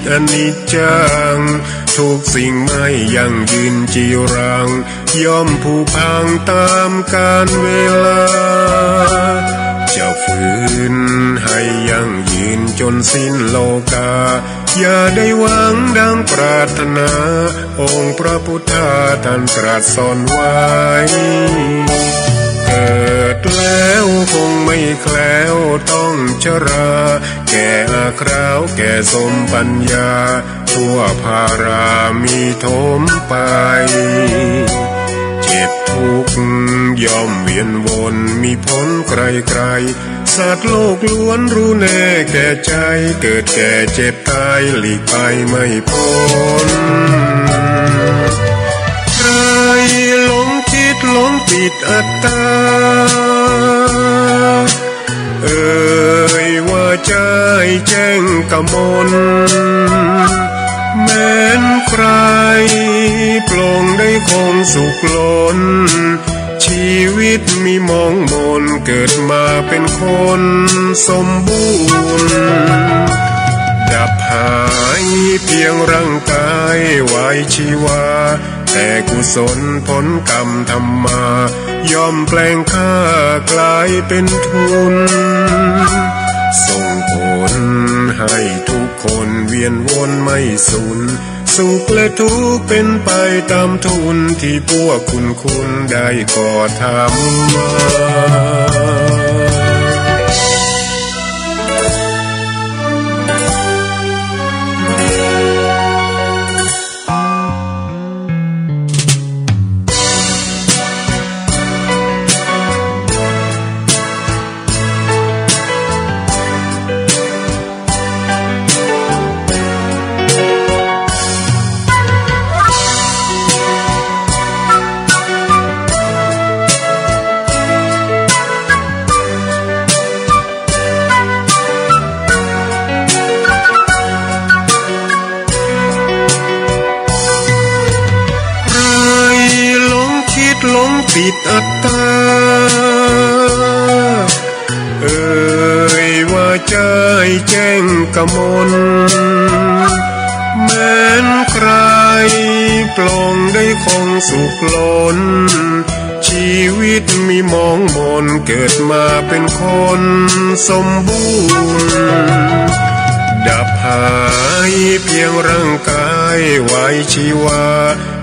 ตอนิจจังทุกสิ่งไม่ยั่งยืนจีรังย่อมผุพังตามกาลเวลาจะฝืนให้ยั่งยืนจนสิ้นโลกาอย่าได้หวังดังปรารถนาองค์พระพุทธาท่านตรัสสอนไว้เกิดแล้วคงไม่แคล้วต้องชราแก่อาคราวแก่สมปัญญาทั่วภารามีถมไปเจ็บทุกข์ย่อมเวียนวนมีพ้นไกลๆสัตว์โลกล้วนรู้แน่แก่ใจเกิดแก่เจ็บตายหลีกไปไม่พ้นใครหลงคิดหลงปิดอัตตาว่าใจแจ้งกมลแม้นใครปลงได้คงสุขล้นชีวิตมีมองมนเกิดมาเป็นคนสมบูรณ์ดับหายเพียงร่างกายไว้ชีวาแต่กุศลผลกรรมทำมาย่อมแปลงค่ากลายเป็นทุนส่งผลให้ทุกคนเวียนวนไม่สูญสุขและทุกข์เป็นไปตามทุนที่พวกคุณได้ก่อทำมาหลงปิดอัตตาว่าใจแจ้งกมลแม้นใครปลงได้คงสุขล้นชีวิตมีมองมนเกิดมาเป็นคนสมบูรณ์ดับหายเพียงร่างกายไว้ชีวา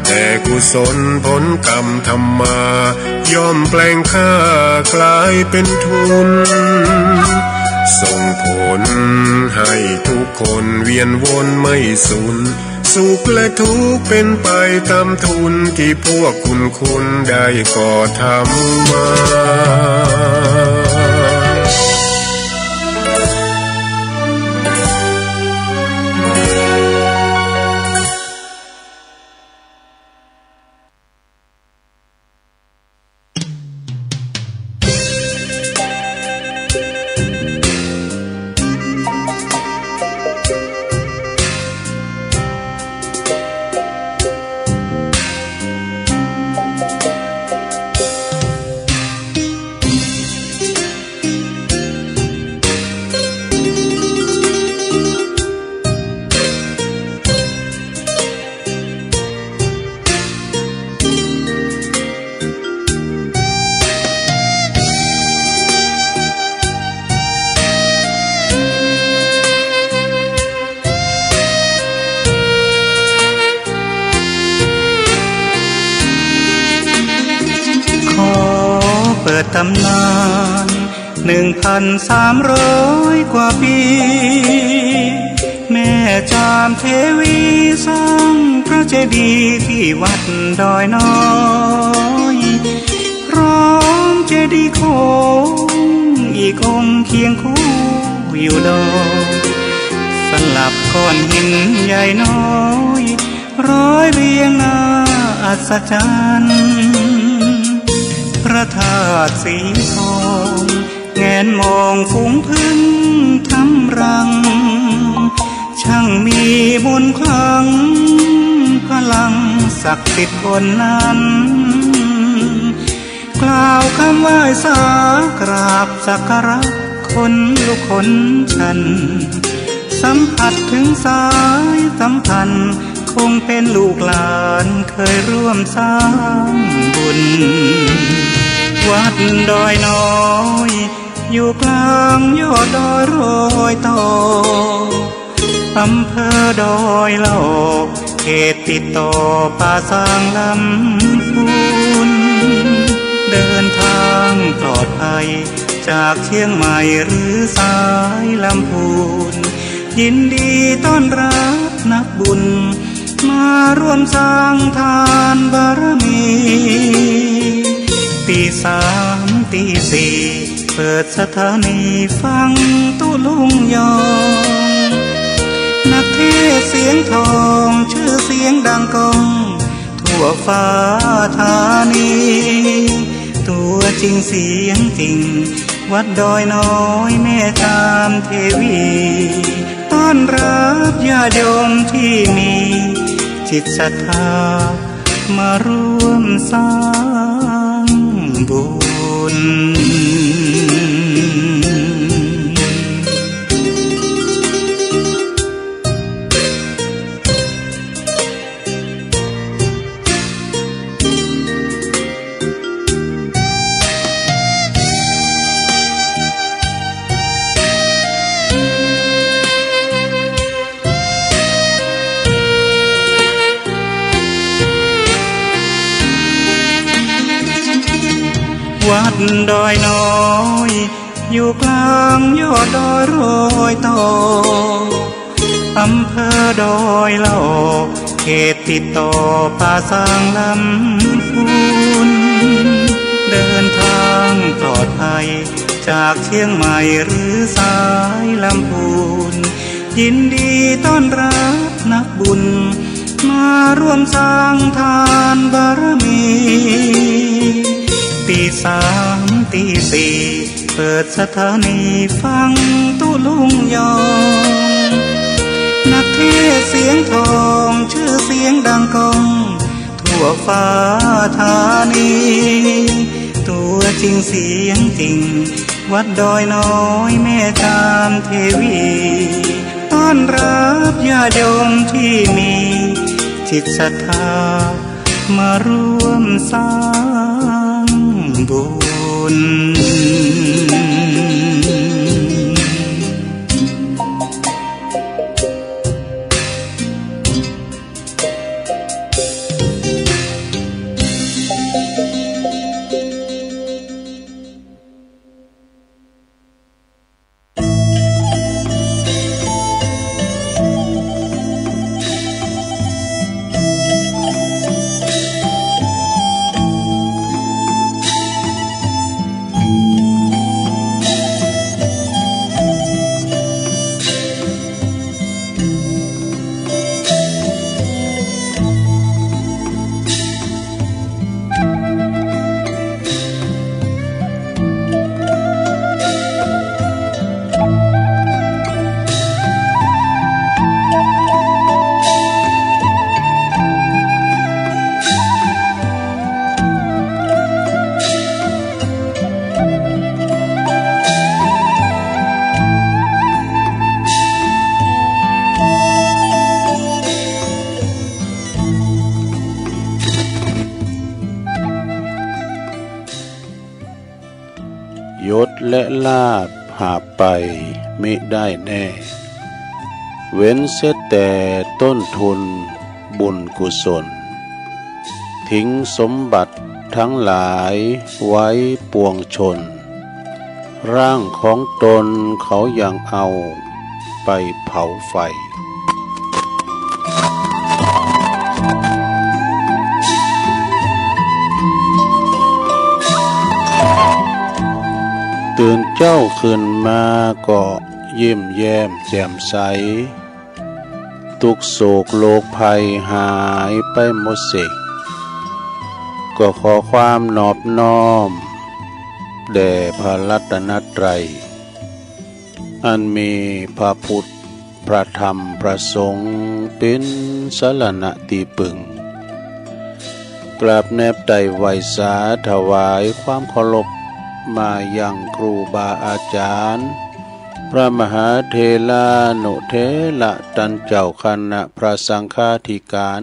แต่กุศลผลกรรมทำมาย่อมแปลงค่ากลายเป็นทุนส่งผลให้ทุกคนเวียนวนไม่สูญสุขและทุกข์เป็นไปตามทุนที่พวกคุณได้ก่อทำมาตำนาน1,300 กว่าปีแม่จามเทวีสร้างพระเจดีย์ที่วัดดอยน้อยพร้อมเจดีย์โค้งอีกองค์เคียงคู่อยู่ดอยสลับก้อนหินใหญ่น้อยร้อยเรียงหน้าอัศจรรย์พระธาตุสีทองแงนมองฝูงพึ่งทำรังช่างมีมนต์ขลังพลังศักดิ์สิทธิ์คนนั้นกล่าวคำไหว้สากราบสักการะคนลุกคนชัน สัมผัสถึงสายสัมพันธ์คงเป็นลูกหลานเคยร่วมสร้างบุญวัดดอยน้อยอยู่กลางยอดดอยโรยต่ออำเภอดอยเหล่าเขตติดต่อป่าสางลำพูนเดินทางปลอดภัยจากเชียงใหม่หรือสายลำพูนยินดีต้อนรับนักบุญมาร่วมสร้างทานบารมีตีสามตีสี่เปิดสถานีฟังตุลุงยองนักเทศเสียงทองชื่อเสียงดังก้องทั่วฟ้าธานีตัวจริงเสียงจริงวัดดอยน้อยแม่ตามเทวีต้อนรับญาติโยมที่มีจิตศรัทธามาร่วมสร้างบุญวัดดอยน้อยอยู่กลางยอดดอยโรยต่ออำเภอดอยเหล่าเขตติดต่อป่าสางลำพูนเดินทางปลอดภัยจากเชียงใหม่หรือสายลำพูนยินดีต้อนรับนักบุญมาร่วมสร้างทานบารมีตีสามตีสี่เปิดสถานีฟังตุลุงยองนักเทศเสียงทองชื่อเสียงดังก้องทั่วฟ้าธานีตัวจริงเสียงจริงวัดดอยน้อยแม่ตามเทวีต้อนรับญาติโยมที่มีจิตศรัทธามาร่วมสร้างบุญยศและลาภหาไปมิได้แน่เว้นเสียแต่ต้นทุนบุญกุศลทิ้งสมบัติทั้งหลายไว้ปวงชนร่างของตนเขายังเอาไปเผาไฟตื่นเจ้าขึ้นมาก็ยิ้มแย้มแจ่มใสทุกโศกโลกภัยหายไปหมดสิ้นก็ขอความนอบน้อมแด่พระรัตนตรัยอันมีพระพุทธพระธรรมพระสงฆ์เป็นสรณะที่พึ่งกราบแนบไต่ไหวสาถวายความเคารพมายังครูบาอาจารย์ พระมหาเถลานุเถระตันเจ้าคณะพระสังฆาธิการ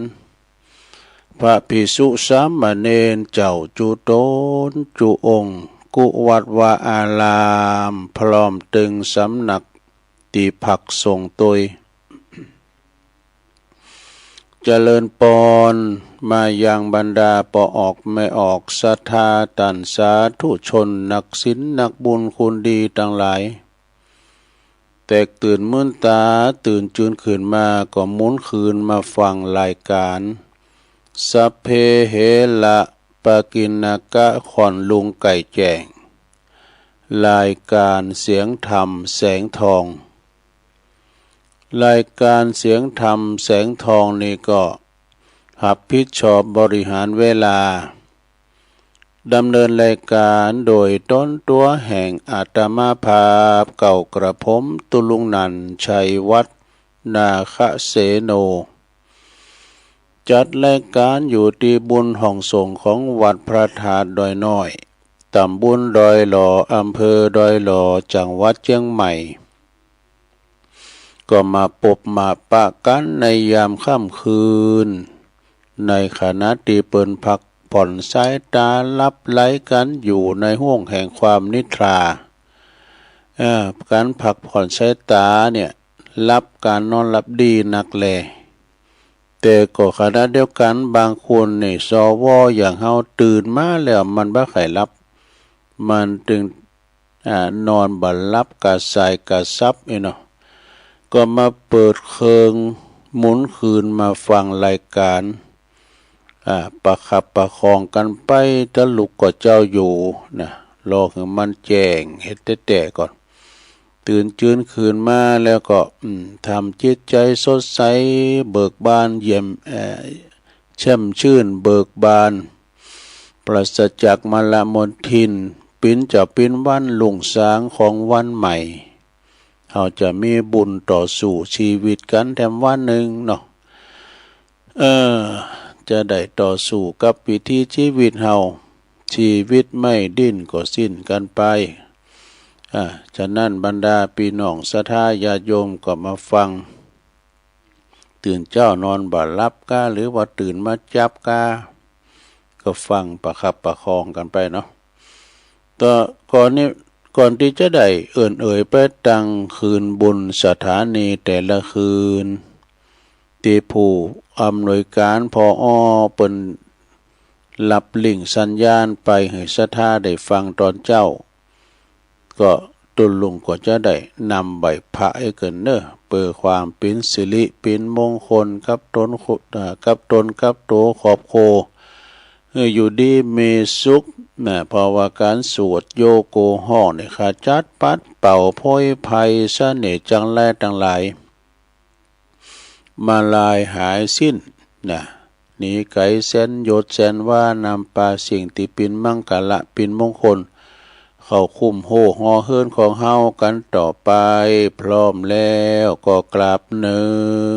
พระภิกษุสามเณรเจ้าจุโตนจุองค์กุวัดวาอารามพร้อมตึงสำนักตีผักส่งตยเจริญปอนมายังบรรดาปอออกไม่ออกศรัทธาตันสาธุชนนักศีลนักบุญคุณดีทั้งหลายแตกตื่นมื่นตาตื่นจืนขึ้นมาก็หมุนคืนมาฟังรายการสัพเพเหระปะกินกะขอนลุงไก่แจ้งรายการเสียงธรรมแสงทองรายการเสียงธรรมแสงทองนี่ก็รับผิดชอบบริหารเวลาดำเนินรายการโดยต้นตัวแห่งอาตมาภาพเก่ากระผมตุลุงนันชัยวัฒนาคเสโนจัดรายการอยู่ที่บุญห้องส่งของวัดพระธาตุดอยน้อยตำบลดอยหล่ออำเภอดอยหล่อจังหวัดเชียงใหม่ก็มาปบมาปะกันในยามค่ำคืนในขณะที่เปินพักผ่อนสายตาลับไหลกันอยู่ในห้วงแห่งความนิทราการพักผ่อนสายตาเนี่ยรับการนอนหลับดีนักแลแต่ก็ขณะเดียวกันบางคนนี่สวอย่างเฮาตื่นมาแล้วมันบ่ไข่รับมันจึงนอนบ่หลับกะสายกะซับเนาะก็มาเปิดเครื่องหมุนคืนมาฟังรายการประคับประคองกันไปตะลุกก็เจ้าอยู่นะรอให้มันแจ้งเฮ็ดแต่ก่อนตื่นจื้นคืนมาแล้วก็ทำจิตใจสดใสเบิกบานเยี่ยมแช่มชื่นเบิกบานปราศจากมลมลทินปิ้นจะปิ้นวันลุ่งสางของวันใหม่เราจะมีบุญต่อสู่ชีวิตกันแถมวันหนึ่งเนาะจะได้ต่อสู้กับวิถีชีวิตเฮาชีวิตไม่ดิ้นก็สิ้นกันไปฉะนั้นบรรดาพี่น้องศรัทธาญาติโยมก็มาฟังตื่นเจ้านอนบ่หลับกาหรือว่าตื่นมาจับกาก็ฟังประคับประคองกันไปเนาะต่อก่อนที่จะได้เอ่ยไปตั้งคืนบุญสถานีแต่ละคืนที่ผู้อำนวยการพอเปิ้นรับลิงก์สัญญาณไปให้ศรัทธาได้ฟังตอนเจ้าก็ตุลุงก็จะได้นำใบพระให้เกินเนอเปิดความเป็นสิริเป็นมงคลกับตนกับโตขอบโคอยู่ดีมีสุขเพราะว่าการสวดโยโกห้องเนี่ยขจัดปัดเป่าพ้อยภัยเสน่ห์จังแลทั้งหลายมาลายหายสิ้นหนีไกแสนยศแสนว่านำปาสิ่งที่ปินมั่งกะละปินมงคลเข้าคุ้มโหฮอเฮิรนของเฮากันต่อไปพร้อมแล้วก็กราบหนึ่ง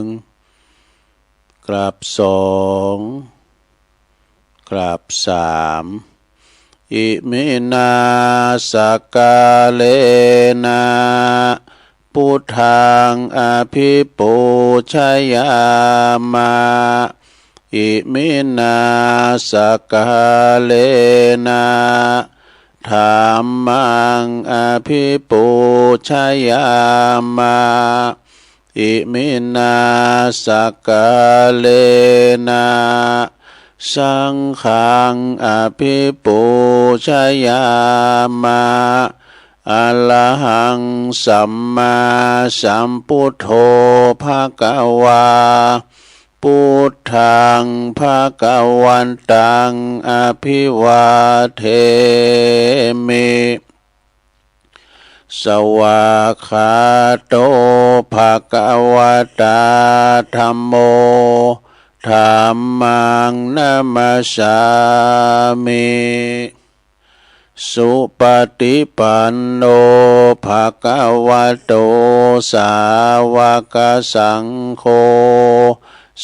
กราบสองกราบสามอิมินาสกาเลนะพุทธังอภิปูชยามาอิมินาสกาเลนะธัมมังอภิปูชยามาอิมินาสกาเลนะสังฆังอภิปูชยามาอะระหังสัมมาสัมพุทโธภะคะวาพุทธังภะคะวันตังอภิวาเทมิสวากขาโตภะคะวะตาธัมโมธัมมังนะมัสสามิสุปฏิปันโนภะคะวะโตสาวกสังโฆ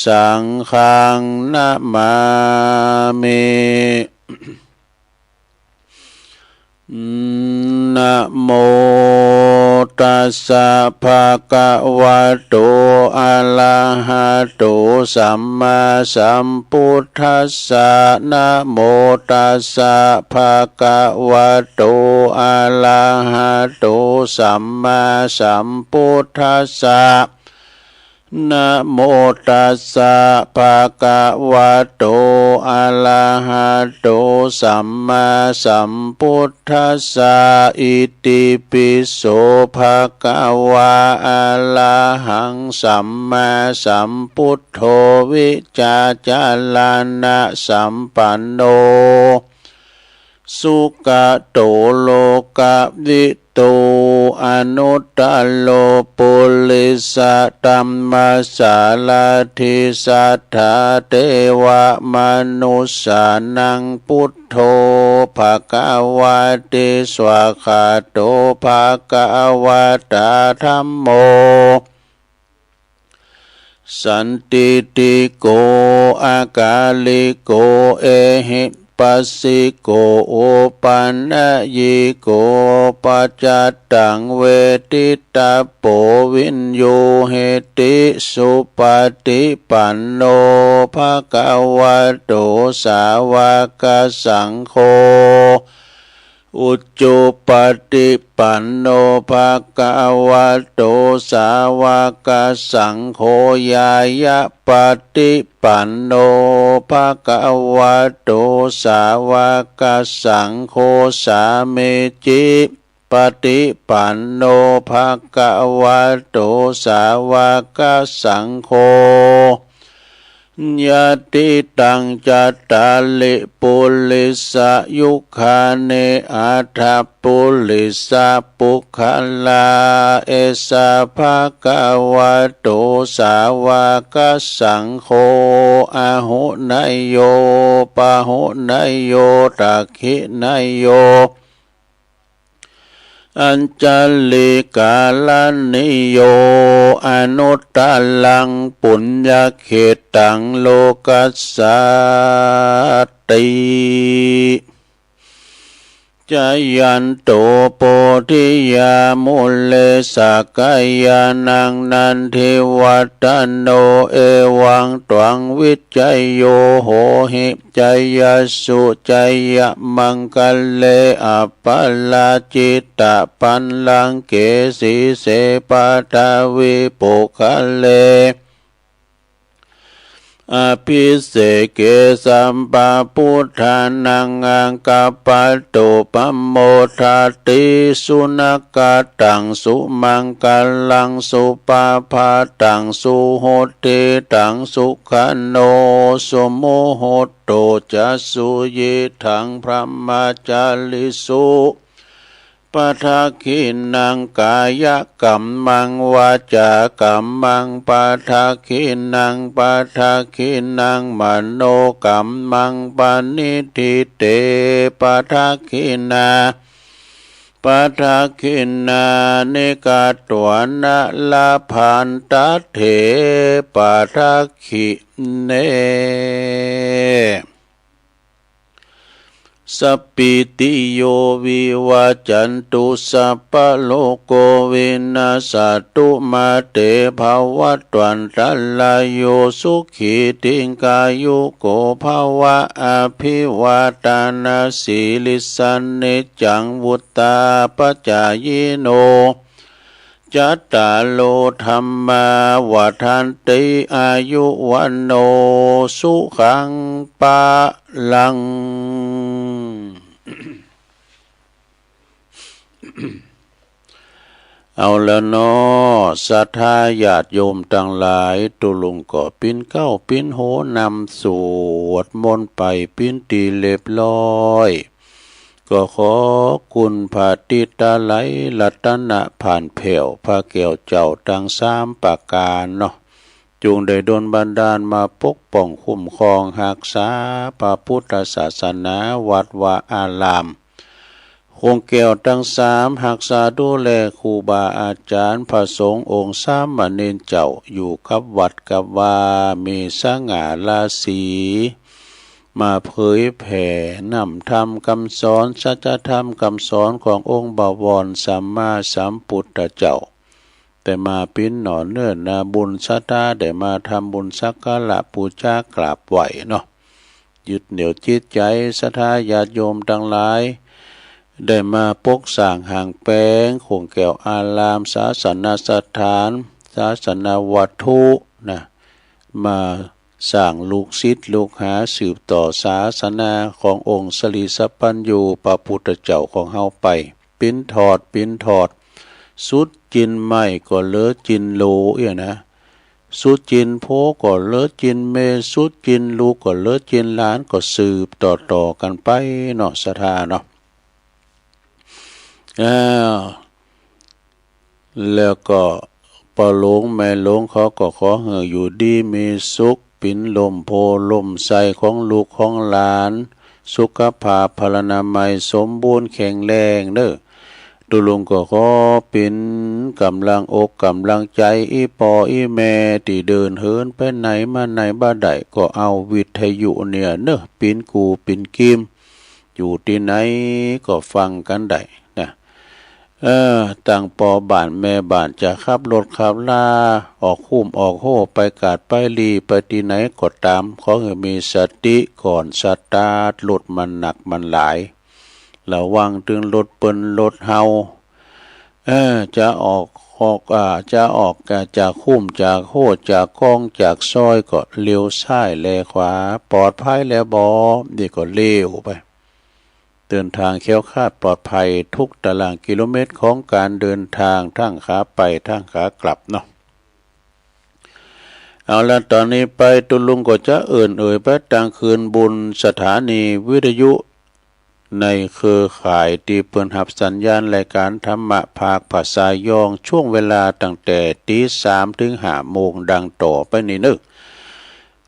สังฆังนะมามิ นะโม ตัสสะภะคะวะโตอะระหะโตสัมมาสัมพุทธัสสะนะโมตัสสะภะคะวะโตอะระหะโตสัมมาสัมพุทธัสสะนะโมตัสสะภะคะวะโตอะระหะโตสัมมาสัมพุทธัสสะอิติปิโสภะคะวะอะระหังสัมมาสัมพุทโธวิจาจารณะสัมปันโนสุขโตโลกวิตูอนุตตโลปุริสตัมมาสาลาธิสัทธาเทวมนุสสานังพุทโธภะคะวะเตสวะคาโตภะคะวะตาธัมโมสันติติโกอากาลิโกเอหิปัสสิโกโอปันนยิโกปัจจตังเวทิตาโปวินโยเหติสุปฏิปันโนภะคะวะโตสาวกสังโฆอุจจุปฏิปันโนภะคะวะโตสาวกสังโฆญายะปฏิปันโนภะคะวะโตสาวกสังโฆสามิจิปฏิปันโนภะคะวะโตสาวกสังโฆยะติตังจัตตาลิปุลิสะยุคาเนอัฏฐปุลิสะปุคคลาเอสะภะคะวะโตสาวกสังโฆอะหุนยโยปะหุนยโยตักขินยโยอัญจลิกาลนิโยอนุตตลังปุญญเขตังโลกัสสติจายันโตโพธิยามุเลสกายานังนันทิวัตโนเอวังตวังวิจัยโยโหหิจายสุจายมังคัลเลอปัลลาจิตตปันลังเกสีเสปทาวิปุคัลเลอภิเสกสัมปะพุทธานังอังคปัตโตปัมโมทาติสุนักตังสุมังคลังสุปาภาตังสุโหติตังสุขันโนสมุโหโตจัสสุเยถังพระมาจาลิสุปะทะขินังกายกัมมังวาจากัมมังปะทะขินังปะทะขินังมโนกัมมังปณิทิเตปะทะขินาปะทะขินานิกาตวนะลาพันตเถปะทะขิเนสัพพิติโยวิวัจจันตุสัพพะโลกโกวินาศตุมาเตภวัตวันตัลลายโยสุขีติงกายุโกภวะอภิวาตานาสีลิสันนิจังวุตตาปัจจายโนจัตตาโลธัมมาวัฏันติอายุวันโนสุขังปะลัง เอาละเนาะศรัทธาญาติโยมทั้งหลายตุลุงก็ปิ้นเก้าปิ้นโหนำสวดมนต์ไปปิ้นตีเรียบร้อยก็ขอคุณพระติตาไหลรัตนะผ่านแผ่วพระแก้วเจ้าทั้งสามประการเนาะจุงได้ดลบันดาลมาปกป้องคุ้มครองรักษาพระพุทธศาสนาวัดวาอารามคงแก้วทั้งสามรักษาดูแลครูบาอาจารย์พระสงฆ์องค์สามเณรเจ้าอยู่กับวัดกับว่ามีสง่าราศี มาเผยแผ่นำธรรมคำสอนสัจธรรมคำสอนขององค์บวรสัมมาสัมพุทธเจ้าแต่มาปิ้นหนอนเนื่อนาบุญศรัทธาได้มาทำบุญสักการะบูชากราบไหวเนาะยึดเหนี่ยวจิตใจศรัทธาญาติโยมทั้งหลายได้มาปกสร้างห่างแปงคงแก้วอารามศาสนสถานศาสนวัตถุนะมาสร้างลูกศิษย์ลูกหาสืบต่อศาสนาขององค์สรีสัพพัญญูพระพุทธเจ้าของเฮาไปปิ้นถอดสุดจินไม่ก็เลิศจินโลนะสุดจินโพก็เลิศจินเมสุดจินลูกก็เลิศจินล้านก็สืบต่อกันไปเนาะศรัทธาเนาะแล้วก็ปอหลงแม่หลงเขาก็ขอให้อยู่ดีมีสุขปิ่นลมโพลมใสของลูกของหลานสุขภาพพลานามัยสมบูรณ์แข็งแรงเด้อตุลุงก็ขอเป็นกำลังอกกำลังใจอีปออีแม่ที่เดินเหินไปไหนมาไหนบ้าใดก็เอาวิทยุเนี่ยเนอะปิ่นกูปิ่นกิมอยู่ที่ไหนก็ฟังกันได้นะต่างปอบ้านแม่บ้านจะขับรถขับลาออกคุ้มออกโห่ไปกาดไปลีไปที่ไหนก็ตามขอให้มีสติก่อนสตาร์ทรถมันหนักมันหลายระวังถึงรถเปิ้นรถเฮาจะออกจากคุ้มจากโห่จากกองจากซอยก็เลี้ยวซ้ายแลขวาปลอดภัยแล้วบ่นี่ก็เลี้ยวไปเดินทางแคล้วคลาดปลอดภัยทุกตารางกิโลเมตรของการเดินทางทั้งขาไปทั้งขากลับเนาะเอาละตอนนี้ไปตุลุงก็จะเอ่ยไปกลางคืนบุญสถานีวิทยุในเครือข่ายที่เปิดหับสัญญาณรายการธรรมะภาคภาษายองช่วงเวลาตั้งแต่ตี 3 ถึง 5 โมงดังต่อไปนี้นึก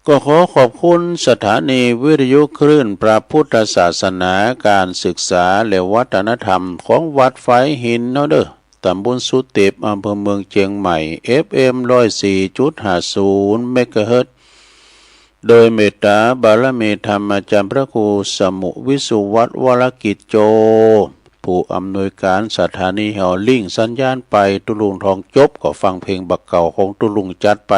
ก็ขอขอบคุณสถานีวิทยุคลื่นพระพุทธศาสนาการศึกษาและวัฒนธรรมของวัดไฟหินเนาะเด้อตำบลสุเตปอำเภอเมืองเชียงใหม่ FM 104.50 เมกะเฮิรตซ์โดยเมตตาบารมีธรรมอาจารย์พระครูสมุวิสุวัฒน์วรกิจโจผู้อำนวยการสถานีเฮาลิงสัญญาณไปตุลุงทองจบก็ฟังเพลงบักเก่าของตุลุงจัดไป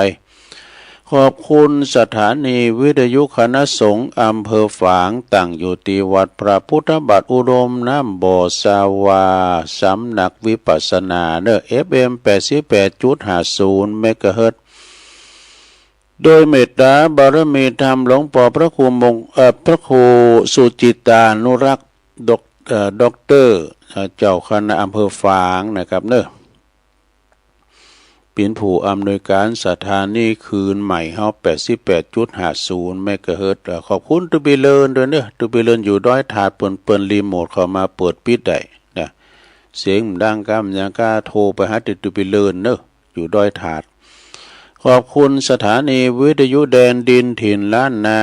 ขอบคุณสถานีวิทยุคณะสงฆ์อำเภอฝางตั้งอยู่ที่วัดพระพุทธบาทอุดมน้ำบ่อสาวาสำนักวิปัสสนาเนอ FM 88.50 เมกะเฮิรตซ์โดยเมตตาบารมีธรรมหลวงพ่อพระครูสุจิตานุรักษ์ด็อกเตอร์เจ้าคณะอำเภอฝางนะครับเนอะเป็นผู้อำนวยการสถานีคืนใหม่เฮา 88.50 เมกะเฮิรตซ์ขอบคุณตุบิเลินด้วยเนอะตุบิเลินอยู่ด้อยถาดเปิ้นรีโมทเข้ามาเปิดปิดได้นะเสียงดังก้ำยังกล้าโทรไปหาตุบิเลินเนอะอยู่ด้อยถาดขอบคุณสถานีวิทยุแดนดินถิ่นล้านนา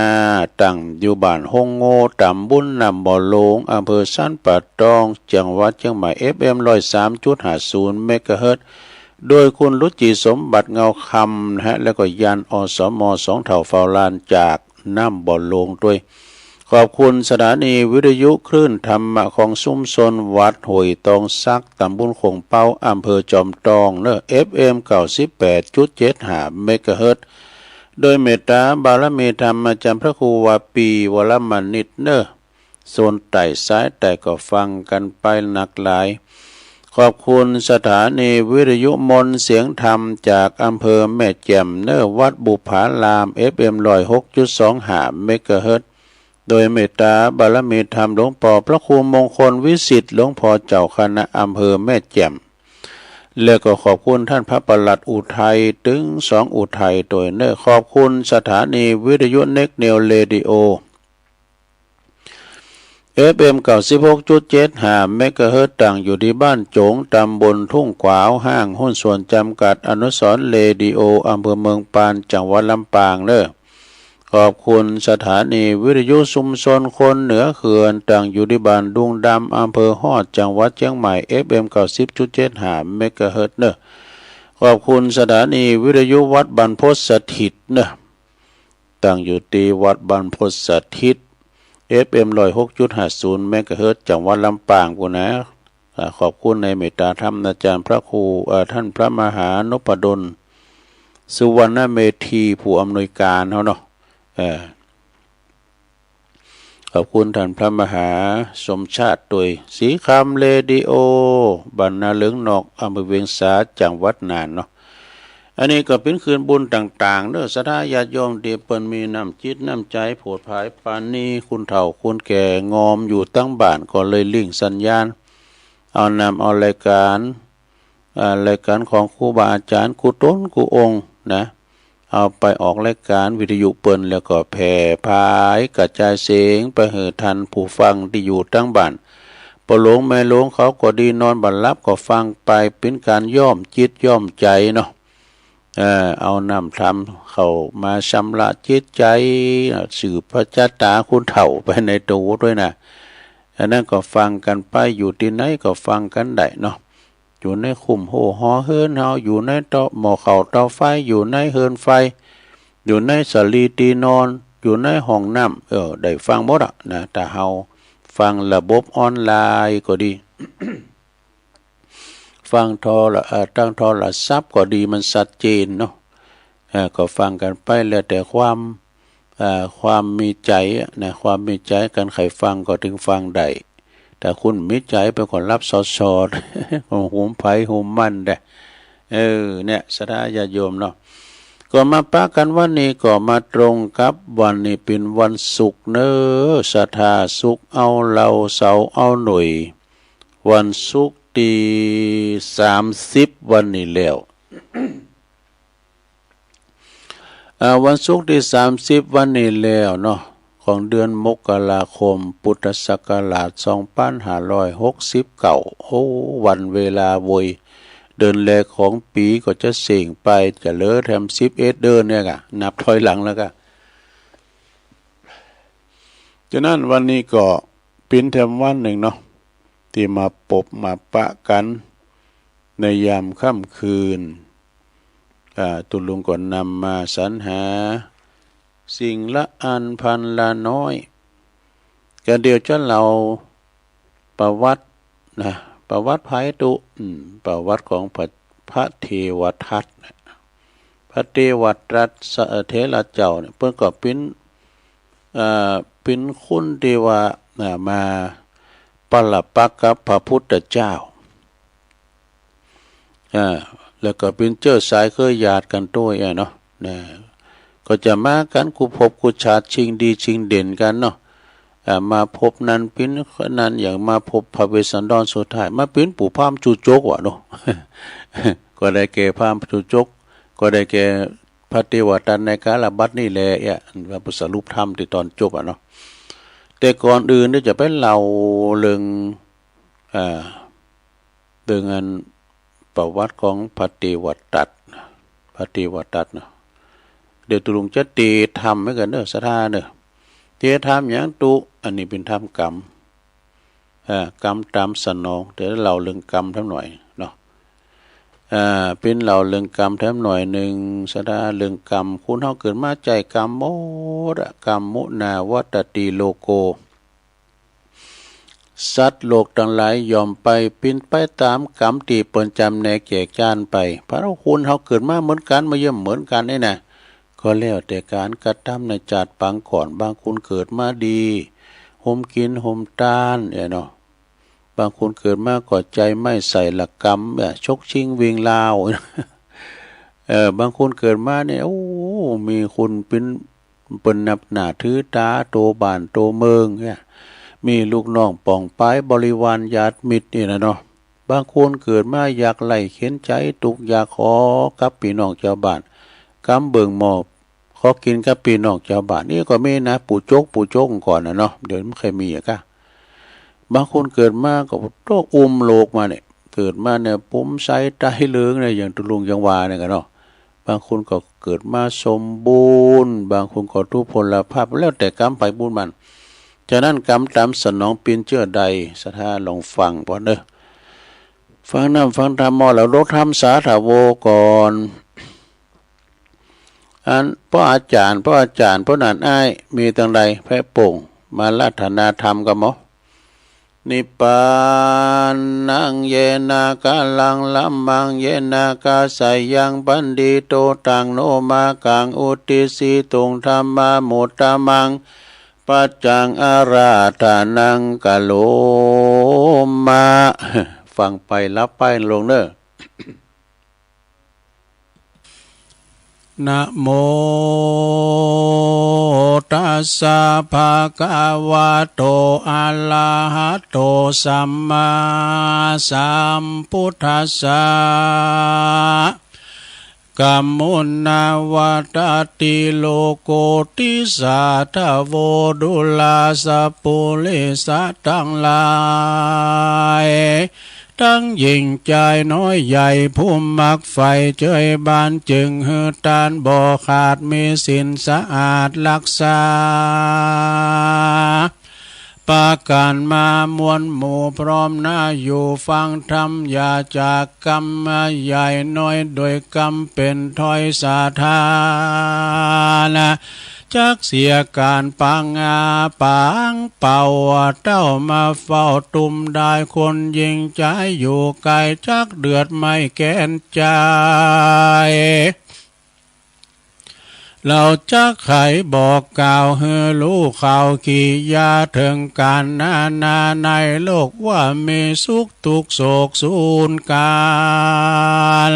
ตั้งอยู่บ้านฮงโง่ตำบลนำบ่อหลงอำเภอสันป่าตองจังหวัดเชียงใหม่ FM 103.50 เมกะเฮิรตซ์โดยคุณรุจิสมบัติเงาคำนะฮะแล้วก็ยันอสม2 เท่าเฝ้าลานจากน้ำบ่อหลงด้วยขอบคุณสถานีวิทยุคลื่นธรรมะของซุ้มซนวัดห้วยตองซักตำบลคงเป้าอำเภอจอมทองเนอะ FM 98.75 เมกะเฮิรตซ์โดยเมตตาบารมีธรรมอาจารย์พระครูวาปีวรมณิตเนอะโซนไต่ซ้ายแต่ก็ฟังกันไปหนักหลายขอบคุณสถานีวิทยุมนต์เสียงธรรมจากอำเภอแม่แจ่มเนอะวัดบุภาราม FM 106.25 เมกะเฮิรตซ์โดยเมตตาบารมีธรรมหลวงพ่อพระครูมงคลวิสิทธิ์หลวงพ่อเจ้าคณะอำเภอแม่แจ่มแล้วก็ขอบคุณท่านพระปลัดอุทัยถึง2อุทัยโดยเนอะขอบคุณสถานีวิทยุเน็กเนลเรดิโอ FM 96.75 เมกะเฮิรตซ์ตั้งอยู่ที่บ้านโจงตำบลทุ่งขวาวห้างหุ้นส่วนจำกัดอนุสรณ์เรดิโออำเภอเมืองปานจังหวัดลำปางเนอะขอบคุณสถานีวิทยุชุมชนคนเหนือเขื่อนตั้งอยู่ที่บ้านดุงดำอำเภอฮอดจังหวัดเชียงใหม่ FM 90.75 เมกะเฮิรตซ์เนอะขอบคุณสถานีวิทยุวัดบรรพตสถิตเนอะตั้งอยู่ที่วัดบรรพตสถิต FM 106.50เมกะเฮิรตซ์จังหวัดลำปางพุ่นนะขอบคุณในเมตตาธรรมอาจารย์พระครูท่านพระมหานพดลสุวรรณเมธีผู้อำนวยการเฮาเนาะขอบคุณท่านพระมหาสมชาติโดยสีคำเรดิโอบรรณาเหลืองนอกอำเภอเวียงสาจังหวัดน่านเนาะอันนี้ก็เป็นคืนบุญต่างๆเด้อศรัทธาญาติโยมที่เปิ้นมีน้ำจิตน้ำใจโผดภายปานนี้คุณเฒ่าคุณแก่งอมอยู่ตั้งบ้านก็เลยลิงก์สัญญาณเอานำเอารายการของครูบาอาจารย์ครูต้นครูองค์นะเอาไปออกรายการวิทยุเปิ้นแล้วก็แผ่พายกระจายเสียงไปให้ทันผู้ฟังที่อยู่ตั้งบ้านปหลวงแม่หลวงเขาก็ดีนอนบัดลับก็ฟังไปเป็นการย่อมจิตย่อมใจเนาะเอานำธรรมเข้ามาชำระจิตใจสืบพระจัตตาคุณเฒ่าไปในตัวด้วยนะอันนั้นก็ฟังกันไปอยู่ที่ไหนก็ฟังกันได้เนาะอยู่ในคุ้มโหหอเฮิรนเฮาอยู่ในเตาหม้อข้าวเตาไฟอยู่ในเฮิรนไฟอยู่ในสลีตีนอนอยู่ในห้องน้ำได้ฟังหมดอ่ะนะแต่เฮาฟังระบบออนไลน์ก็ดี ฟังตั้งโทรศัพท์ก็ดีมันชัดเจนเนาะก็ฟังกันไปแล้วแต่ความมีใจนะความมีใจกันใครฟังก็ถึงฟังได้แต่คุณมีใจเป็นคนรับสอดหุมไผ่หุมมันได้เนี่ยศรัทธาญาติโยมเนาะก็มาปะกันวันนี้ก็มาตรงกับวันนี้เป็นวันศุกร์เนอะศรัทธาศุกร์เอาเราเสาร์เอาหน่วยวันศุกร์ที่30วันนี้แล้ว วันศุกร์ที่30วันนี้แล้วเนาะของเดือนมกราคมพุทธศักราช2569วันเวลาโวยเดินแรกของปีก็จะเสี่งไปจะเลอแถม11เดือนเนี่ยกะนับถอยหลังแล้วก็ฉะนั้นวันนี้ก็เป็นแถมวันหนึ่งเนาะที่มาปบมาปะกันในยามค่ำคืนตุลุงก็นำมาสรรหาสิ่งละอันพันละน้อยก็เดียวจะเราประวัตินะประวัติภัยตุประวัติของพระเทวทัตพระเทวทัตเทระเจ้าเนี่ยเพิ่นก็เป็นคุณที่ว่ามาปะปักกับพระพุทธเจ้าแล้วก็เป็นเจ้าสายเคยญาติกันด้วยเนาะก็จะมากันกูพบกูชาติชิงดีชิงเด่นกันเนาะมาพบนั้นเป็นนั้นอย่างมาพบพระเวสสันดรสุดท้ายมาเป็นปู่พามจูจกวะเนาะ ก็ได้แก่พามจูจกก็ได้แก่พระเทวทัตในกาลบัดนี้แหละพระพุทธรูปธรรมที่ตอนจบเนาะแต่ก่อนอื่นเนี่ยจะไปเล่าเรื่องอันประวัติของพระเทวทัตเนาะเดี๋ยวตุลุงจะตีทำให้กันเด้อศรัทธาเด้อเตียทำอย่างตุอันนี้เป็นทำกรรมกรรมตามสนองเดี๋ยวเราเรื่องกรรมทั้งหน่อยเนาะเป็นเราเรื่องกรรมทั้งหน่อยหนึ่งศรัทธาเรื่องกรรมคุณเฮาเกิดมาใจกรรมโมดกรรมมุนาวัตติโลโกสัตว์โลกทั้งหลายยอมไปเป็นไปตามกรรมที่เปิ้นจำแนกแจกจานไปพระคุณเฮาเกิดมาเหมือนกันมาเยี่ยมเหมือนกันนี่นะก็แล้วแต่การกระทำในจาดปังก่อนบางคนเกิดมาดีห่มกินห่มตานเนาะบางคนเกิดมาก่อใจไม่ใส่หลักกรรมชกชิงวิ่งลาว บางคนเกิดมาเนี่ยมีคุณเป็นนับหน้าถือตาโตบ้านโตเมืองเนี่ยมีลูกน้องป่องป้ายบริวารญาติมิตรนี่นะเนาะบางคนเกิดมาอยากไล่เข็นใจตุกอยากขอกับพี่น้องชาวบ้านกำเบิ่งหมอบขอกินกับพี่น้องชาวบ้านนี่ก็มีนะปู่โจกก่อนนะเนาะเดี๋ยวไม่เคยมีอะค่ะบางคนเกิดมาก็ต้องโลกมาเนี่ยเกิดมาเนี่ยปุ่มใส่ใจเหลืองเนี่ยอย่างตุลุงยังวาเนี่ยกันเนาะบางคนก็เกิดมาสมบูรณ์บางคนก็ทุพพลภาพแล้วแต่กรรมไปบุญมันฉะนั้นกรรมตามสนองปีนเชื่อใดศรัทธาลองฟังก่อนเด้อฟังน้ำฟังธรรมแล้วรถทำสาธาโวก่อนอันพ่ออาจารย์พ่อนันอ้ายมีตังใดแพะป่ง มาลัฒนาธรรมกันมั้นิพพานังเยนากาลังลัมมังเยนากาไสยังปันดิโตตังโนมากังอุติสีตุงธรรมามุตตะมังปัจจังอาราธานังกะโลมาฟังไปรับไปลงเน้อนะโมตัสสะภะคะวะโตอะระหะโตสัมมาสัมพุทธัสสะกัมมุนาวัตติโลโกติสาทะโวดุลาสปุริสะทั้งหลายทั้งยิ่งใจน้อยใหญ่ผู้มักไฟเจยบานจึงหือตานบ่ขาดมีสินสะอาดรักษาปาการมามวลหมู่พร้อมหน้าอยู่ฟังธรรมอย่าจากกรรมใหญ่น้อยโดยกรรมเป็นถ้อยสาธารจักเสียการปังปังเป่าเต้ามาเฝ้าตุ่มได้คนยิงใจอยู่ไกลจักเดือดไม่แกนใจเราจะไขบอกกล่าวเฮือรู้ข่าวกี่ยาถึงการนาในโลกว่ามีสุขทุกโศกสูญการ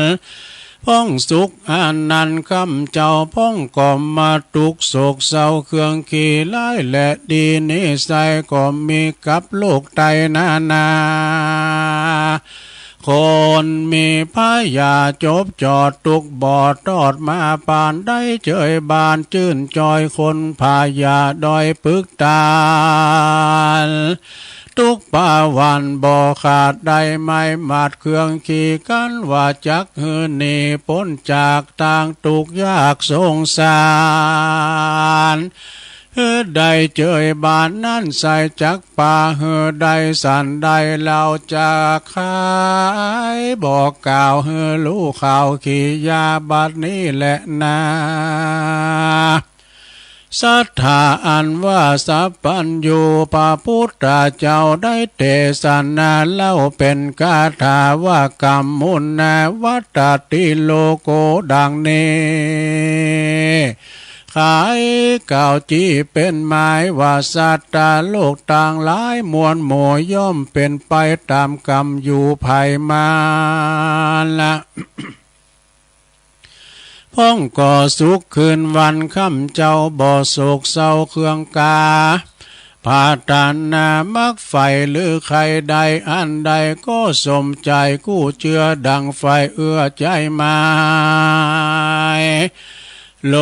พ้องสุขอันนั้นคำเจ้าพ้องก็มาทุกโศกเศร้าเครื่องขี่ไล่และดีนิสัยก็มีกับโลกไตนาคนมีพายาจบจอดตุกบอดตอดมาปานได้เจยบานจื่นจอยคนพายาดอยปึกตาลทุกป่าวันบ่ขาดได้ไม่มาดเครื่องขี่กันว่าจักหือนีพ้นจากทางตุกยากสงสารได้เจยบานนั่นใส่จักป่าได้สันได้เราจะขายบอกกล่าวรู้ข่าวขี่ยาบัดนี้แหละนาศรัทธาอันว่าสัพพัญญูพระพุทธเจ้าได้เทศนาเล่าเป็นคาถาว่ากรรมมุนนาวัตติโลโกดังนี้ขายเก่าจีเป็นหมายว่าสัตว์โลกต่างหลายมวลหมู่ย่อมเป็นไปตามกรรมอยู่ภายมาละพ้องก่อสุขคืนวันค่ำเจ้าบ่โศกเศร้าเครื่องกาพาตานามักไฟหรือใครใดอันใดก็สมใจกู้เชื่อดังไฟเอื้อใจมาโล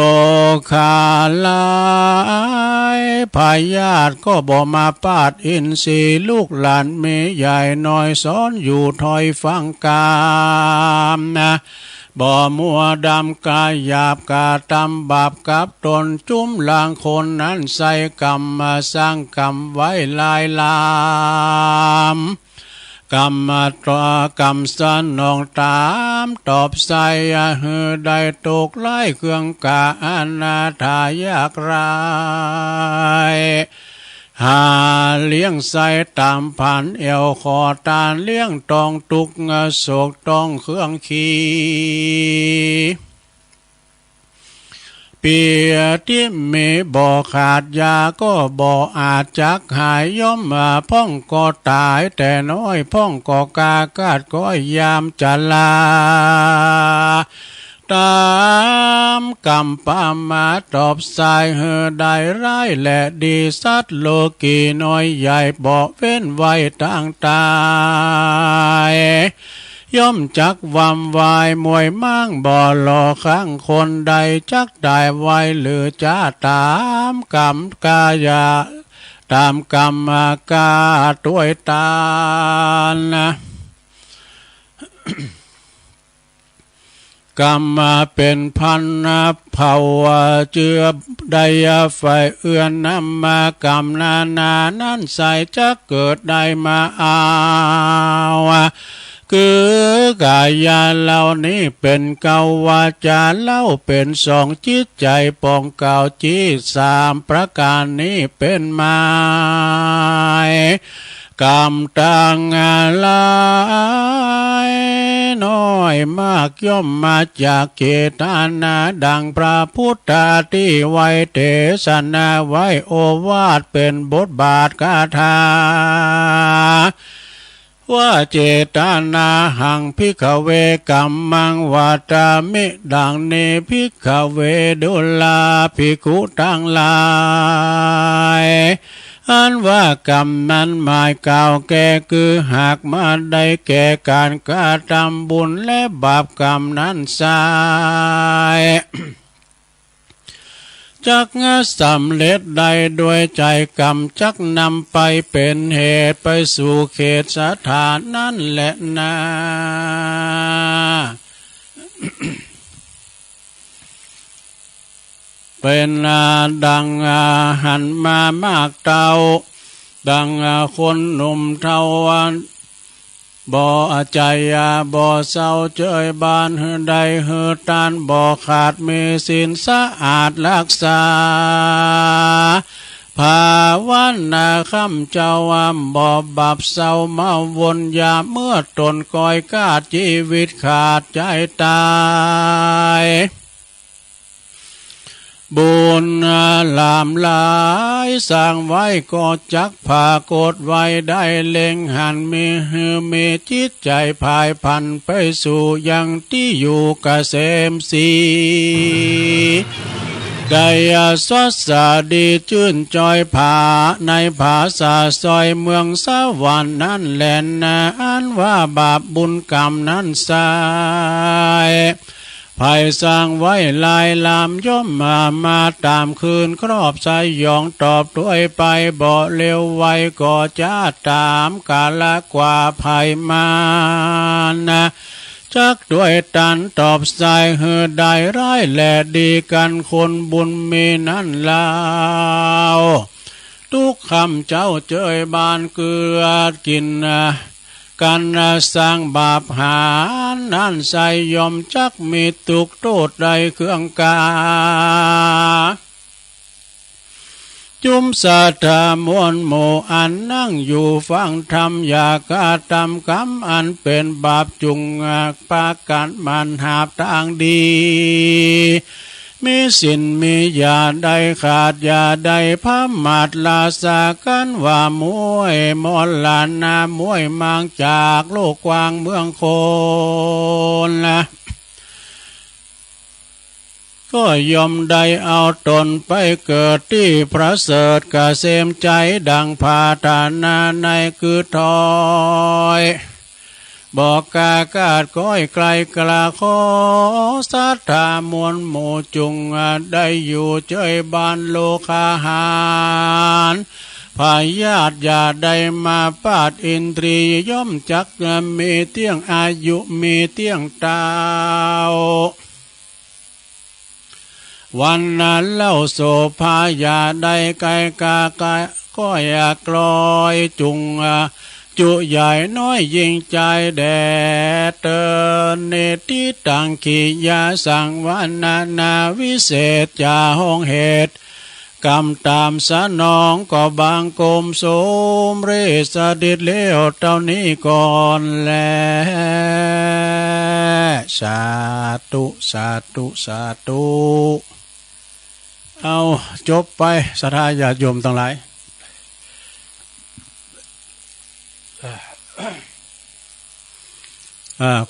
คาลายพายาตก็บ่มาปาดอินทรีลูกหลานมีใหญ่น้อยสอนอยู่ถอยฟังกามบ่มัวดำกายหยาบกาตำบาปกับตนจุ้มลางคนนั้นใส่กรรมมาสร้างกรรมไว้ลายลามกรรมตรกรรมสนองตามตอบใส่ได้ตกไล่เครื่องกาอนาถายากรายหาเลี้ยงใส่ตามผันเอวคอตาเลี้ยงตองตุกโศกตองเครื่องขี้เปียที่มีบ่ขาดยาก็บ่อาจจักหายย่อมมาพ่องก็ตายแต่น้อยพ่องก็กากาดก็ยามจะลาตามกรรมปามาตอบสายได้ร้ายและดีสัตว์โลกีน้อยใหญ่บ่เว้นไว้ต่างตายย่อมจักวำวายมวยมั่งบ่หล่อข้างคนใดจักได้ไว้หรือจะตามกรรมกายาตามกรรมกาด้วยตานะกรรมเป็นพันเผาเจือใดไฟเอื้อนนำมากรรมนานั้นใส่จะเกิดได้มาเอา คือกายาเหล่านี้เป็นเกาวาจาเล่าเป็นสองจิตใจปองเก่าจิตสามประการนี้เป็นหมายกรรมต่างหลายน้อยมากย่อมมาจากเจตนาดังพระพุทธที่ไว้เทศนาไว้โอวาทเป็นบทบาทคาถาว่าเจตนาหังภิกขเวกัมมังวาตามิดังนี้ภิกขเวดุลาภิกขุทั้งหลายอันว่ากรรมนั้นหมายกล่าวแก่คือหากมาได้แก่การกระทำบุญและบาปกรรมนั้นไซจักสำเร็จได้ด้วยใจกรรมจักนำไปเป็นเหตุไปสู่เขตสถานนั่นแหละนะเป็นดังหันมามากเต่าดังคนหนุ่มเทาวันบ่ใจบ่เศร้าเจยบานเฮือใดเฮือตานบ่ขาดมีศีลสะอาดรักษาภาวันนาคำเจ้าวบ่บับเศร้าเมาวนยาเมื่อตนก้อยกาดชีวิตขาดใจตายบุญลามหลายสร้างไว้ก็จักผากดไว้ได้เล็งหันมีจิตใจภายพันไปสู่ยังที่อยู่เกษมสีได้สวัสดีชื่นจอยผาในภาษาซอยเมืองสวรรค์นั้นแหลนนาอันว่าบาปบุญกรรมนั้นสายภัยสร้างไว้ลายลามย่อมมาตามคืนครอบสายยองตอบด้วยไปบ่เร็วไวก็จะตามกาละกว่าภัยมานะจักด้วยตันตอบสายเหือได้ร้ายแลดีกันคนบุญมีนั่นลาวทุกคำเจ้าเจยบานเกลือกินกันสร้างบาปหานั่นใส่ยอมจักมีตุกโทษใดเครื่องกาจุมสัทธามวลโมอันนั่งอยู่ฟังธรรมอยากาทำกรรมอันเป็นบาปจุงปากันมันหาบทางดีมีสินมียาใดขาดยาใดพระมาดลาสากันว่ามวยมอลานนามวยมังจากโลกกว้างเมืองโคนละก็ยอมได้เอาตนไปเกิดที่พระเสริฐกเกษมใจดังพาธานาในคือทอยบอกกากาดก้อยไกลกลาขอสัทธามวลหมู่จุงได้อยู่เจยบานโลกาหารพายาทอย่าได้มาปาดอินทรีย่อมจักมีเตี้ยงอายุมีเตี้ยงตาววันนั้นเล่าโสภายาได้ไกลกากายก็อยากลอยจุงจุใหญ่น้อยยิ่งใจแดดเตินเนติตังขียาสังวานาวิเศษจาห้องเหตุกรรมตามสนองก็บางกลมโสมเรสดิดเลี้ยวเท่านี้ก่อนแลสาธุสาธุสาธุเอาจบไปศรัทธาญาติโยมทั้งหลาย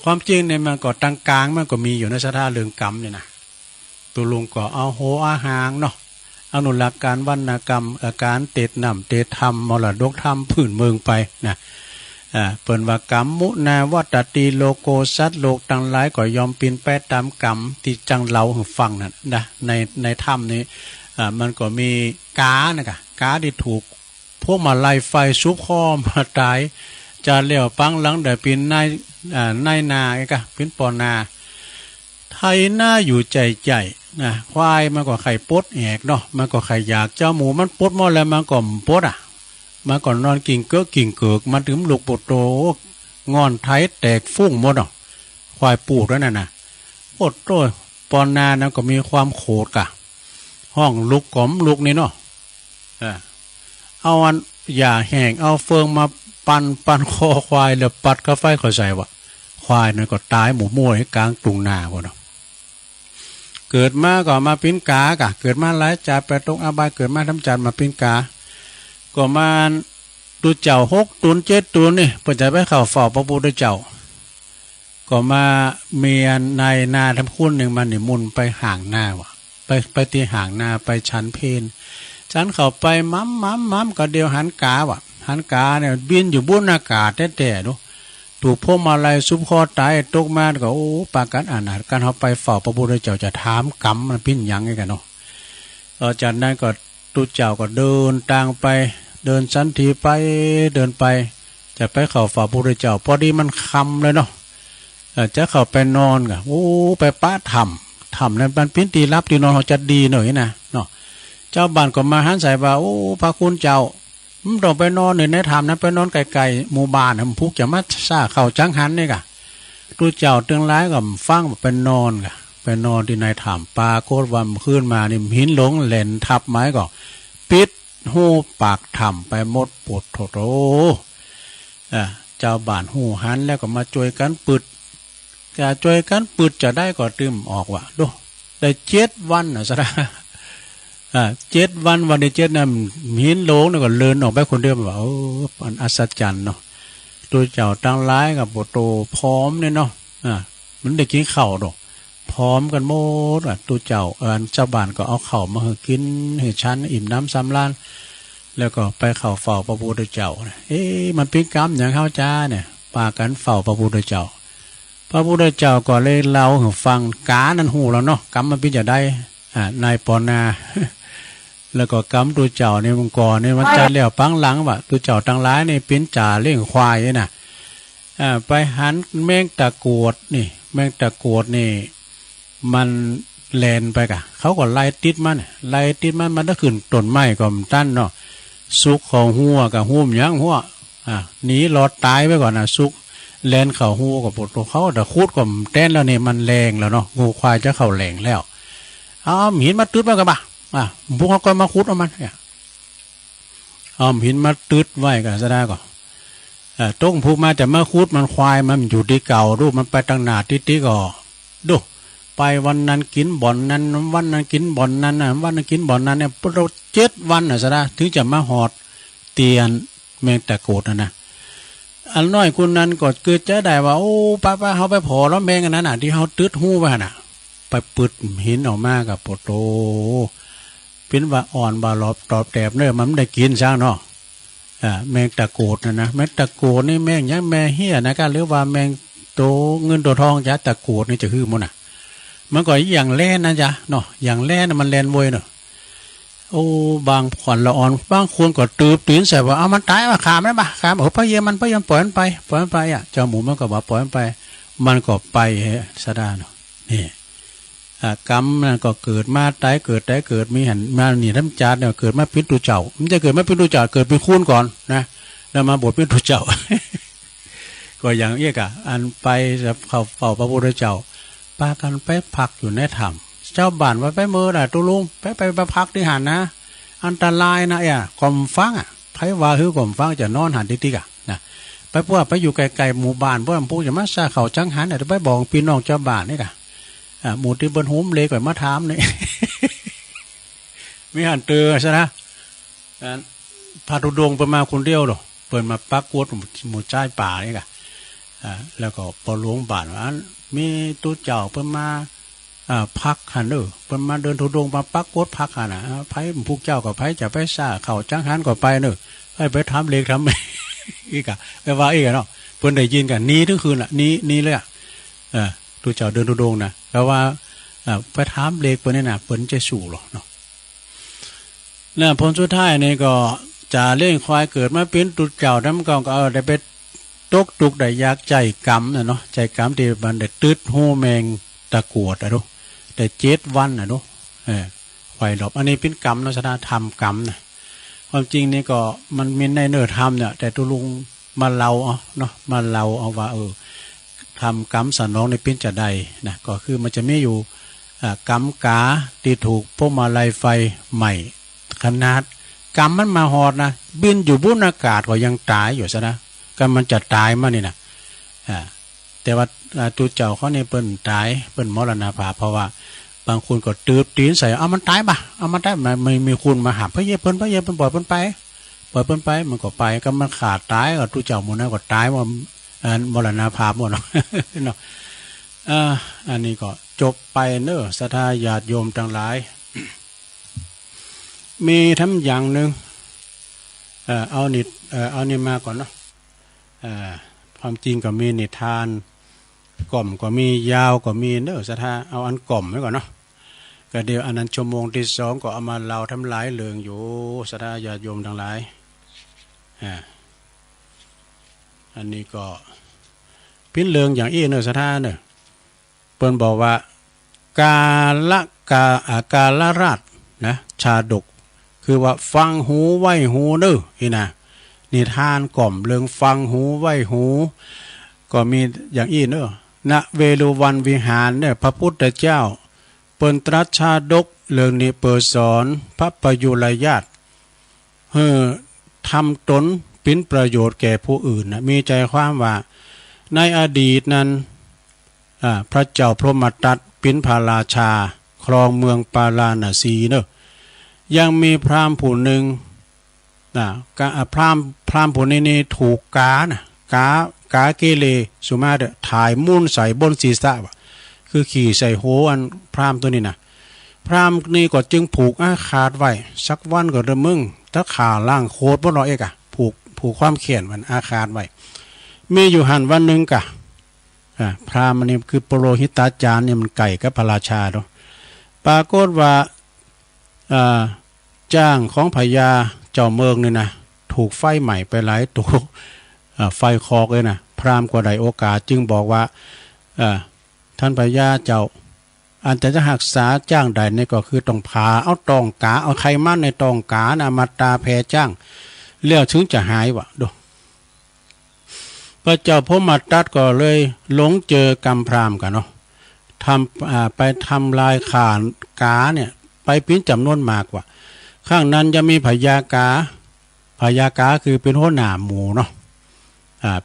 ความจริงเนี่ยมันก็ตังกลางมันก็มีอยู่ในศรัทธาเรื่องกรรมเนี่ยนะตัวลุงก็เอาโหอาหางเนาะอนุรักษ์การวรรณกรรมการเตดนำเตดธรรมมรดกธรรมพื้นเมืองไปนะเปิ่นว่ากรรมมุนาวัตติโลโกสัตโลกทั้งหลายก็ยอมปีนไปตามกรรมที่จังเล่าให้ฟังนั่นนะในธรรมนี้มันก็มีกานะกะกาที่ถูกพวกมาไล่ไฟซุบคอมาตายจะเลี้ยวปังหลังเดี๋ยวปีนในนาไอ้กะปีนปอนาไทยหน้าอยู่ใจนะควายมันก็ไข่ปดแอกเนาะมันก็ไข่อยากเจ้าหมูมันปดหมดแล้วมันก็ปดมันก่อนนอนกิ่งเกิกมันถึงลูกปดโต งอนไทยแตกฟุ้งหมดอ่ะควายปูดแล้วนั่นน่ะโอดโต้ปอนนานะก็มีความโขดกะห้องลุกกล่อมลุกนี่เนาะเอาอันอย่าแห้งเอาเฟืองมาปันคอควายแล้วปัดกาไฟเขาใส่วะควายนั่นก็ตายหมูมั่วให้กลางตุงนาพวกเนาะเกิดมาก็มาปิ้นกากะเกิดมาหลายจ่าไปตรงอาบายเกิดมาทำจันมาปิ้นกาก็มาดูเจ้า6 ตุน 7 ตุนนี่เปิดใจไปเข้าเฝ้าพระพุทธเจ้าก็มาเมียในนาทำคุ้นหนึ่งมันนี่มุนไปห่างหน้าวะไปตีห่างนาไปชั้นเพนฉันเข้าไปมัมก็เดียวหันกาวะหันกาเนี่ยบินอยู่บนอากาศแต่ดูถูกพวกมาลายซุปคอตายตกมาก็โอ้ปากันอ่านการเขาไปเฝ้าพระพุทธเจ้าจะถามกรรมมันปิ้นยังไงกันเนาะจากนั้นก็ตุเจ้าก็เดินต่างไปเดินสันทีไปเดินไปจะไปเข้าเฝ้าพระพุทธเจ้าพอดีมันค่ำเลยเนาะจะเข้าไปนอนกะโอ้ไปป้าถ้ำนั้นมันปิ้นตีรับตีนอนเขาจะดีหน่อยนะเนาะเจ้าบ้านก็มาหันใส่ว่าโอ้พระคุณเจ้าต้องไปนอนในถ้ำนั้นไปนอนไกลๆหมู่บ้านพุกจะมาซ่าเข่าจังหันนี่กะตุเจ้าตึงร้ายกับฟังไปนอนกะไปนอนที่ในถ้ำปลาโคตรวันขึ้นมานี่หินหลงแหลนทับไม้ก็ปิดหูปากถ้ำไปหมดปวดโถโตเจ้าบ้านหูหันแล้วก็มาช่วยกันปึดจะช่วยกันปึดจะได้ก็ตื่มออกว่ะดูได้7 วันนะสระ7 วันวันที่7นั่นหินหลงนี่ก็เลินออกไปคนเดียวว่าโอ้มันอัศจรรย์เนาะตัวเจ้าตั้งร้ายกับโบโตพร้อมเนี่ยเนาะมันได้กินข้าวดอกพร้อมกันหมดตัวเจ้าเจ้าบ้านก็เอาข้าวมาให้กินให้ฉันอิ่มน้ำสำราญแล้วก็ไปเข้าเฝ้าพระพุทธเจ้ามันเป็นกรรมอย่างเข้าจ้าเนี่ยปากันเฝ้าพระพุทธเจ้าพระพุทธเจ้าก็เลยเล่าให้ฟังกานั่นหูแล้วเนาะกรรมมันเป็นจะได้นายปอนา แล้วก็กรรมตัวเจ้าในมังกรในวันจันทร์แล้วปังหลังว่ะตัวเจ้าตั้งร้ายในเป็นจ่าเลี้ยงควายน่ะไปหันแมงตะกวดนี่แมงตะกวดนี่มันแลนไปกะเขาก็ไล่ติดมันมันถ้าขึ้นต้นไม้ก็ตั้นเนาะสุกของหัวกับหุ้มยังหัวหนีรอดตายไปก่อนนะสุกแลนเข่าหัวกับปวดตัวเขาแต่คูดกับแต้นแล้วเนี่ยมันแรงแล้วเนาะงูควายจะเข่าแรงแล้วหินมาตืดมากันปะพวกเขาก็มาคุดเอามันหินมาตืดไว้กันซะได้ก่อนต้งพูกมาแต่มาคุดมันควายมันอยู่ที่เก่าดูมันไปตั้งหนาติก่อดูไปวันนั้นกินบ่อนนั้นวันนั้นกินบ่อนนั้นวันนั้นกินบ่อนนั้นเนี่ยเรา7 วันซะได้ถึงจะมาหอดเตียนแมงตะโกดนะอันน้อยคนนั้นก็เกิดจะได้ว่าโอ้ป้าเขาไปพอแล้วแมงอันนั้นที่เขาตืดหู้ไปไปปึดหินออกมากับโปโตเป็นว่าอ่อนบาลอบตอบแตบเนื้อมันได้กินช่างเนาะแมงตะโกดนะแมงตะโกดนี่แมงยังแมงเฮียนะกันหรือว่าแมงโตเงินตัวทองจะตะโกดนี่จะคือมันมันก็อย่างแล่นนะจ๊ะเนาะอย่างแล่นมันแล่นวยเนาะโอ้บางขวัญละอ่อนบางคนก็ตื่นใส่ว่าเอามันตายว่าขาไม่บ้าขาพะเยมันปล่อยมันไปเจ้าหมูมันก็บอกปล่อยมันไปมันก็ไปซะได้เนาะนี่กรรมนั่นก็เกิดมาตายเกิดมีหันมาหนีน้ำจานเนี่ยเกิดมาเป็นตัวเจ้ามันจะเกิดมาเป็นตัวเจ้าเกิดเป็นคูนก่อนนะแล้วมาบทเป็นตัวเจ้า ก็อย่างเอี้ยกะอันไปเข้าเฝ้าพระพุทธเจ้าปากันไปพักอยู่ในถ้ำเจ้าบ้านว่าไปเมื่อน่ะตุลุงไปพักที่หันนะอันตรายนะกลมฟังไผว่าคือกลมฟังจะนอนหันติ๊กนะไปพวกไปอยู่ไกลๆหมู่บ้านพวกผู้จะมาซาเขาจังหันไปบอกพี่น้องเจ้าบ้านนี่กะหมู่ที่บนหุ้มเลยก่อนมาถามนี่ มีหันเตือใช่ไหมพาธุดงไปมาคนเดียวหรอเปิดมาปักกวดหมู่ใจป่านี่กะแล้วก็พอหลวงบ้านว่ามีตัวเจ้าเปิดมาพักหันเปิดมาเดินธุดงมาปักกวดพักหันไผ่พวกเจ้ากับไผ่จะไปซ่าเขาจังหันก็ไปไปทำเล็กทำอีกอะไปว่าอีกเนาะเปิดได้ยินกันนี้ทั้งคืนละนี้เลยตัวเจ้าเดินธุดงนะแล้วว่าไปถามเล็กเปิดนี่นะเปิดจะสู่หรอเนาะแล้วผลสุดท้ายนี่ก็จะเล่นควายเกิดมาเป็นตัวเจ้าน้ำกองก็เอาได้ไปตกตุกได้ยากใจกรรมเนาะใจกรรมที่มันได้ตืดหูแมงตะกวดดูได้7 วันดูควายหลบอันนี้เป็นกรรมลักษณะธรรมกรรมนะความจริงนี่ก็มันมีในเนื้อธรรมเนี่ยแต่ตัวลุง มาเล่าเอาเนาะมาเล่าเอาว่าทำกรรมสนองในเป็นจะใดนะก็คือมันจะไม่อยู่กรรมกาที่ถูกพวกมาลัยไฟใหม่ขนาดกรรมมันมาหอดนะบินอยู่บนอากาศก็ยังตายอยู่ซะนะก็มันจะตายมานี่นะแต่ว่าตัวเจ้าเขาเนี่ยเปิ้นตายเปิ้นมรณภาพเพราะว่าบางคนก็ตืบตีนใส่เอามันตายปะเอามันตายไม่มีคุณมาหาเพื่อเย็บเปิ้นปล่อยเปิ้นไปมันก็ไปก็มันขาดตายก็ตัวเจ้าหมดนะก็ตายว่ามรณภาพหมดเนาะเนาะอันนี้ก็จบไปเนอะศรัทธาญาติโยมทั้งหลายมีทั้งอย่างหนึ่งเอานี่มาก่อนเนาะความจริงก็มีนิทานกล่อมก็มียาวก็มีเนอะศรัทธาเอาอันกล่อมไว้ก่อนเนาะก็เดี๋ยวอันนั้นชั่วโมงที่2ก็เอามาเล่าทำหลายเรื่องอยู่ศรัทธาญาติโยมทั้งหลายอันนี้ก็พิ้นเรื่องอย่างเนอะศรัทธาเนอะเปิ้นบอกว่ากาลราชนะชาดกคือว่าฟังหูไว้หูเนอะนี่นะนิทานกล่อมเรื่องฟังหูไว้หูก็มีอย่างเนอะณเวลุวันวิหารเนี่ยพระพุทธเจ้าเปิ้นตรัสชาดกเรื่องนี้เปิดสอนพระประยุรญาติทำตนเป็นประโยชน์แก่ผู้อื่นนะมีใจความว่าในอดีตนั้นพระเจ้าพรหมทัตเป็นพระราชาครองเมืองปาราณสีเนอะยังมีพราหมณ์ผู้หนึ่งพราหมณ์ผู้นี้ถูกกาเกเรสุมาเดถ่ายมุ่นใส่บนศีรษะคือขี่ใส่โหอันพราหมณ์ตัวนี้นะพราหมณ์นี่ก็จึงผูกอาคาตไว้สักวันก็ระมึงถ้าขาล่างโคตรบ่เนาะผูกความเขียนมันอาคาตไว้มีอยู่หันวันหนึ่งกะพราหมณ์นี่คือปโรหิตาจารย์เนี่ยมันไก่กับพระราชาเนาะปรากฏว่าจ้างของพญาเจ้าเมืองนี่นะถูกไฟใหม่ไปหลายตัวไฟคอกเลยนะพราหมณ์ก็ได้โอกาสจึงบอกว่าท่านพญาเจ้าอันจะหักษาจ้างใดนี่ก็คือต้องพาเอาตองกาเอาไขมันในตองกานะมาตาแพจ้างเลี้ยวถึงจะหายวะดูพระเจ้าพรหมทัตก็เลยหลงเจอกรรมพราหมณ์กันเนาะไปทำลายขานกาเนี่ยไปปิ้นจำนวนมากกว่าข้างนั้นจะมีพญากาคือเป็นหัวหน้าหมู่เนาะ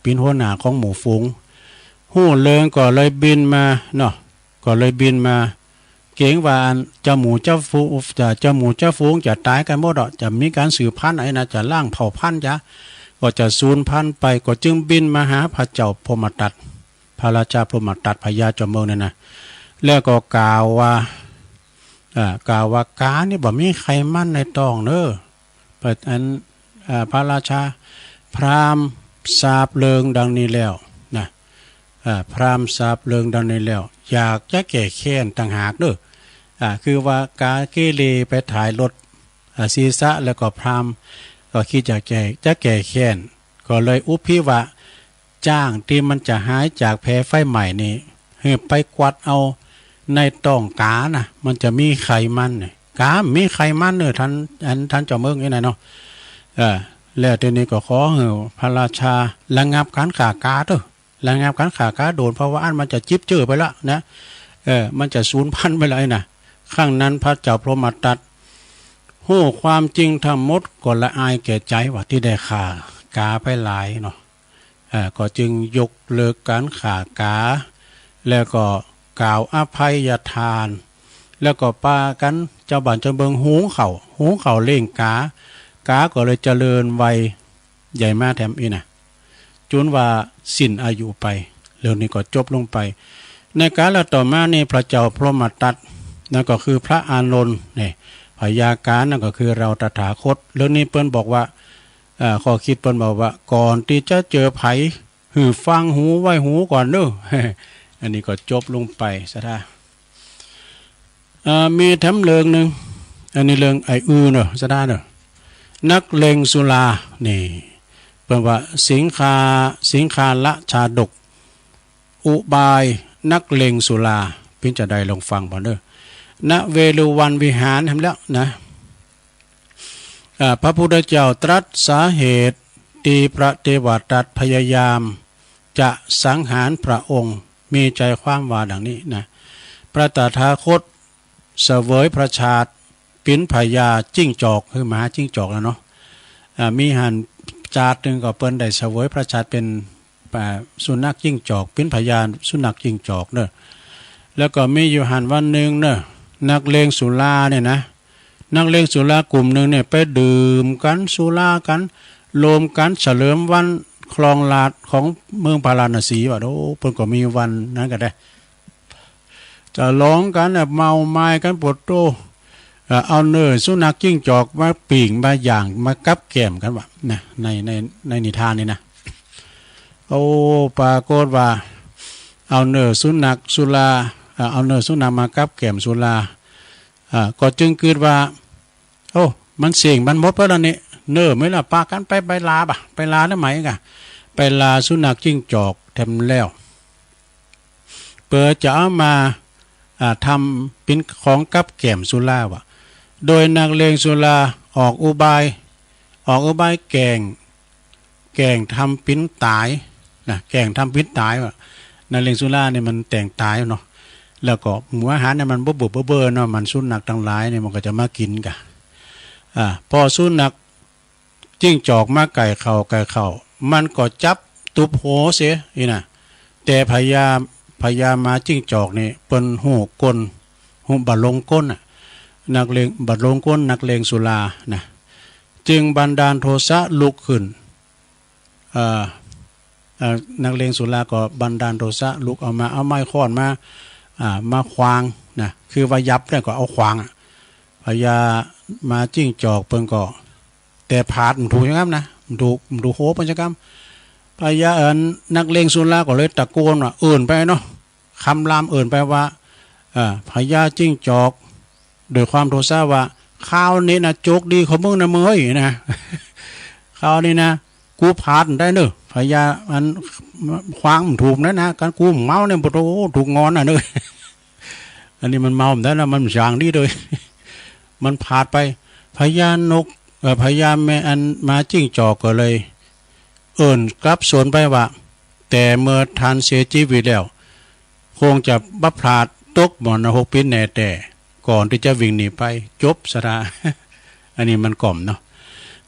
เป็นหัวหน้าของหมู่ฝูงหู้เลิงก็เลยบินมาเนาะก็เลยบินมาเก่งว่าเจ้าหมูเจ้าฝูงจะตายกันหมดจะมีการสืบพันธุ์นะจะล่างเผ่าพันธุ์ก็จะสูญพันธุ์ไปก็จึงบินมาหาพระเจ้าพรหมทัตพระราชาพรหมทัตพญาเจ้าเมืองนั่นนะแล้วก็กล่าวว่ากานี่บ่มีใครมั่นในตองเนอะเปิดอันพระราชาพราหมณ์สาบเลิงดังนี้แล้วนะพราหมณ์สาบเลิงดังนี้แล้วอยากจะแก้แค้นต่างหากเนอะคือว่ากาเกเรไปถ่ายรถศีรษะแล้วก็พราหมณ์ก็คิดจะแก้แค้นก็เลยอุพิวะจ้างที่มันจะหายจากแผลไฟใหม่นี่ให้ไปกวัดเอาในต้องกานะมันจะมีไขมันเนี่ยกามีไขมันเนอะท่านเจ้าเมืองนี่นะเนาะแล้วทีนี้ก็ขอให้พระราชาระงับการขากาเถอะระงับการขากาโดนเพราะว่าอันมันจะจิ๊บเจือไปละนะมันจะสูญพันธุ์ไปเลยนะข้างนั้นพระเจ้าพรหมทัตหู้ความจริงทั้งหมดก็ละอายแก่ใจว่าที่ได้ขากาไปหลายเนาะก็จึงยกเลิกการขากาแล้วก็กล่าวอภัยทานแล้วก็ปากันเจ้าบ้านเจ้าเมืองหุงเข่าเล่งกาก็เลยเจริญวัยใหญ่มาแถมนะจนว่าสิ้นอายุไปเรื่องนี้ก็จบลงไปในกาลต่อมานี่พระเจ้าพรหมทัตนั่นก็คือพระอานนท์นี่พญากานั่นก็คือเราตถาคตเรื่องนี้เปิ้นบอกว่าข้อคิดเปิ้นบอกว่าก่อนที่จะเจอไผฟังหูไว้หูก่อนเด้ออันนี้ก็จบลงไปซะท่ามีแถมเรื่องหนึ่งอันนี้เรื่องไอ้เนอะซะท่าเนอะนักเลงสุรานี่เปิ้นว่าสิงคาละชาดกอุบายนักเลงสุราพิจารณาลองฟังบ่เด้อณเวลุวันวิหารทำแล้วนะพระพุทธเจ้าตรัสสาเหตุ ตีพระเทวทัตพยายามจะสังหารพระองค์มีใจความว่าดังนี้นะพระตถาคตเสวยพระชาติปิ้นพญาจิ้งจอกคือหมาจิ้งจอกแล้วเนาะมีหันจาดหนึ่งก็เปิ้นได้เสวยพระชาติเป็นสุนัขจิ้งจอกปิ้นพญาสุนัขจิ้งจอกเนอะแล้วก็มีอยู่หันวันหนึ่งเนอะนักเลงสุราเนี่ยนะนักเลงสุรากลุ่มหนึ่งเนี่ยไปดื่มกันสุรากันโลมกันเฉลิมวันคลองลาดของเมืองพาราณสีว่าโอ้เพิ่นก็มีวันนั้นก็ได้จะร้องกันแบบเมาไม้กันปวดโตเอาเนื้อสุนัขจิ้งจอกมาปีงมาอย่างมากับแก้มกันว่านะในนิทานนี่นะโอ้ปรากฏว่าเอาเนื้อสุนัขสุราเอาเนื้อสุนัขมากับแก้มสุราก็จึงเกิดว่าโอ้มันเสี่ยงมันหมดเพราะนั่นนี่เนื้อไม่ละปากันไปลาบ่ะไปลาได้ไหมกะไปลาสุนัขจิ้งจอกเต็มแล้วเปิดจะเอามาทำเป็นของกับแก้มสุราว่ะโดยนักเลงสุราออกอุบายแกงทำปิ้นตายนะแกงทำปิ้นตายว่ะนักเลงสุราเนี่ยมันแต่งตายเนาะแล้วก็หมูอาหารเนี่ยมันบ่เบื่อเนาะมันสุนัขทั้งหลายเนี่ยมันก็จะมากินกันพอสุนัขจิ้งจอกมาไก่เข่ามันก็จับตุบโหเสียนี่นะแต่พญามาจิ้งจอกนี่เปิ้นหูก้นหูบัดลงก้นนักเลงบัดลงก้นนักเลงสุรานะจึงบันดาลโทสะลุกขึ้นนักเลงสุราก็บันดาลโทสะลุกเอาไม้ค้อนมาขวางนะคือว่ายับเนี่ยก็เอาขวางพญามาจิ้งจอกเปิ้นก็แต่ผาดมันถูกใช่ไหมนะมันถูกโหปัญจกรรมพญานักเลงสุราก็เลยตะโกนว่าไปเนาะคำรามไปว่าพญาจิ้งจอกโดยความโทสะว่าข้าวนี้นะโจกดีของมึงนะมึงเฮ้ยนะข้าวนี้นะกูผาดได้เนอะพญามันขวางมันถูกนะการกูเมาเนี่ยปะโถถูกงอนเนอะอันนี้มันเมาได้แล้วมันจางดีเลยมันผาดไปพญานกพญาแม่มาจิ้งจอกก็เลยกลับสวนไปว่าแต่เมื่อทานเสียชีวิตแล้วคงจะบัพพลาดตกบ่อนหกปิ้นแน่แต่ก่อนที่จะวิ่งหนีไปจบสระ อันนี้มันกล่อมเนาะ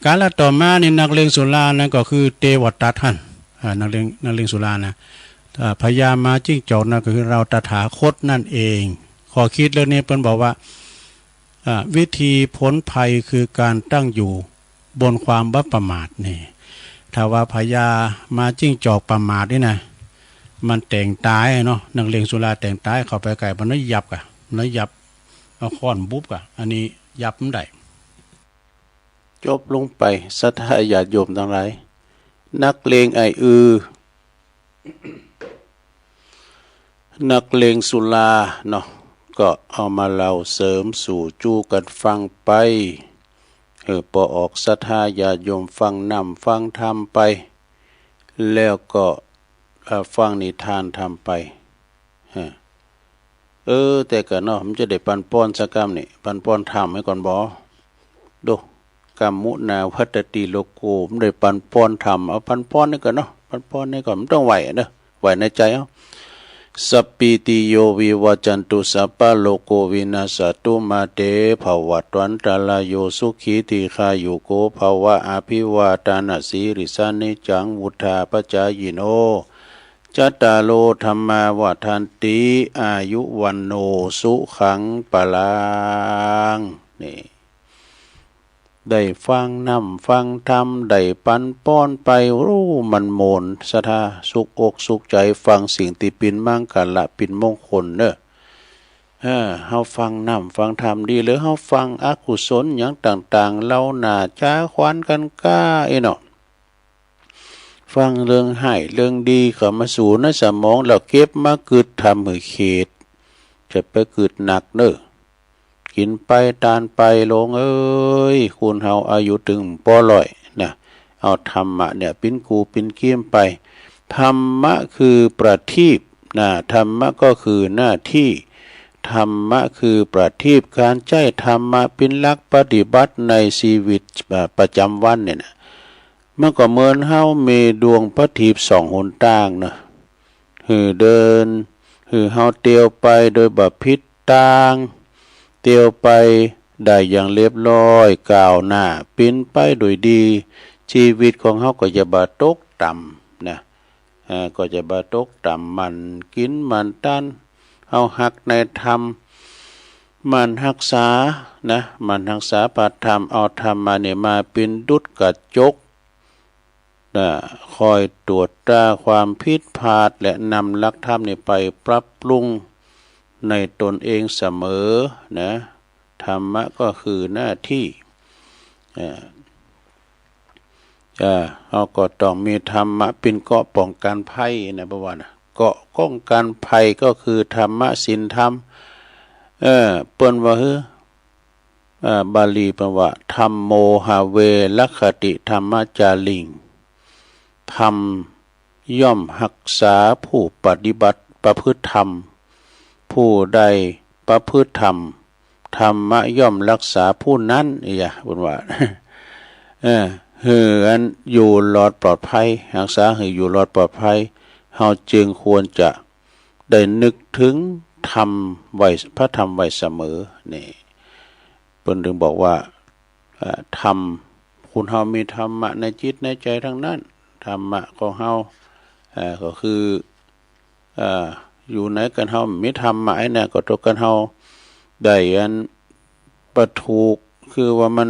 การละต่อมานี่นักเลงสุรานั่นก็คือเทวทัตท่านนักเลงสุรานะพญามาจิ้งจอกนั่นก็คือเราตถาคตนั่นเองขอคิดเรื่องนี้เพิ่นบอกว่าวิธีพ้นภัยคือการตั้งอยู่บนความบัประมาทนี่ถ้าว่าพญามาจิ้งจอกประมาทนี่นะมันแต่งตายเนาะนักเลงสุราแต่งตายเข้าไปไก่มันน้อยยับเอาค้อนบุบอันนี้ยับมันได้จบลงไปศรัทธาญาติโยมทั้งหลายนักเลงนักเลงสุราเนาะก็เอามาเล่าเสริมสู่จู้กันฟังไปพอออกศรัทธาญาติโยมฟังนำฟังธรรมไปแล้วก็ฟังนิทานทำไปแต่ก็เนาะมันจะได้ปันป้อนสักกรรมนี่ปันป้อนธรรมให้ก่อนบ่ดูกรรมมุนาวัตติโลโกมันได้ปันป้อนธรรมเอาปันป้อนนี่ก่อนเนาะปันป้อนนี่ก่อนมันต้องไหวเด้อไหวในใจเอาสัพพิติโยวิวัจจันตุสัพพะโลกโกวินาศตุมาเตภวัตวันตรายโยสุขีติขายุโกภวะอภิวาทานาสีริสานิจังวุธาปจายโนจัตตาโลธรรมาวาทันติอายุวันโนสุขังปะลังนี่ได้ฟังนำฟังธรรมได้ปันป้อนไปรู้มันโมนศรัทธาสุขอกสุขใจฟังสิ่งที่ปินมั่งกันละปินมงคลเนอะเฮาฟังนำฟังธรรมดีหรือเฮาฟังอกุศลอย่างต่างๆเล่าหน้าช้าควันกันก้าเนาะฟังเรื่องให้เรื่องดีเข้ามาสู่ในสมองเราเก็บมาเกิดทำมือเขตจะไปเกิดหนักเนอะกินไปทานไปลงคุณเฮาอายุถึงปลอยนะเอาธรรมะเนี่ยปิ้นกูปิ้นเกี้ยมไปธรรมะคือประทีปนะธรรมะก็คือหน้าที่ธรรมะคือประทีปการใช้ธรรมะเป็นหลักปฏิบัติในชีวิตประจำวันเนี่ยนะ มันก็เหมือนเฮามีดวงพระทิพย์สองหนต่างนะเดินเฮาเตียวไปโดยบ่ผิดต่างเตียวไปได้อย่างเรียบร้อยก้าวหน้าปิ้นไปโดยดีชีวิตของเฮาก็จะบ่ตกต่ำนะก็จะบ่ตกต่ำมันกินมันตันเฮาฮักในธรรมมันรักษานะมันรักษาปฏิธรรมเอาธรรมมาเนี่ยมาเป็นดุจกระจกนะคอยตรวจตราความผิดพลาดและนำหลักธรรมนี่ไปปรับปรุงในตนเองเสมอนะธรรมะก็คือหน้าที่เราก็ต้องมีธรรมะเป็นเกราะป้องกันภัยนะประวัติเกราะป้องกันภัยก็คือธรรมะศีลธรรมเปิ้นว่าบาลีแปลว่าธัมโมหาเวลัคติธรรมจาริงธรรมย่อมรักษาผู้ปฏิบัติประพฤติธรรมผู้ใดประพฤติธรรมธรรมะย่อมรักษาผู้นั้นอย่าบุญว่าอันอยู่รอดปลอดภัยรักษาอยู่รอดปลอดภัยเฮาจึงควรจะได้นึกถึงธรรมไว้พระธรรมไว้เสมอนี่เพิ่นถึงบอกว่าธรรมคุณเฮามีธรรมะในจิตในใจทั้งนั้นธรรมะของเฮาก็คืออยู่ไหนกันเฮามีธรรมะเนี่ยก็ตกกันเฮาได้อันประถูกคือว่ามัน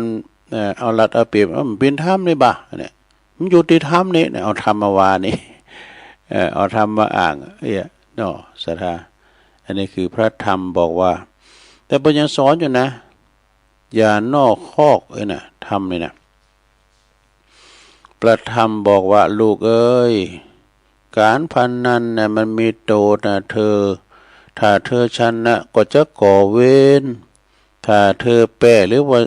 เอารัดเอาเปรียบมันเป็นธรรมนี่บ่เนี่ยมันอยู่ที่ธรรมนี่เอาธรรมมาวานี่เอาธรรมมาอ้างเนาะศรัทธาอันนี้คือพระธรรมบอกว่าแต่เพิ่นยังสอนอยู่นะอย่านอกคอกนะธรรมนี่นะพระธรรมบอกว่าลูกเอ้ยการพนันเนี่ยมันมีโทษนะเธอถ้าเธอชนะก็จะก่อเวรถ้าเธอแพ้หรือว่า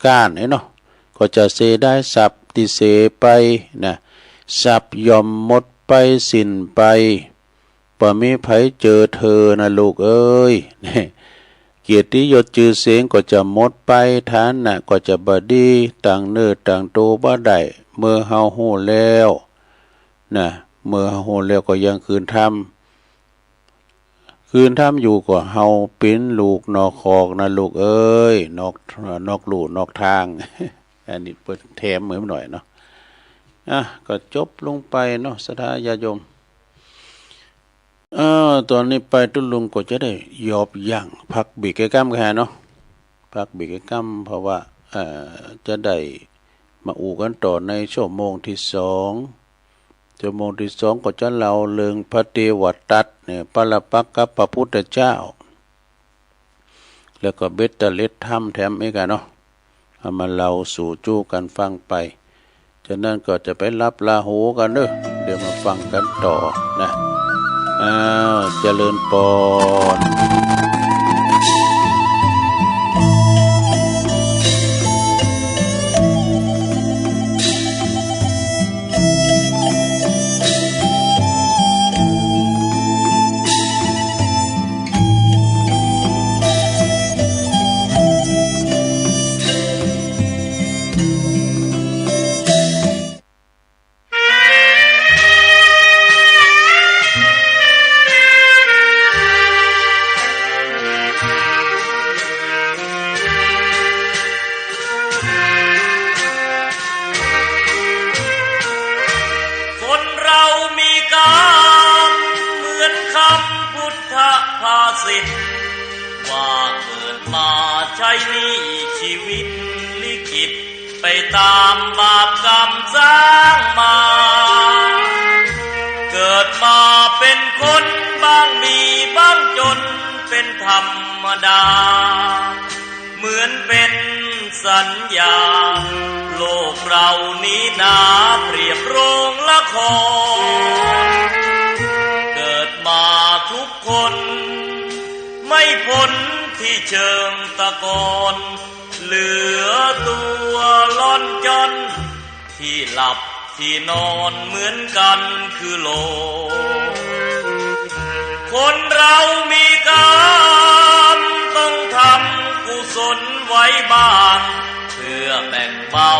ก้านเนาะก็จะเสได้ทรัพย์ที่เสไปนะทรัพย์ย่อมหมดไปสิ้นไปบ่มีไผเจอเธอนะลูกเอ้ยเกียรติยศชื่อเสียงก็จะหมดไปฐานะก็จะบ่ดีต่างเนื้อต่างตัวบ่ได้เมื่อเฮาฮู้แล้วนะเมื่อเฮาฮู้แล้วก็ยังคืนทำอยู่ก็เฮาเป็นลูกนอกคอกนะลูกเอ้ยนอกลู่นอกทางอันนี้เปิดแถมเหมือนหน่อยเนาะก็จบลงไปเนาะศรัทธาญาติโยมตอนนี้ไปตุลุงก็จะได้ยอบย่างพักบิกกรรมกันเนาะพักบิกกรรมเพราะว่าจะได้มาอู่กันต่อในชั่วโมงที่2ก็จะเล่าเรื่องพระเทวทัตเนี่ยปรปักษ์กับพระพุทธเจ้าแล้วก็เบตเตเล็ดธรรมแถมอีกเนาะเอามาเล่าสู่จู้กันฟังไปฉะนั้นก็จะไปรับลาหูกันเด้อเดี๋ยวมาฟังกันต่อนะเจริญพรว่าเกิดมาใช้นี้ชีวิตลิขิตไปตามบาปกรรมสร้างมาเกิดมาเป็นคนบ้างมีบ้างจนเป็นธรรมดาเหมือนเป็นสัญญาโลกเรานี้นาเปรียบโรงละครเกิดมาทุกคนไม่พ้นที่เชิงตะกอนเหลือตัวล่อนจนที่หลับที่นอนเหมือนกันคือโลกคนเรามีกรรมต้องทำกุศลไว้บ้างเพื่อแบ่งเบา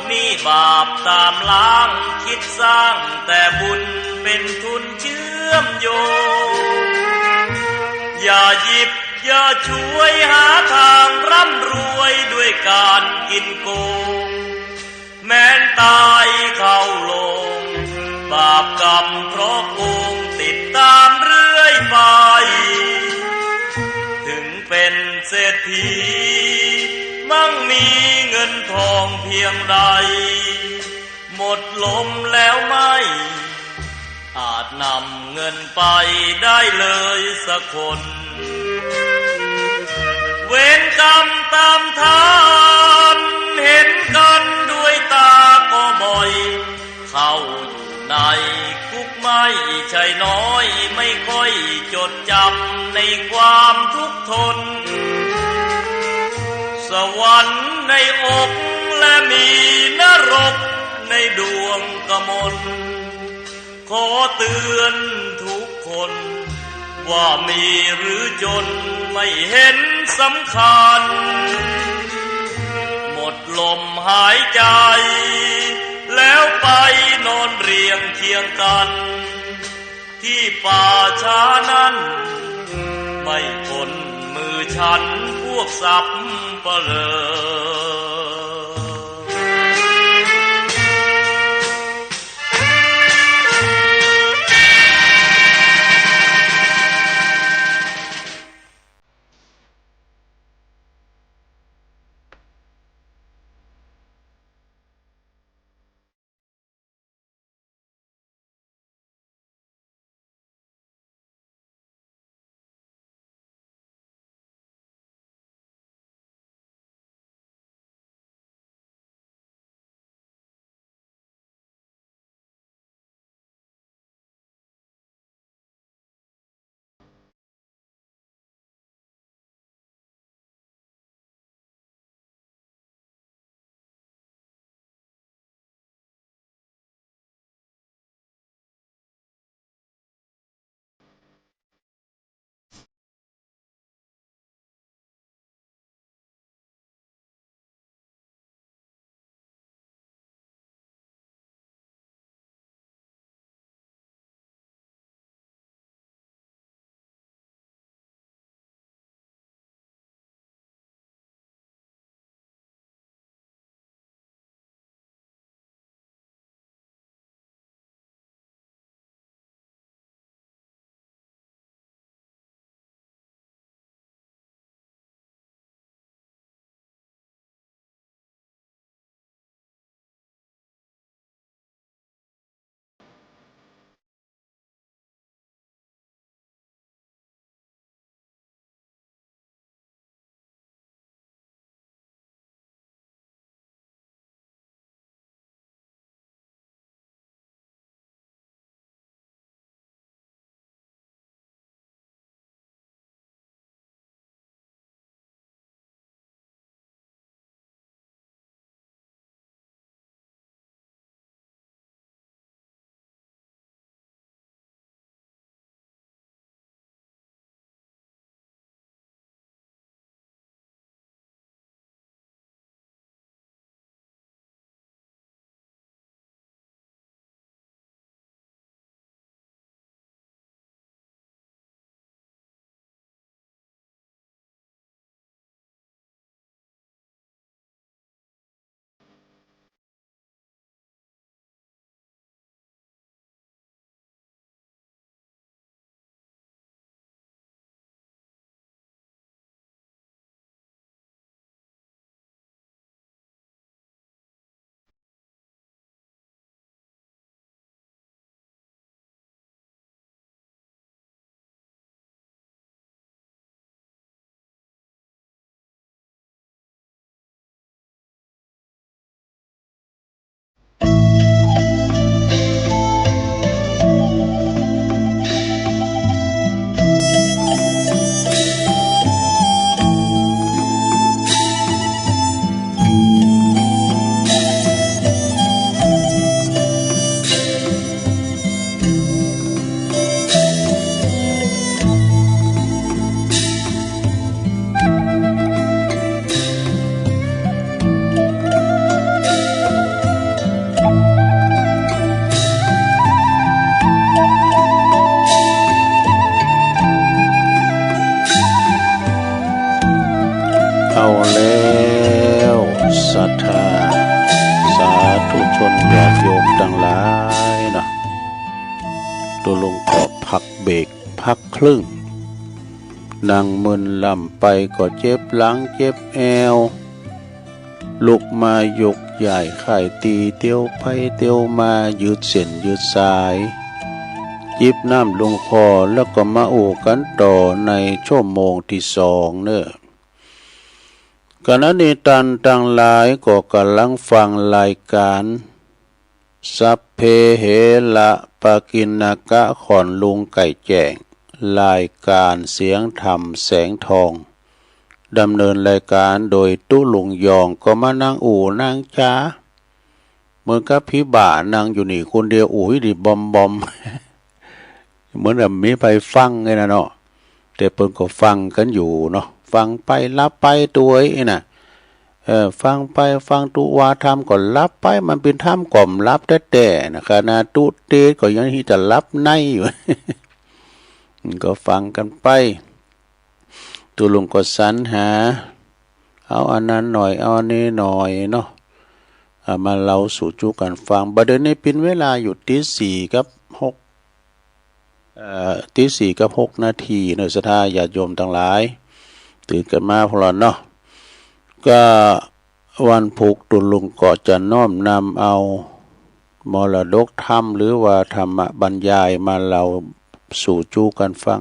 นิ บาปตามล้างคิดสร้างแต่บุญเป็นทุนเชื่อมโยงอย่าหยิบอย่าช่วยหาทางร่ำรวยด้วยการกินโกงแม้นตายเข้าลงบาปกรรมเพราะโกงติดตามเรื่อยไปถึงเป็นเศรษฐีมั่งมีเงินทองเพียงใดหมดลมแล้วไม่อาจนำเงินไปได้เลยสักคนเวรกรรมตามทานเห็นกันด้วยตาก็บ่อยเข้าอยู่ในคุกไม่ใช่น้อยไม่ค่อยจดจำในความทุกข์ทนสวรรค์ในอกและมีนรกในดวงกมลขอเตือนทุกคนว่ามีหรือจนไม่เห็นสำคัญหมดลมหายใจแล้วไปนอนเรียงเคียงกันที่ป่าช้านั้นไม่พ้นมือฉันพวกสับเปลอ ตัวลงก็พักเบรกพักครึ่งนั่งมึนลำไปก็เจ็บหลังเจ็บแอวลุกมายกใหญ่ไข่ตีเตียวไปเตียวมายืดเส้นยืดสายจิบน้ำลงคอแล้วก็มาโอกันต่อในชั่วโมงที่สองเนอะขณะนี้ตันตั้งหลายก็กำลังฟังรายการสัพเพเหระปากินากะขอนลุงไก่แจ้งรายการเสียงธรรมแสงทองดำเนินรายการโดยตู้ลุงยองก็มานั่งอู่นั่งจ้าเหมือนกับพี่บ่านั่งอยู่นี่คนเดียวอู่ดิบอมเหมือนแบบมีไปฟังไงนะเนาะแต่เพิ่นก็ฟังกันอยู่เนาะฟังไปรับไปตัวไอ้น่ะฟังไปฟังตุวาธรรมก็รับไปมันเป็นธรรมก่อมรับแต่นะขณะตุเตก็ยังที่จะรับในอยู่ ก็ฟังกันไปตุลุงก็สรรหาเอาอันนั้นหน่อยเอาอันนี้หน่อยเนาะมาเล่าสู่จูกันฟังบัดนี้เป็นเวลาอยู่ตี 4 กับ 6ตี 4 กับ 6 นาทีเนอะศรัทธาญาติโยมทั้งหลายตื่นกันมาพลันเนาะก็วันพุกตุลุงก็จะน้อมนำเอามรดกธรรมหรือว่าธรรมบรรยายมาเล่าสู่จูกันฟัง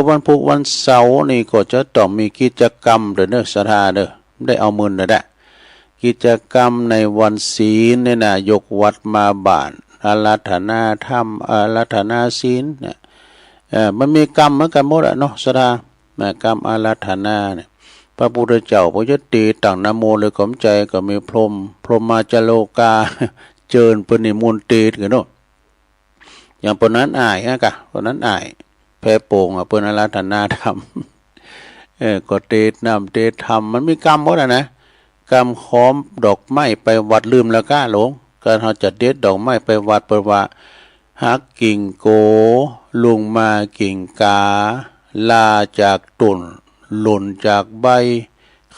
วันพุกวันเสาร์นี่ก็จะต้องมีกิจกรรมเด้อเนอะศรัทธาเด้อได้เอามือนะได้กิจกรรมในวันศีลเนี่ยนะยกวัดมาบ้านอาราธนาธรรมอาราธนาศีลเนี่ยมันมีกรรมเหมือนกันหมดอะเนาะศรัทธากรรมอาราธนาเนี่ยพระพุทธเจ้าพระยศตีตั้งนะโมเลยขมใจก็มีพรหมมาจโลกาเจิญเปิ้นนิมนต์เตกันเนาะอย่างปนนั้นอายนะกะปนนั้นอายแพ้โป่งเปิ้นอาราธนาธรรมก็เตน้ำเตธรรมมันมีกรรมหมดอะนะกรรมค้อมดอกไม้ไปวัดลืมแล้วก้าหลงการเขาจัดเด็ดดอกไม้ไปวัดเปิดว่าหักกิ่งโกลุงมากิ่งกาลาจากตุ่นหล่นจากใบ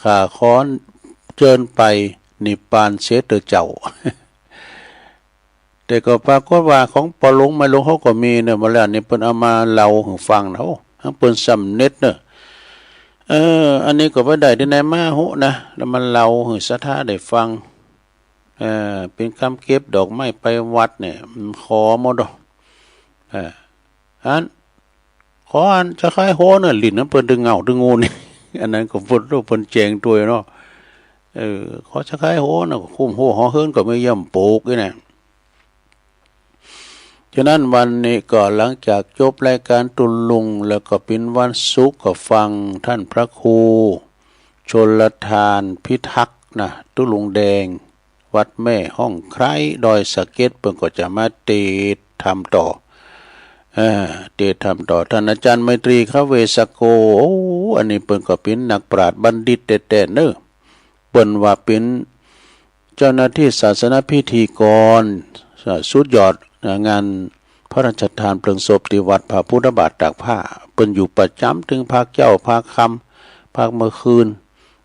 ขาค้อนเจิญไปนิพพานเสตเจ้า แต่ก็ปรากฏว่าของปอลงมาลงเขาก็มีเนี่ยมาแล้วนี่เพิ่นเอามาเล่าให้ฟังนะทั้งเพิ่นสำเน็จเนอะอันนี้ก็บ่ได้ที่ไหนมาหุนะแล้วมันเล่าให้ศรัทธาได้ฟังเป็นคำเก็บดอกไม้ไปวัดเนี่ยขอหมดอันขออันจะคล้ายโหเนี่ยลิ้นนั้นเปิ้นดึงเงาดึงงูนี่ อันนั้นก็เพิ่นแจงตัวเนาะขอจะคล้ายโหน่ะคุ้มโหหอเฮิรนก็ไม่ย่ำปลูกนี่นะฉะนั้นวันนี้ก็หลังจากจบรายการตุลลุงแล้วก็เป็นวันศุกร์ก็ฟังท่านพระครูชลทานพิทักษ์นะตุลุงแดงวัดแม่ห้องไคร้ดอยสะเก็ดเพิ่นก็จะมาเทศทำต่อเทศทำต่อท่านอาจารย์ไมตรีเขาเวสโกอันนี้เพิ่นก็เป็นนักปราชญ์บัณฑิตแต่เนอะเปิ้นว่าเป็นเจ้าหน้าที่ศาสนพิธีกรสุดยอดงานพระราชทานเพลิงศพที่วัดพระพุทธบาทตากผ้าเปิ้นอยู่ประจำถึงภาคเจ้าภาคค่ำภาคเมื่อคืน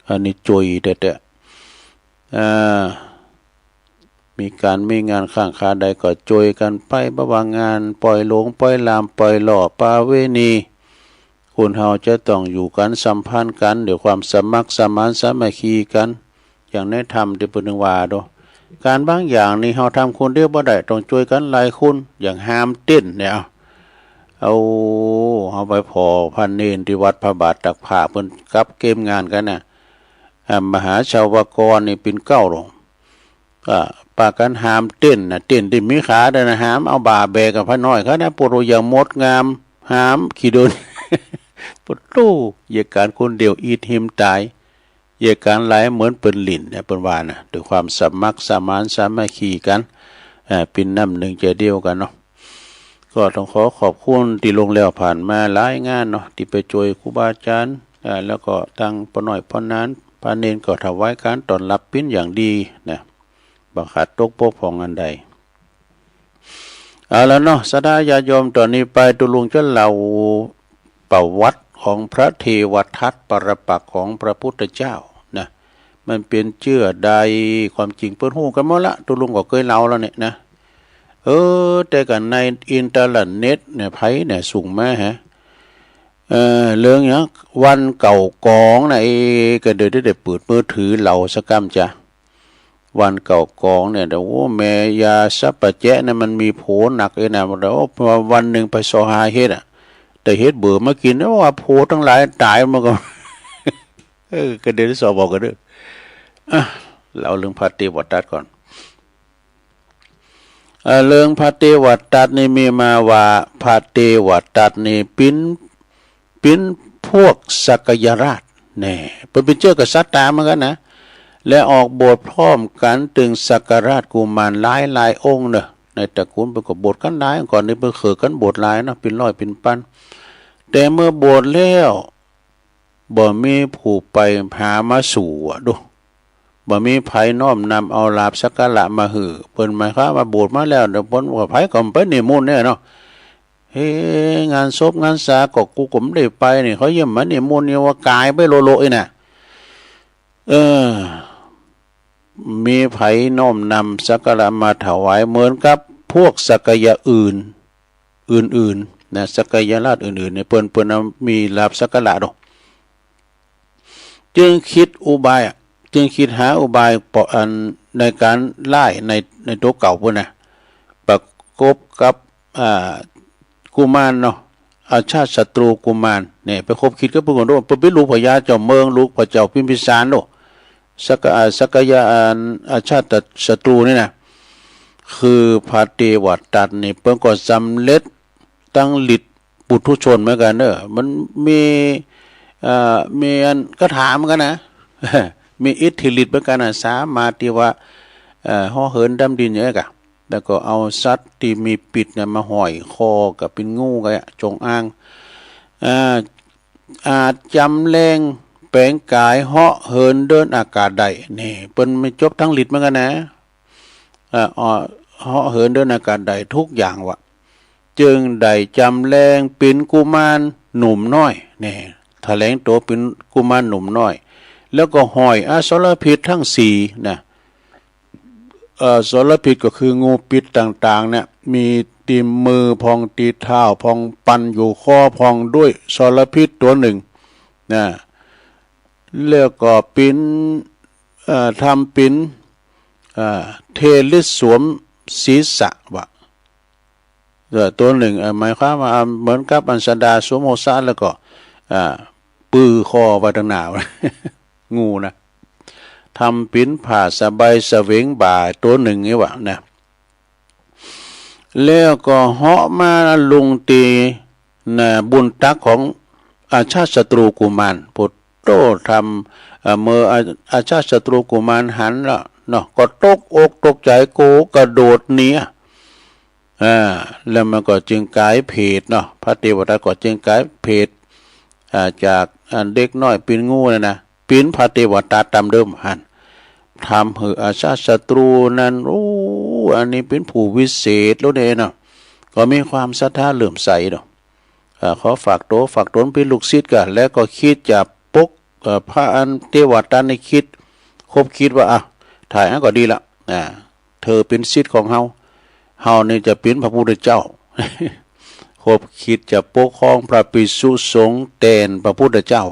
อันนี้จุยแต่มีงานข้างคาใดก็โจยกันไปบวางานปล่อยหลงปล่อยลามปล่อยหล่อปาเวณีคนเฮาจะต้องอยู่กันสัมพันธ์กันเดี๋ยวความสมัครสมานสามัคคีกันอย่างในธรรมที่เพิ่นว่าโดการบางอย่างนี่เฮาทำคนเดียวบ่ได้ต้องช่วยกันหลายคนอย่างห้ามเต้นเนี่ยเอาเฮาไปพอพันเนรที่วัดพระบาทตักผ้าเพิ่นกับเกมงานกันน่ะมหาชาวกรนี่เป็นเก้าหรอกปากันหามเต้นนะเต้นที่มีขาเดินหามเอาบ่าแบกกับพระน้อยเขานะปุโรอย่างมดงามหามขี่โดน ปุตู้เหตุการคนเดียวอีทิมตายเหตุการหลายเหมือนเปิ้นลิ้นเนี่ยเปิ้นว่านะด้วยความสมัครสมานสามัคคีกันเป็นน้ำหนึ่งใจเดียวกันเนาะก็ต้องขอบคุณที่ลงแล้วผ่านมาหลายงานเนาะที่ไปช่วยครูบาอาจารย์แล้วก็ตั้งปน้อยปนั้นพระเนรก็ถวายการต้อนรับปิ้นอย่างดีนะบังคับตกปกของอันใดเอาแล้วเนาะศรัทธาญาติโยมตอนนี้ไปตุลุงจะเล่าประวัติของพระเทวทัตปรปักษ์ของพระพุทธเจ้านะมันเป็นเชื่อใดความจริงเปิ้นฮู้กันหมดละตุลุงก็เคยเล่าแล้วเนี่ยนะ แต่กันในอินเทอร์เน็ตเนี่ยไผเนี่ยสูงมาฮะเรื่องเนี้ยวันเก่ากองนะก็เดี๋ยวได้เปิดมือถือเราสักกำจ้ะวันเก่ากองเนี่ยเดี๋ยวแม่ยาซับปะแจะเนี่ยมันมีโผหนักนะเดี๋ยววันหนึ่งไปซอหาเฮ็ดแต่เฮ็ดเบื่อมากินแล้วว่าโผทั้งหลายตายมันก็ ก็เดี๋ยวสอบอกกันเด้อเราเรื่องพระเทวทัตก่อนเรื่องพระเทวทัตนี่มีมาว่าพระเทวทัตนี่เป็นพวกสักยราชแน่เป็นเจ้ากษัตริย์ตามเหมือนกันนะและออกบทพร้อมกันถึงสักราชกุมารหลายองค์เนอะในตระกูลเป็นกับบทกันหลายก่อนนี้เป็นเขือกันบทหลายเนาะเป็นร้อยเป็นพันแต่เมื่อบทแล้วบ่มีผู้ไปหามาสู่ดูบ่มีไผน้อมนำเอาลาภสักการะมาหือเปิ้นหมายความว่าบทมาแล้วเดี๋ยวเปิ้นว่าไผก็ไปนิมนต์เนี่ยเนาะเฮ้งานศพงานสาก็กูก็ไม่ได้ไปนี่เขาเยี่ยมมันนิมนต์เนี่ยว่ากายไปโลโลอีน่ะมีไผน้อมนำสักการะมาถวายเหมือนกับพวกสักยะอื่นนะสักยะราชอื่นๆเนี่ยเปิ้นมีลาภสักการะดอกจึงคิดหาอุบายในการไล่ในตัวเก่าพุ่นน่ะประกบกับกุมารเนาะอาชาติศัตรูกุมารเนี่ยไปคบคิดกับพวกคนโดนเป็นลูกพญาเจ้าเมืองลูกพระเจ้าพิมพิสารโนสักยะอาชาติศัตรูนี่นะคือพระเทวทัตนี่เพิ่นก็สำเร็จตั้งฤทธิ์ปุถุชนเหมือนกันเด้อมันมีอันก็ถามเหมือนกันนะ มีอิทธิฤทธิ์เหมือนกันนะสามารถที่ว่าห่อเหินดำดินอย่างนี้กะแล้วก็เอาสัตว์ที่มีปิดเนี่ยมาห้อยคอกับเป็นงูกันจงอ้างอาจจำแรงแปลงกายเหาะเหินเดินอากาศได้นี่เปิ้นไม่จบทั้งฤทธิ์เหมือนกันนะเหาะเหินเดินอากาศได้ทุกอย่างวะจึงได้จำแรงเป็นกุมารหนุ่มน้อยนี่แถลงตัวเป็นกุมารหนุ่มน้อยแล้วก็ห้อยอสรพิษทั้งสี่นะสรพิษก็คืองูพิษต่างๆเนี่ยมีตีมือพองตีเท้าพองปันอยู่คอพองด้วยสรพิษตัวหนึ่งนะแล้วก็ปิ้นทำปิ้นเทลิสวมศีรษะวะตัวหนึ่งหมายความว่าเหมือนกับอันสดาสวมโอซาแล้วก็ปือคอไปทางหนาวงูนะทำปิ้นผ่าสบายเสวงบ่าตัวหนึ่งนี่วะนะแล้วก็เหาะมาลุงตีนะบุญตักของอาชาติศัตรูกุมารพุทโตทำเมื่ออาชาติศัตรูกุมารหันละเนาะก็ตกอกตกใจโกกระโดดหนีแล้วมันก็จึงกลายเพศเนาะพระเทวทัตก็จึงกลายเพศจากเด็กน้อยเป็นงูนะเป็นพระเทวทัตตามเดิมหันทำให้อาชาติศัตรูนั้นอันนี้เป็นผู้วิเศษแล้วเนี่ยเนาะก็มีความศรัทธาเลื่อมใสเนาะขอฝากตนเป็นลูกศิษย์กันแล้วก็คิดจะปกพระอันเทวทัตในคิดคิดว่าถ่ายก็ดีละเธอเป็นศิษย์ของเฮานี่จะเป็นพระพุทธเจ้า คิดจะปกครองพระภิกษุสงฆ์แทนพระพุทธเจ้า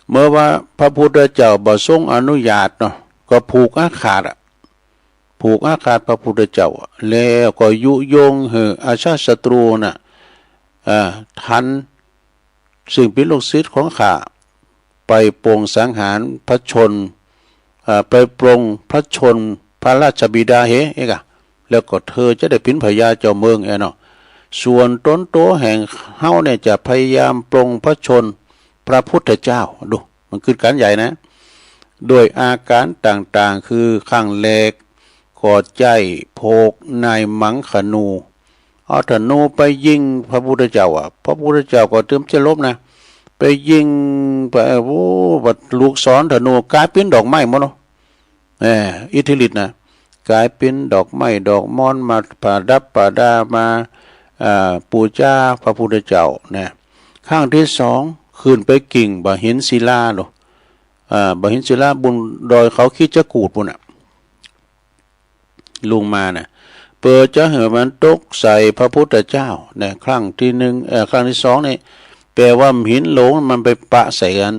เมื่อว่าพระพุทธเจ้าบ่ทรงอนุญาตเนาะก็ผูกอาฆาตพระพุทธเจ้าแล้วก็ยุยงให้อาชาติศัตรูน่ะทันซึ่งเป็นลูกศิษย์ของข้าไปปรงสังหารพระชนไปปรงพระชนพระราชบิดาเอกะแล้วก็เธอจะได้เป็นพญาเจ้าเมืองเนาะส่วนต้นโตแห่งเฮาเนี่ยจะพยายามปรงพระชนพระพุทธเจ้าดูมันคือการใหญ่นะโดยอาการต่างๆคือข้างแรกกอดใจโผกนายมังขนูเอาธนูไปยิงพระพุทธเจ้าพระพุทธเจ้าก็เตรียมจะลบนะไปยิงไปลูกศรธนูกลายเป็นดอกไม้หมดเนาะอิทธิฤทธิ์นะกลายเป็นดอกไม้ดอกม่อนมาประดามาปูชาพระพุทธเจ้านะข้างที่สองขึ้นไปกิ่งบ่หินศิลาเนาะบ่หินศิลาบนดอยเขาคิดจะกูดปุ่น ลุงมาเนี่ยเปิดจะเหอะมันตกใส่พระพุทธเจ้าเนี่ยครั้งที่หนึ่งครั้งที่สองนี่แปลว่าหินโหลงมันไปปะใส่กัน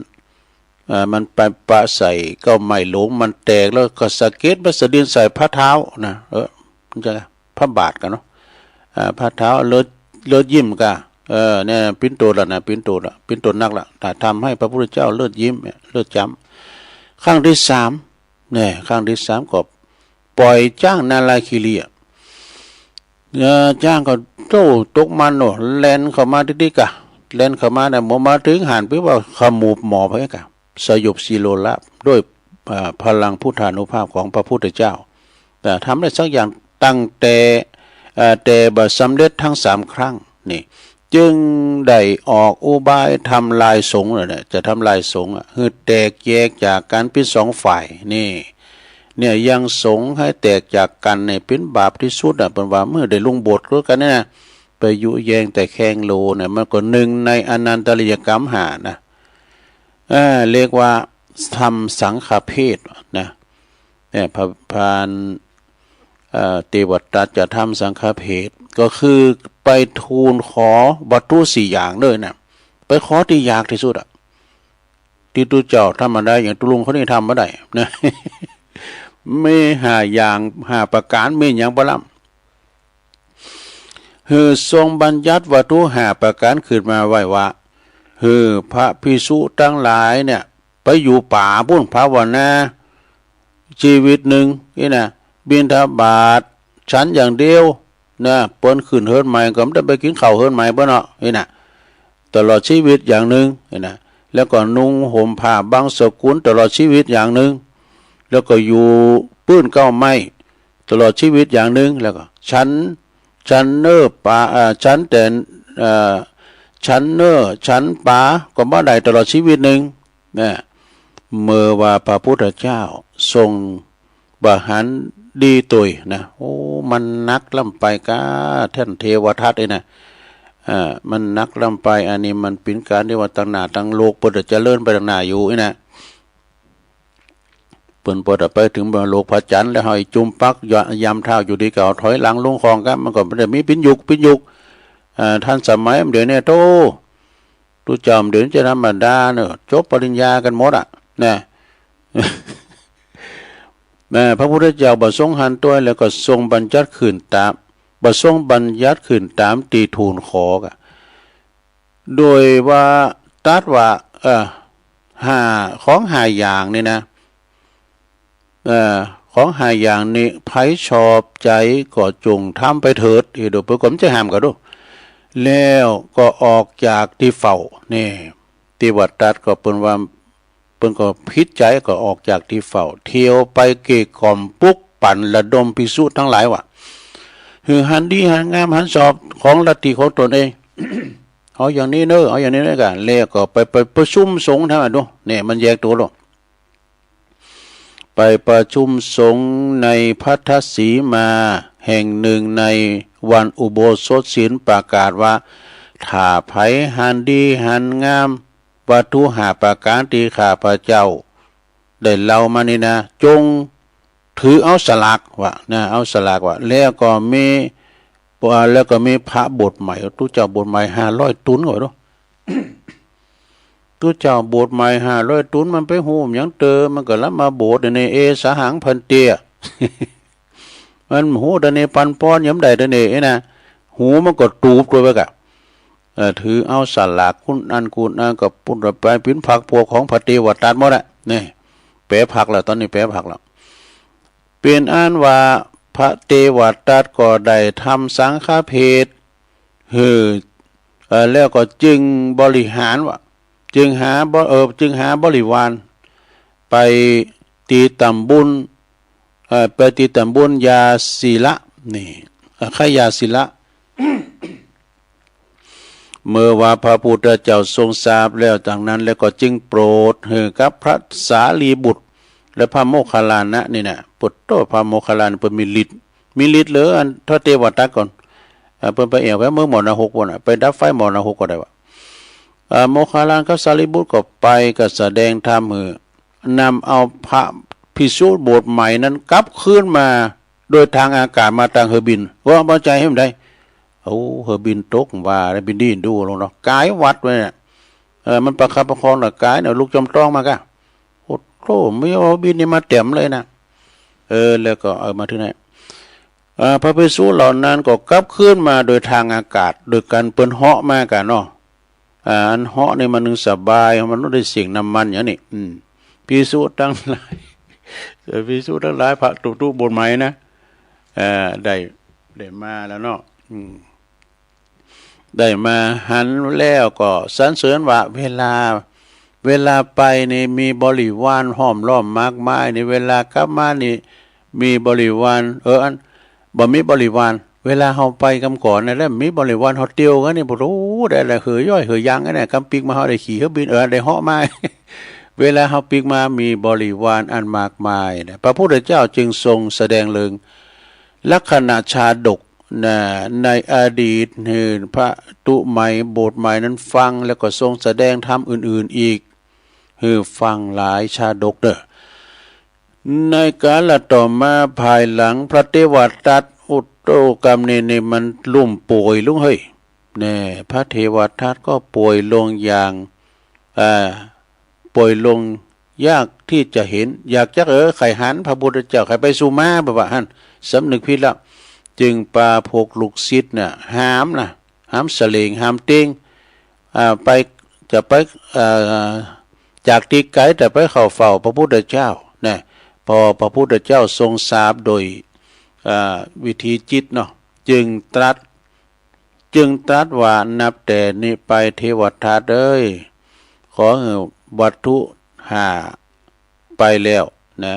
มันไปปะใส่ก็ไม่หลงมันแตกแล้วก็สะเก็ดมาสะดินใส่พระเท้านะมันจะพระบาทกันเนาะพระเท้าเลิศยิ้มกะเนี่ยปิ้นโตละนะปิ้นโตนักละแต่ทำให้พระพุทธเจ้าเลิศยิ้มเลิศจำครั้งที่สามเนี่ยครั้งที่สามก็ปล่อยจ้างนาลาคิรีจ้างก็โตตกมันโนแลนเข้ามาดิกะแลนเข้ามาเนี่ยมาถึงหันไปว่าขมูบหมอพระกะสยบสีโลละด้วยพลังพุทธานุภาพของพระพุทธเจ้าแต่ทำได้สักอย่างตั้งแต่บัดสำเร็จทั้งสามครั้งนี่จึงได้ออกอุบายทำลายสงฆ์เนี่ยจะทำลายสงฆ์คือแตกแยกจากกันเป็นสองฝ่ายนี่เนี่ยยังสงฆ์ให้แตกจากกันเนี่ยเป็นบาปที่สุดเป็นว่าเมื่อได้ลงบทก็กันเนี่ยไปยุแยงแต่แข่งโลเนี่ยมันก็หนึ่งในอนันตริยกรรมหานะเรียกว่าทำสังฆเพศนะเนี่ยพานเทวทัตจะทำสังฆเพศก็คือไปทูลขอวัตถุสี่อย่างเลยนะไปขอที่ยากที่สุดที่ตุเจ้าทำมาได้อย่างตุลุงเขานี่ทำมาได้นะ ไม่หาอย่างหาประการไม่อย่างประลำคือทรงบัญญัติวัตถุหาประการขึ้นมาไว้ว่าคือพระภิกษุทั้งหลายเนี่ยไปอยู่ป่าพุ่นภาวนาชีวิตหนึ่งนี่นะบิณฑบาตฉันอย่างเดียวนะเปิ้นขึ้นเฮิรนใหม่ก็ไม่ได้ไปกินข้าวเฮิรนใหม่เปิ้นเนาะนี่นะตลอดชีวิตอย่างหนึ่งนี่นะแล้วก็นุ่งห่มผ้าบางสกุลตลอดชีวิตอย่างหนึ่งแล้วก็อยู่ปื้นเก้าไม้ตลอดชีวิตอย่างหนึ่งแล้วก็ฉันเนอป่าฉันแต่ฉันเนอฉันป่าก็บ่ได้ตลอดชีวิตหนึ่งนะเมื่อว่าพระพุทธเจ้าทรงบาหันดีตุยนะโอ้มันนักล่ำไปกาท่านเทวทัตเลยนะมันนักล่ำไปอันนี้มันเป็นการที่ว่าตั้งหน้าตั้งโลกเปิดจะเลื่อนไปตั้งหน้าอยู่นี่นะเปิดไปถึงบนโลกพระจันทร์แล้วให้จุ่มปักยำเท้าอยู่ดีเก่าถอยหลังลงคลองกันมันก็ไม่ได้มีปิญยุกท่านสมัยเดี๋ยวนี้โตตุจอมเดี๋ยวจะธรรมดาเนอะจบปริญญากันหมดอ่ะนะพระพุทธเจ้าบัดทรงหันตัวแล้วก็ทรงบัญญัติขึ้นตามบัดทรงบัญญัติขึ้นตามตีทูลขอกะโดยว่าตัดว่าของหาอย่างนี่นะของหาอย่างนี้ไผชอบใจก็จงทำไปเถิดเดี๋ยวเพื่อผมจะห้ามกันดูแล้วก็ออกจากที่เฝ้านี่ติวัตตัดก็เป็นว่าเพิ่นก็พิจใจก็ออกจากที่เฝ้าเที่ยวไปเกะกล่อมปุกปั่นระดมภิกษุทั้งหลายว่ะคือหันดีหันงามหันสอบของลัทธิของตนเอง เอาอย่างนี้เนอะเอาอย่างนี้เลยกันแล้วก็ไปประชุมสงฆ์ทำไมดูเนี่ยมันแยกตัวลงไปประชุมสงฆ์ในพัทธสีมาแห่งหนึ่งในวันอุโบสถศีลประกาศว่าถ้าไผหันดีหันงามวัตถุหาประการที่ข้าพระเจ้าได้เล่ามานี่นะจงถือเอาสลากว่านะเอาสลากว่าแล้วก็มีพระบทใหม่ตู้เจ้าบทใหม่500 ตุนก่อนดู ตู้เจ้าบทใหม่500 ตุนมันไปโหมอย่างเตอมันก็รับมาโบสถ์ในสหังพันเตีย มันหูดในปันป้อนย้ำใดเนนะหูมันก็ตูบตัวไปกะถือเอาสลากคุณอันกับปุ่นไปปิ้นผักพวกของพระเทวทัตหมดอ่ะนี่แปรผักแล้วตอนนี้แปรผักแล้วเป็นอันว่าพระเทวทัตก็ได้ทำสังฆเพศแล้วก็จึงบริหารว่าจึงหาบริวารไปตีตำบุญยาศีละนี่ขยาศีละ เมื่อว่าพระพุทธเจ้าทรงทราบแล้วจากนั้นแล้วก็จึงโปรดกับพระสารีบุตรและพระโมคคัลลานะนี่นะปุตโตพระโมคคัลลานะเป็นมีฤทธิ์เหลืออันทเทวทัตก่อนเป็นไปเอี่ยวไว้เมื่อหมดนะ6 วันไปดับไฟหมดนะ6ก็ได้ว่าโมคคัลลานกับสารีบุตรก็ไปก็แสดงธรรมนำเอาพระภิกษุบทใหม่นั้นกลับคืนมา โดยทางอากาศมาทางเฮอร์บินว่าบ่ใจให้มันได้โอ้เฮอร์บินตกว่าได้บินดีดูลงเนาะกายวัดไว้เนี่ยมันประคับประคองน่ะกายเนี่ยลูกจอมต้องมากะโอ้โหไม่เอาบินนี่มาเต็มเลยนะแล้วก็มาที่ไหนพระภิกษุเหล่านั้นก็กลับขึ้นมาโดยทางอากาศโดยการเปิ้นเหาะมากันเนาะอันเหาะนี่มันนึงสบายมันไม่ได้เสียงน้ำมันอย่างนี้ภิกษุทั้งหลายภิกษุทั้งหลายพระตุบนไม้นะได้มาแล้วเนาะได้มาหันแล้วก็สรรเสริญว่าเวลาไปนี่มีบริวารห้อมล้อมมากมายนี่เวลากลับมานี่มีบริวารอันบ่มีบริวารเวลาเฮาไปกำก่อนนี่แล้วมีบริวารเฮาเตียวกันนี่บ่รู้ได้ละเหยย่อยเหยยังนั่นน่ะกำปีกมาเฮาได้ขี่เครื่องบินได้เหาะมา เวลาเฮาปีกมามีบริวารอันมากมายนะพระพุทธเจ้าจึงทรงแสดงเรื่องลักษณะชาดกในอดีตพระตุใหม่บทใหม่นั้นฟังแล้วก็ทรงแสดงธรรมอื่นๆอีกฟังหลายชาดกเด้อในกาลต่อมาภายหลังพระเทวทัตอุตโตกรรมนี่มันลุ่มป่วยลุงเฮ้ยพระเทวทัตก็ป่วยลงอย่างป่วยลงยากที่จะเห็นอยากจะไข่หันพระพุทธเจ้าไข่ไปสู่มาแบบว่าหันสำนึกผิดแล้วจึงปาพกลูกศิษย์ห้ามเสลงห้ามเต็งไปจะไปจากที่ไกลแต่ไปเข้าเฝ้าพระพุทธเจ้าพอพระพุทธเจ้าทรงทราบโดยวิธีจิตเนาะจึงตรัสว่านับแต่นี้ไปเทวทัตเอ้ยขอวัตถุหาไปแล้วนะ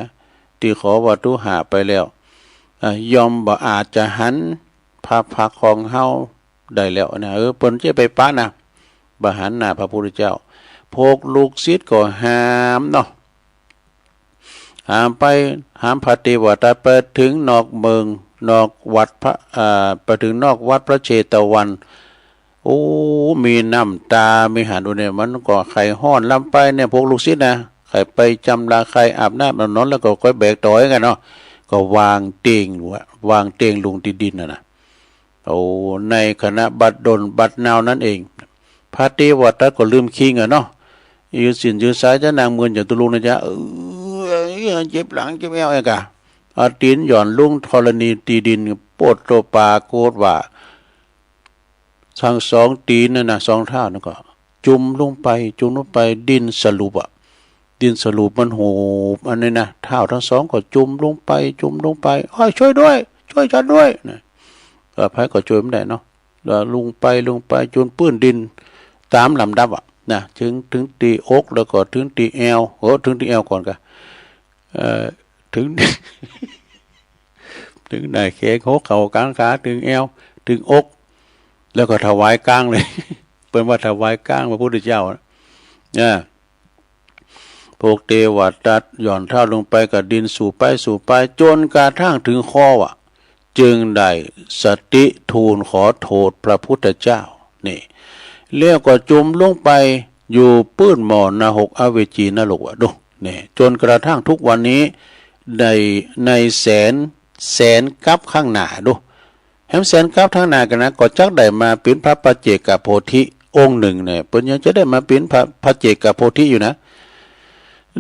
ที่ขอวัตถุหาไปแล้วยอมบ่อาจจะหันพระพักของเฮาได้แล้วนะเปิ้นจะไปปะนะบ่หันหน้าพระพุทธเจ้าพกลูกศิษย์ก็ห้ามเนาะห้ามพระเทวทัตไปถึงนอกเมืองนอกวัดไปถึงนอกวัดพระเชตวันโอ้มีน้ำตามีหันดูเนี่ยมันก็ไข่ห้อนลำไปเนี่ยพวกลูกศิษย์นะไข่ไปจำลาไข่อาบน้ำนอนแล้วก็ค่อยแบกต่อยกันเนาะก็วางเตียงลงที่ดินนะโอ้ในคณะบัดดลบัดนาวนั่นเองพระเทวทัตก็ลืมคิงเนาะยืนสินยืนสายจะนางเมืองจากตุลุงนะจ๊ะเจ็บหลังเจ็บเอวไอ้กะเอาตีนหย่อนลุ่งธรณีตีดินโปดโตปาโกดว่าทั้งสองตีนนั่นนะสองเท้านั่นก็จุ่มลงไปดินสรุปมันโหบอันนี้นะเท้าทั้งสองก็จุ่มลงไปช่วยด้วยช่วยฉันด้วยนะพายก็ช่วยไม่ได้เนาะแล้วลงไปจนปื้นดินตามลำดับนะถึงตีอกแล้วก็ถึงตีเอวถึงตีเอวก่อนกันถึง ถึงไหนแขนหัวเข่ากลางขาถึงเอวถึงอกแล้วก็ถวายกลางเลย เป็นว่าถวายกลางพระพุทธเจ้าพวกเทวทัตหย่อนเท้าลงไปกับดินสู่ไปจนกระทั่งถึงคอจึงได้สติทูลขอโทษพระพุทธเจ้านี่เลี้ยวก็จุ่มลงไปอยู่ปื้นหมอนนรกอเวจีนรกดูนี่จนกระทั่งทุกวันนี้ในแสนกับข้างหน้าดูแหมแสนกับข้างหน้ากันนะก็จักได้มาเป็นพระปัจเจกโพธิองค์หนึ่งเนี่ยเพิ่นยังจะได้มาเป็นพระปัจเจกโพธิอยู่นะ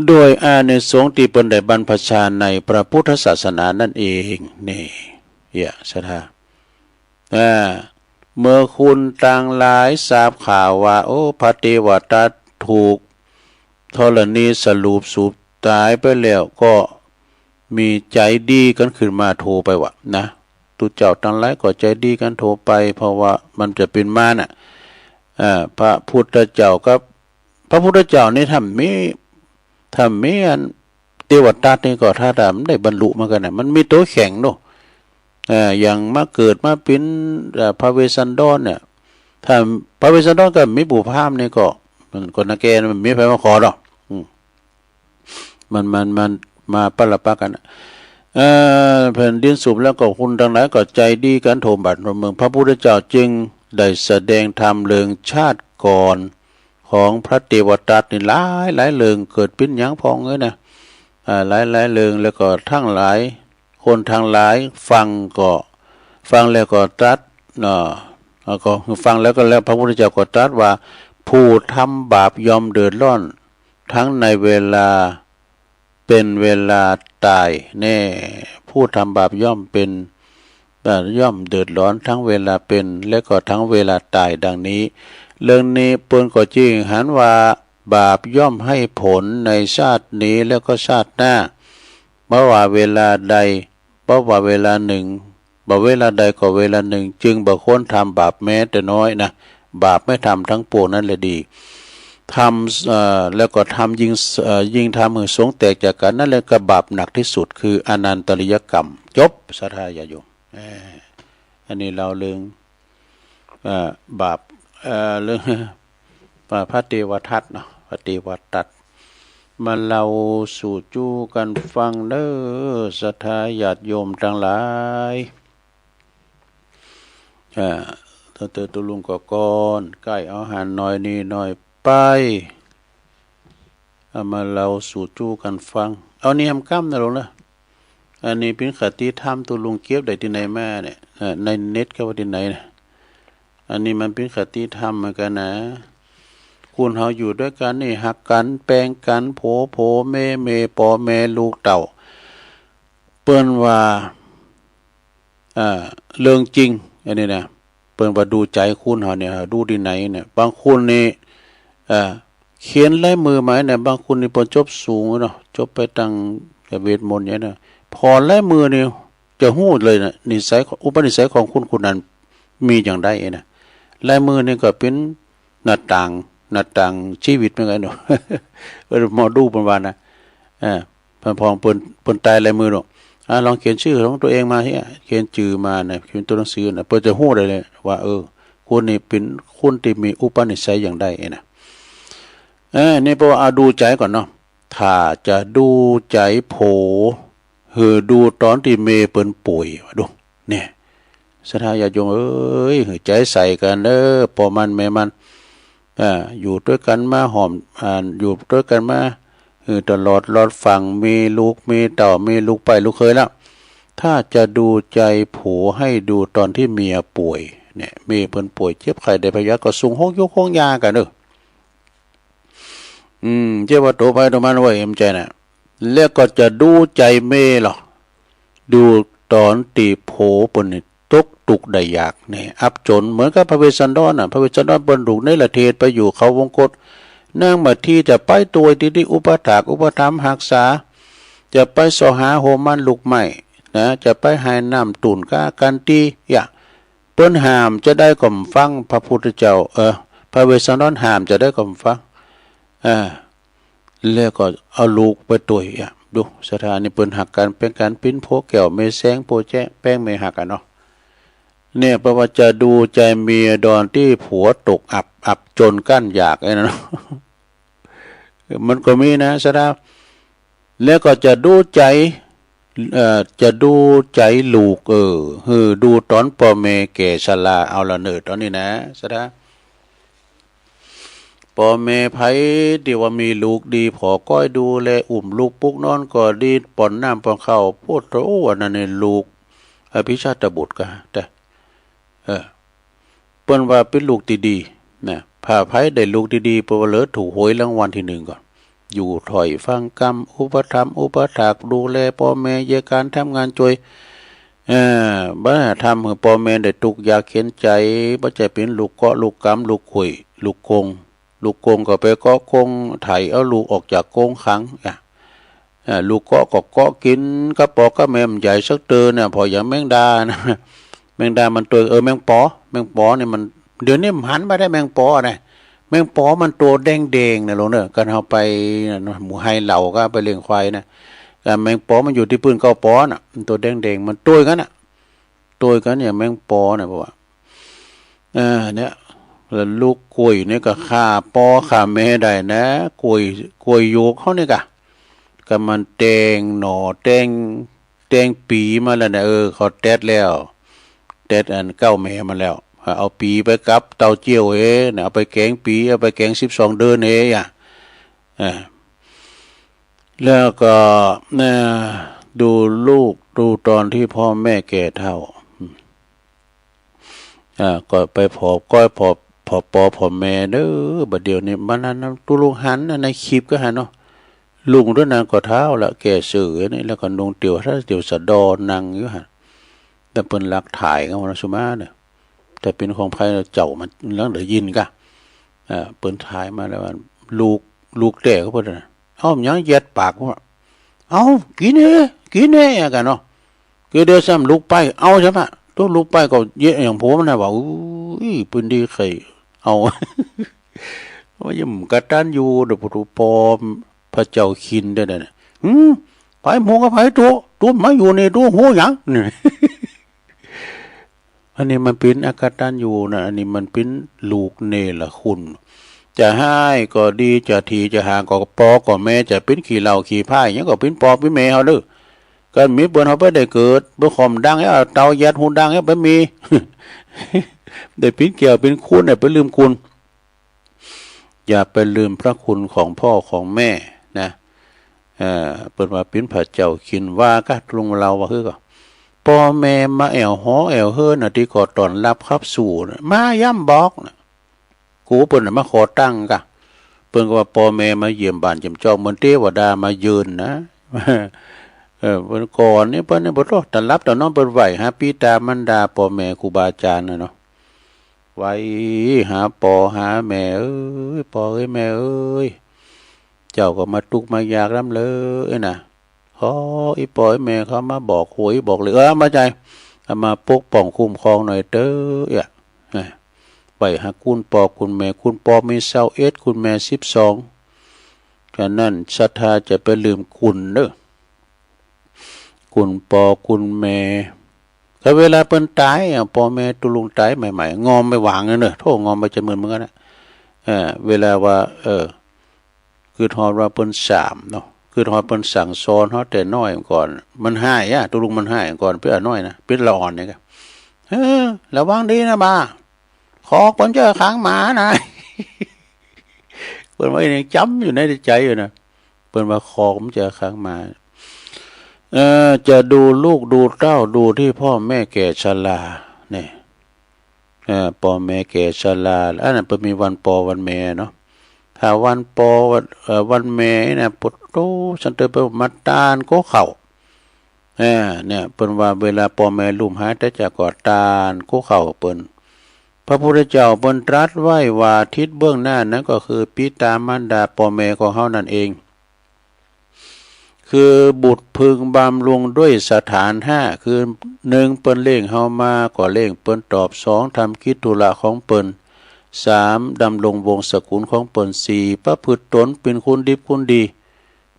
โดยอานิสงส์ที่เพิ่นได้บรรพชาในพระพุทธศาสนานั่นเองนี่ศรัทธาเมื่อคุณต่างหลายทราบข่าวว่าโอ้พระเทวทัตถูกธรณีสรุปสูบตายไปแล้วก็มีใจดีกันขึ้นมาโทรไปว่านะตุเจ้าทั้งหลายก็ใจดีกันโทรไปเพราะว่ามันจะเป็นมาน่ะพระพุทธเจ้ากับพระพุทธเจ้านี่ทำมีอันเทวทัตนี่ก็ถ้ามันได้บรรลุมากันน่ะมันมีตัวแข็งเนาะอย่างมาเกิดมาเป็นพระเวสสันดรเนี่ยถ้าพระเวสสันดรก็มีบุพามนี่ก็มันคนนักแกมันมีใครมาขอหรอกมันมาปะละปะกันแผ่นดินสูบแล้วก็คุณทั้งหลายก็ใจดีกันโทมบัดเมืองพระพุทธเจ้าจึงได้แสดงธรรมเรื่องชาติก่อนของพระเทวทัตนี่หลายเรื่องเกิดเป็นหยังพองเลยนะหลายเรื่องแล้วก็ทั้งหลาย คนทางหลายฟังแล้วก็ตรัสแล้วก็ฟังแล้วก็แล้วพระพุทธเจ้าก็ตรัสว่าผู้ทำบาปยอมเดือดร้อนทั้งในเวลาเป็นเวลาตายแน่ผู้ทำบาปย่อมเป็นย่อมเดือดร้อนทั้งเวลาเป็นและก็ทั้งเวลาตายดังนี้เรื่องนี้เปิ้นก็จริงหันว่าบาปย่อมให้ผลในชาตินี้แล้วก็ชาติหน้าเพราะว่าเวลาใดเพราะว่าเวลาหนึ่งบ่เวลาใดก็เวลาหนึ่งจึงบ่ควรทำบาปแม้แต่น้อยนะบาปไม่ทำทั้งปวงนั่นแหละดีทำแล้วก็ทำยิ่งทำมือสงแตกจากกันนั่นแหละก็บาปหนักที่สุดคืออนันตริยกรรมจบศรัทธาญาโยมอันนี้เราเรื่องบาปเรื่องพระเทวทัตเนาะพระเทวทัตมาเราสู่จู้กันฟังเด้อศรัทธาญาติโยมทั้งหลายตุลุงก็ก่อนใกล้เอาหันหน่อยนี่หน่อยไปมาเราสู่จู้กันฟังเอานี่ทำกั้มนะลงนะอันนี้เป็นคติธรรมตุลุงเก็บได้ที่ไหนแม่เนี่ยในเน็ตก็ว่าที่ไหนนะอันนี้มันเป็นคติธรรมเหมือนกันนะคุณเขาอยู่ด้วยกันนี่หักกันแปลงกันโผแม่ปอแม่ลูกเต่าเปิ้นว่าเรื่องจริงอันนี้นะเปิ้นว่าดูใจคุณเขาเนี่ยดูที่ไหนเนี่ยบางคนนี่เขียนลายมือหมายเนี่ยบางคนนี่เปิ้นจบสูงเนาะจบไปตั้งเวทมนต์เนี่ยนะพอลายมือนี่จะหู้เลยนะนิสัยอุปนิสัยของคุณนั้นมีอย่างใดนะลายมือนี่ก็เป็นหน้าต่างชีวิตเหมือนกันเนาะหมอดูประมาณนะพองเปิ้นตายลายมือเนาะลองเขียนชื่อของตัวเองมาที่เขียนชื่อมาเนี่ยเขียนตัวหนังสือนะเปิ้นจะฮู้ได้เลยว่าคุณนี่เป็นคนที่มีอุปนิสัยอย่างใดนะนี่เพราะว่าดูใจก่อนเนาะถ้าจะดูใจโผดูตอนที่เมเปิ้นป่วยดูเนี่ยศรัทธาญาติโยมใจใส่กันเด้อพอมันแม่มันอยู่ด้วยกันมาหอมอยู่ด้วยกันมาตลอดรอดฟังมีลูกมีเต่ามีลูกไปลูกเคยแล้วถ้าจะดูใจผัวให้ดูตอนที่เมียป่วยเนี่ยเมียเพิ่นป่วยเจ็บไข้ได้พยาก็ส่งห้องยกห้องยากันเด้อเจ้าว่าโตไปโตมันไว้เอ็มใจน่ะแล้วก็จะดูใจเมหรอดูตอนตีโผเปิ้นตกตุกได้ยากเนี่ยอับจนเหมือนกับพระเวสสันดรพระเวสสันดรเปิ้นถูกในละเทศไปอยู่เขาวงกฏนั่งมาที่จะไปตัวที่อุปถากอุปถัมภ์รักษาจะไปสหาโหมันลูกใหม่นะจะไปหายน้ำตุ่นก้ากันตีเปิ้นห้ามจะได้ก่อมฟังพระพุทธเจ้าพระเวสสันดรห้ามจะได้ก่อมฟังแล้วก็เอาลูกไปตัวดูสถานีเปิ้นหักกันเป็นการปิ้นโพแก้วเมแสงโพแจ้แป้งเมหักกันเนาะเนี่ยเพราะว่าจะดูใจเมียดอนที่ผัวตกอับจนกั้นอยากไอ้นั่นมันก็มีนะสถาแล้วก็จะดูใจจะดูใจลูกดูตอนพ่อแม่แก่ชราเอาละเนิดตอนนี้นะสถาพ่อแม่ไผที่ว่ามีลูกดีพอก้อยดูแลอุ้มลูกปุกนอนก็ดีป้อนน้ำป้อนข้าวพูดโอ้อันนั้นนี่ลูกอภิชาติบุตรก็แต่เปิ้นว่าเป็นลูกดีๆนะพาไผได้ลูกดีๆเปิ้นว่าเลิศถูกหวยรางวัลที่1ก่อนอยู่ถอยฟังกรรมอุปถัมภ์อุปถากดูแลพ่อแม่เยการทำงานช่วยบ่ทำให้พ่อแม่ได้ทุกข์ยากเข็นใจบ่จะเป็นลูกเกาะลูกกรรมลูกขุยลูกกงก็ไปเกาะกงไถเอาลูกออกจากกงขังลูกเกาะก็เกาะกินกระปอกก็แม่มใหญ่สักเตือเนี่ยพออย่างแมงดานะแมงดามันตัวแมงปอเนี่ยมันเดี๋ยวนี้มันหันมาได้แมงปอนะแมงปอมันตัวแดงๆนะลูกเนอะกันเอาไปหมูไฮเหล่าก็ไปเลี้ยงควายนะแต่แมงปอมันอยู่ที่ปืนเก้าปอน่ะตัวแดงๆมันตัวกันน่ะเนี่ยแมงปอเนี่ยบอกว่าเนี่ยแล้วลูกกล้วยนี่ก็ฆ่าปอฆ่าแม่ได้นะกล้วยโยกเขานี่ก็มันแตงหน่อแตงปีมาแล้วนะเขาแตดแล้วแตดอันเก้าแม่มาแล้วเอาปีไปกับเตาเจียวเนี่ยเอาไปแกงปีเอาไปแกง12 เดือนแล้วก็ดูลูก ดูตอนที่พ่อแม่แก่เฒ่าก็ไปพอก้อยพอปอพอแม่เด้อบัดเดี๋ยวนี้มันนั้นตุลุงหันในคลิปก็หันเนาะลุงด้วยนางก็เท้าละแก่สื่อนี่แล้วก็นุงเตียวถ้าเตียวสะดอนังอยู่หันแต่เป็นหลักถ่ายกันวันสุมาเนี่ยแต่เป็นของไพ่เจ้ามันแล้วเดี๋ยวยินกะเปิ้นถ่ายมาแล้วว่าลูกแต่เขาเพิ่นน่ะยังเย็ดปากว่ากินกันเนาะคือเดี๋ยวซ้ำลูกไปเอาใช่ปะตัวลูกไปก็เยอะอย่างผมนะว่าปืนดีใครเอาว่ายิ่งกระตันอยู่เดี๋ยวปูปอมพระเจ้าคินได้เนี่ยไปหมูกับไปตัวมาอยู่ในตัวหูหยังเนี่ย อันนี้มันเป็นอากตันอยู่นะอันนี้มันเป็นลูกเนรคุณจะให้ก็ดีจะทีจะห่างก็ปอก็แม่จะเป็นขี่เหล่าขี่ผ้าอย่างนี้ก็เป็นปอเป็นแม่เขาเด้อกันมีเปิ้นเขาไปได้เกิดเบื่อข่มดังให้เตายัดหูดังให้ไปมี ได้เป็นเกี่ยวเป็นคุณได้ไปลืมคุณอย่าไปลืมพระคุณของพ่อของแม่นะเปิดมาเป็นพระเจ้าคินว่าก็ลุงเราว่าคือก็พ่อแม่มาแอวหอแอวเฮินที่ขอตอนรับครับสู่มาย่ำบอกนะกูเปิ่นมาขอตั้งกะเปิ่นก็ว่าพ่อแม่มาเยี่ยมบ้านเยี่ยมจองเหมือนเทวดามาเยือนนะเปิ่นก่อนนี่เปิ่นบ่รอต้อนรับตอนน้องเปิ่นไหวหาปิตามันดาพ่อแม่ครูบาอาจารย์น่ะเนาะไหวหาพ่อหาแม่พ่อแม่เจ้าก็มาทุกข์มายากนำเลยน่ะอีปอยแม่เขามาบอกหวยบอกเลยมาใจมาปกป้องคุ้มครองหน่อยเด้อไปหาคุณปอคุณแม่คุณปอมี21คุณแม่12ฉะนั้นศรัทธาจะไปลืมคุณเด้อคุณปอคุณแม่ถ้าเวลาเปิ้นตายปอแม่ตุลุงตายใหม่ๆงอมไม่วางเด้อโทษงอมไปจะเหมือนกันนะเวลาว่าคือทอดว่าเปิ้น3เนาะคือทอดเปิ้นสั่งสอนเฮาแต่น้อยก่อนมันหายตุลุงมันหายก่อนเพื่อน้อยนะเป็นละอ่อนนี่ก็ระวังดีนะบ่าขอคนเจอค้างหมานะ เปิ้นว่ายังจำอยู่ในใจอยู่นะเปิ้นว่าขอผมเจอค้างหมาจะดูลูกดูเต้าดูที่พ่อแม่แก่ชราเนี่ยพ่อแม่แก่ชราอันนั้นเปิ้นมีวันปอวันแม่เนาะถ้าวันปอวันแม่เนี่ยปุตโตฉันเตไปมาตานก็เข่าเนี่ยเปิ้นว่าเวลาพ่อแม่ลุ่มหายแต่จะกอดตานก็เข่าเปิ้นพระพุทธเจ้าเปิ้นตรัสไว้ว่าทิศเบื้องหน้านั้นก็คือปิตามารดาพ่อแม่ของเฮานั่นเองคือบุตรพึงบำรุงด้วยสถาน5คือ1เปิ้นเล่งเฮามาก็เล่งเปิ้นตอบ2ทำกิจธุระของเปิ้น3ดำรงวงศกุลของเปิ้น4ประพฤติตนเป็นคนดีคนดี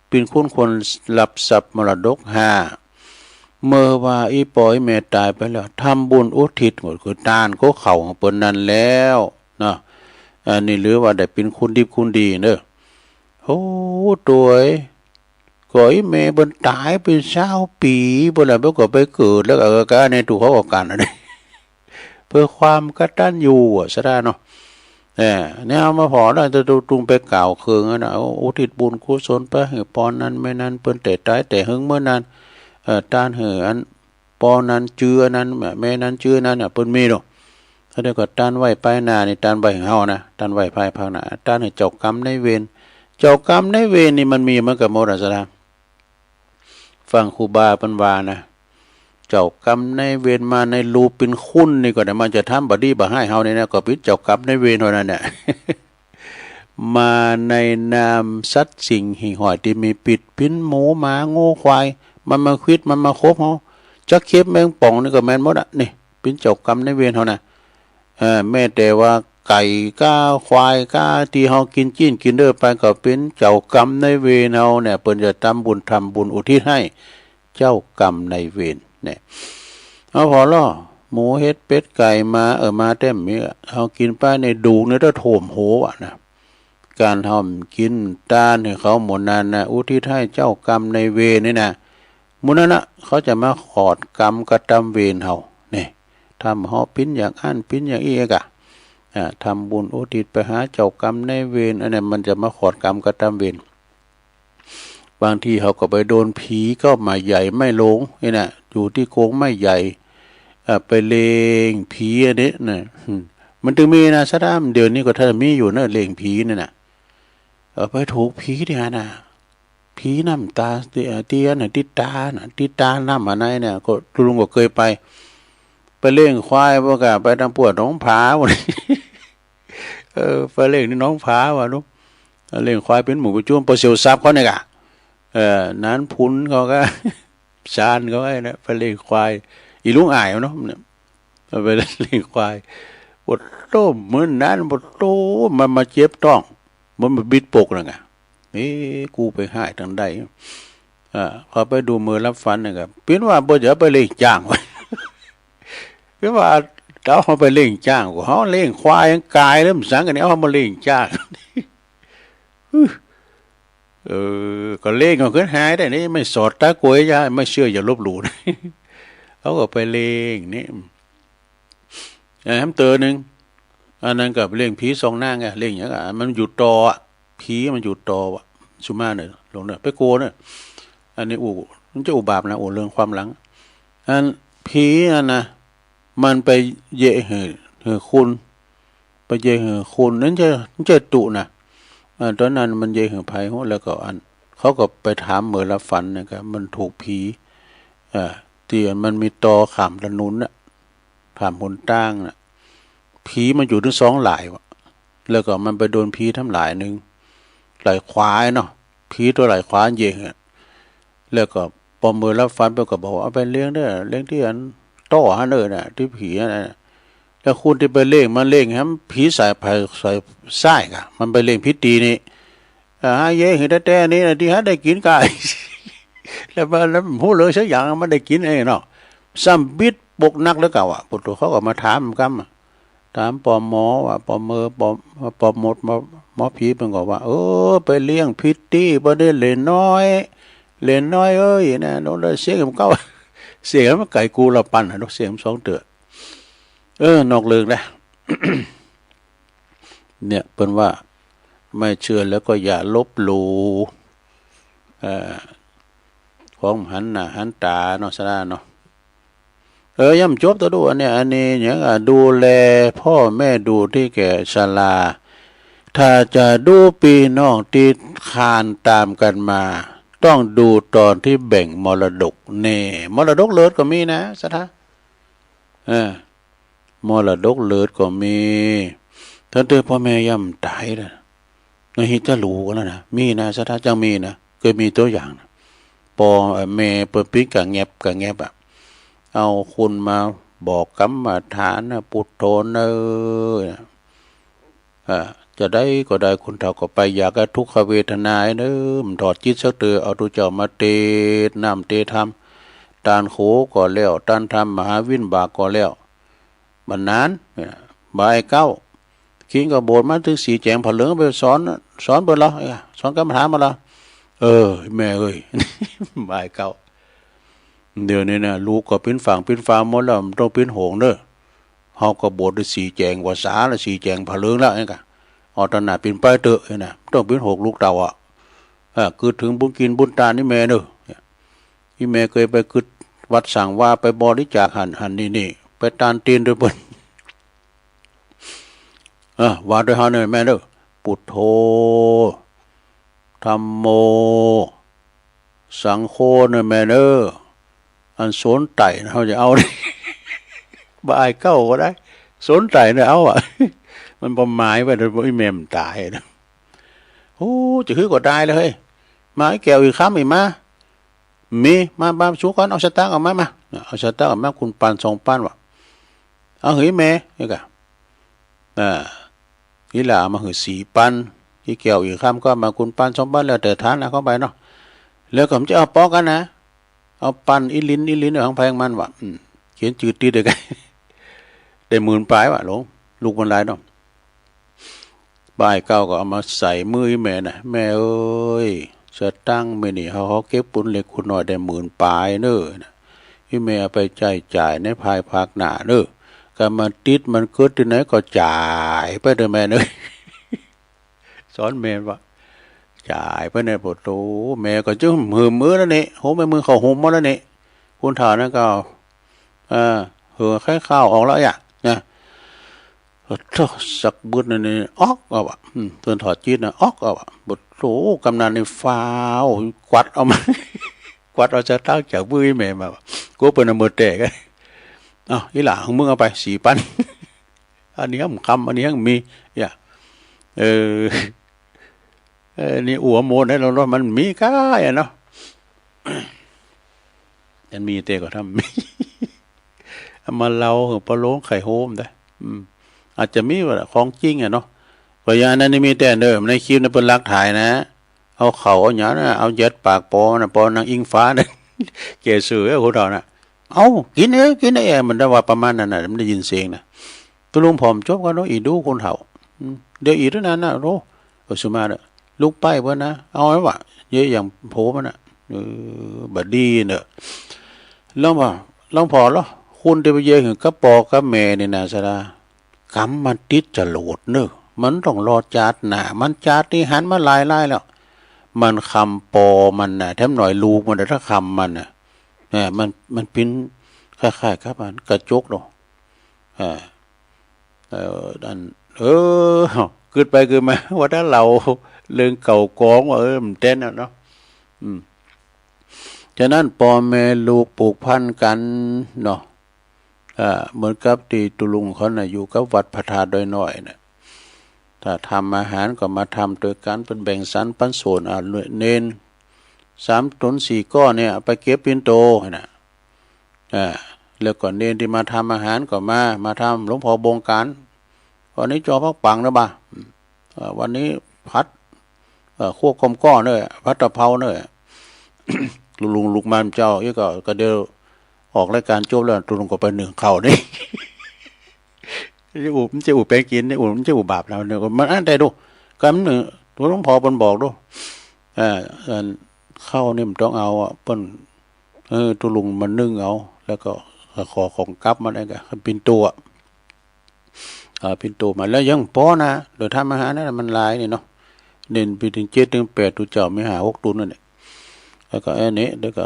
เป็นคนรับทรัพย์มรดก5เมื่อว่าอีปอยแม่ตายไปแล้วทำบุญอุทิศหมดคือทานก็เข้าของเปิ้นนั้นแล้วเนาะอันนี้หรือว่าได้เป็นคนดีคนดีเด้อโอ้ตัวก็อีแม่เปิ้นตายเป็น20 ปีบ่แล้วบ่ก็ไปเกิดแล้วก็ในถูกเขาเอากันอันนี้เพื่อความกตัญญูซะได้เนาะเนี่ยเอามาพอแล้วจะตุงไปกล่าวเคืองนะอุทิศบุญกุศลไปให้ปอนนั้นไม่นั้นเปิ้นแต่ตายแต่หึงเมื่อนั้นตานเหืออันปอนั้นเจือนั้นแม่นั้นเจือนั้นเปิ้นมีเนาะถ้าได้ก็ตานไว้ไปหน้านี่ตานไว้เฮานะตานไว้ภายภาคหน้าตานให้เจ้ากรรมในเวรเจ้ากรรมในเวรนี่มันมีเหมือนกับโมราสดาฟังครูบาเปิ้นว่านะเจ้ากรรมในเวรมาในรูปเป็นคุณนี่ก็ได้มันจะทำบ่ดีบ่ให้เฮานี่นะก็เป็นเจ้ากรรมในเวรเท่านั้นน่ะ มาในนามสัตว์สิ่งหิ่งหอยที่มีปิดปิ้นหมูหมาโง่ควายมันมาควิดมันมาคบเฮาจักเข็บแมงป่องนี่ก็แม่นหมดอ่ะนี่เป็นเจ้ากรรมในเวรเฮานะแม้แต่ว่าไก่ก้าควายก้าที่เฮากินจิ้นกินเด้อไปก็เป็นเจ้ากรรมในเวรเฮาเนี่ยเพิ่นจะทำบุญอุทิศให้เจ้ากรรมในเวรเนี่ยเอาพอล่อหมูเฮ็ดเป็ดไก่มามาเต็มมีเฮากินไปในดูเนี่ยถ้าโถมโหอ่ะนะการทำกินตานให้เขาหมดนั้นนะอุทิศให้เจ้ากรรมในเวรนี่นะมุนั้นนะเขาจะมาขอดกรรมกระทำเวรเฮานี่ทำเฮาปิ้นอย่างอันปิ้นอย่างอีกอ่ะทำบุญอุทิศไปหาเจ้ากรรมในเวรอันนี้มันจะมาขอดกรรมกระทำเวร บางทีเขาก็ไปโดนผีก็มาใหญ่ไม่ลงนี่นะอยู่ที่โกงไม่ใหญ่ไปเลงผีอันนี้นะมันถึงมีนะซะด้ามเดี๋ยวนี้ก็ถ้ามีอยู่นะเลงผีนี่นะไปถูกผีเนี่ยนะผีน้ำตาเตี้ยน่ะติดตาน่ะติดตาน้ำอะไรเนี่ยก็ลุงก็เคยไปเลี้ยงควายพวกไปทางปวดน้องผาวันนี้ไปเลี้ยงนี่น้องผาว่ะลูกเลี้ยงควายเป็นหมูประจุมปลาเสียวซับเขาเนี่ยกะนั้นพุนเขาก็ชานเขาไอ้นะไปเลี้ยงควายอีลุงอายเนาะเนี่ยไปเลี้ยงควายปวดโต้เหมือนนั้นปวดโต้มันมาเจ็บต้องมันมาบิดปกนะไงกูไปหายทางใดพอไปดูมือรับฟันเนี่ยครับเปลี่ยนว่าบ่จะไปเลี้ยงจ้างไว้เปลี่ยนว่าเขาไปเลี้ยงจ้างกูเขาเลี้ยงควายกายเริ่มสังกันเนี่ยเขามาเลี้ยงจ้างก็เลี้ยงก็ขึ้นหายได้นี่ไม่สอดตากล้วยย่าไม่เชื่ออย่าลบหลู่เขาก็ไปเลี้ยงนี่แฮมเตอร์หนึ่งอันนั้นกับเลี้ยงผีสองนางไงเลี้ยงอย่างอ่ะมันอยู่ตอผีมันอยู่ตอวะสุมาเนี่ยลงเนี่ยไปโกเนี่ยอันนี้มันจะอุบาปนะเรื่องความหลังอันผีอันนะมันไปเย่เหอคุณไปเย่เหอคุณนั่นจะตุนะตอนนั้นมันเย่เหอภัยหัวแล้วก็เขาก็ไปถามเหมือนละฝันนะครับมันถูกผีเตียนมันมีตอขามถนนน่ะขามหนตั้งน่ะผีมันอยู่ถึงสองหลายวะแล้วก็มันไปโดนผีทำหลายหนึ่งหลายควายเนาะผีตัวหลายควายเย่งแล้วก็พอมือรับฟันไปก็บอกว่าเอาไปเลี้ยงได้เลี้ยงที่ต่อฮะเลยน่ะที่ผีน่ะแล้วคุณที่ไปเลี้ยงมันเลี้ยงครับผีสายภัยสายไส้กะมันไปเลี้ยงพิษดีนี่เย่งแต่แต่นี่นะที่ฮะได้กินกายแล้วพูดเลยสักอย่างมันได้กินเองเนาะซ้ำบิดปกนักแล้วเก่าปุถุเขาก็มาถามกันถามปอหมอว่าปอมือปอหมดหมอผีเป็นก็ว่าไปเลี้ยงพิษดีบ่ได้เล่นน้อยเอ้ยนะโดนเสียงมันเก้าเสียงมันไก่กูละปั่นนะเสียงสองเตือนอกเรื่องนะ เนี่ยเป็นว่าไม่เชื่อแล้วก็อย่าลบหลู่ของหันหน้าหันตาเนาะซะเนาะย่ำจบตัวดูอันนี้อย่างดูแลพ่อแม่ดูที่แก่ชราถ้าจะดูปีน้องที่คานตามกันมาต้องดูตอนที่แบ่งมรดกมรดกเลิศก็มีนะสัทธามรดกเลิศก็มีท่านเตือนพ่อแม่ย่ำตายนะในฮิตรู้กันแล้วนะมีนะสัทธาจังมีนะเคยมีตัวอย่างนะพอแม่เปิดปิ๊กกะแงบเอาคุณมาบอกกรรมฐานนะปุถโธจะได้ก็ได้คุณเท่าก็ไปอยากทุกขเวทนาเนื้อถอดจิตสักเตือเอาตัวเจ้ามาเตะน้ำเตะธรรมตานโขก็แล้วตานธรรมมหาวินบากก็แล้วบันนั้นบ่ายเก้าขิงก็โบสมาถึงสีแจงผเหลืองไปสอนเบอร์เราสอนกรรมฐานมาเราแม่บ่ายเก้าเดี๋ยวนี้นะลูกก็ปิ้นฝั่งหมดแล้วต้องปิ้นหงเด้อเฮาก็โบสด้วยสีแจงภาษาแล้วสีแจงผเหลืองแล้วนี่กะตอนนั้นเป็นไปเตอะนะต้องเป็นหกลูกเต่าคือถึงบุญกินบุญตานี่แม่เด้อที่แม่เคยไปคือวัดสั่งว่าไปบริจาคหันนี่ไปตานตีนด้วยเพิ่นว่าด้วยเฮาเนี่ยแม่เด้อพุทโธธัมโมสังโฆเนี่ยแม่เด้ออันโสนไต่เฮาจะเอาดิบ่ายเก้าก็ได้โสนไต่เนี่ยเอามันบ่หมายไว้โดยบ่แม่มตายนะจะคือก็ได้เลยเฮ้ยมาแก้วอีกคำอีกมีมาบ้านชูก่อนเอาสตางค์ออกมาเอาสตางค์ออกมาคุณปัน2 ปันวะเอาเฮ้ยแม่นี่กะนี่ล่ะมาหือ4 ปันที่แก้วอีกคำก็มาคุณปัน2 ปันแล้วแต่ฐานนะเข้าไปเนาะแล้วก็ผมจะเอาปอกกันนะเอาปันอีลินของแพงมันวะเขียนจืดตีได้ไงได้10,000 ปลายวะลูกมันหลายเนาะบ่ายเก้าก็เอามาใส่มือแม่นะแม่เอ้ยจะตั้งไม่นี่เขาเก็บปุนเล็กคุณหน่อยได้10,000 ปลายเน้อที่แม่ไปจ่ายในภายภาคหน้าเน้อก็มันติดมันเกิดที่ไหนก็จ่ายไปเด้อแม่เน้อสอนแม่ว่า จ่ายไปเนี่ยปวดโตแม่ก็จุ่มมือแล้วนี่โหแม่มือเขาหุมหมดแล้วนี่คุณถานั่นก็เหือแค่ข้าวออกแล้วอ่ะนะสักบุญนี่ออกเอาอ่ะตัวถอดจีนนะออกเอาอ่ะปวดโตกำนันในฟ้าวกวัดเอามากวัดเอาจะตั้งจากมือแม่มากูเป็นมือเตะกันอีหล่าของมึงเอาไป4,000อันนี้มันคำอันนี้มีอย่านี่อัวโมนให้เรามันมีก้าเนาะมันมีเตะก็ทำมีมาเราปลาโลงไข่โฮมได้อาจจะมีว่าของจริงเนาะเพราะอย่างนั้นนี่มีแต่เดิมในคลิปนั้นเป็นลักถ่ายนะเอาเข่าเอาหยานะเอาเย็ดปากปอนางอิงฟ้าเนี่ยเกศือคนเราน่ะเอากินมันได้ว่าประมาณนั้นน่ะมันได้ยินเสียงนะตัวลุงผอมจบกันเนาะอีดูคนเฒ่าเดี๋ยวอีกนั้นนะโรสุมาเนี่ยลูกไปเพื่อนนะเอาไว้ว่าเยอะอย่างโผมันน่ะบัดดีเนอะแล้วพอแล้วคุณจะไปเยอะถึงกระปอกับแม่นี่นะสดากำมันติดจะโหลดเนอะมันต้องรอจัดหนามันจัดนี่หันมาลายแล้วมันคำปอมันน่ะแถมหน่อยลูกมันถ้าคำมันน่ะมันปิ้นคล้ายๆครับมันกระจกเนาะดันขึ้นไปขึ้นมาว่าถ้าเราเรื่องเก่ากองว่ามันเต้นเนาะฉะนั้นปอแม่ลูกปลูกพันกันเนาะเหมือนกับที่ตุลุงเขาน่ะอยู่กับวัดพระธาตุน้อยๆน่ะถ้าทำอาหารก็มาทำโดยการเป็นแบ่งสรรปันส่วนเน้น3 ตน 4 ก้อนเนี่ยไปเก็บปิ่นโตนะแล้วก่อนเน้นที่มาทำอาหารก็มาทำหลวงพ่อบงการวันนี้จอพักปังนะบ้าวันนี้พัดคั่วกลมก้อนเนี่ยพัดตะเภาเนี่ยลุงลูกมันเจ้าอีกก็เดี๋ยวออกรายการจบแล้วตุลุงก็ไป1 เข่านี่มันจะอุบไปกินนี่มันจะอุบบาปเราเนี่ยมันอันใดดูกันหนึ่งตัวหลวงพ่อเปิ้นบอกดูเข้านี่มันต้องเอาเปิ้นตุลุงมันนึ่งเอาแล้วก็ขอของกับมาได้ก็ปิ่นโตปิ่นโตมาแล้วยังพอนะโดยทำอาหารนั่นมันหลายนี่เนาะเน้นไปถึง7 ถึง 8ตัวเจ้าไม่หา6 ตุนนั่นแหละแล้วก็นี้แล้วก็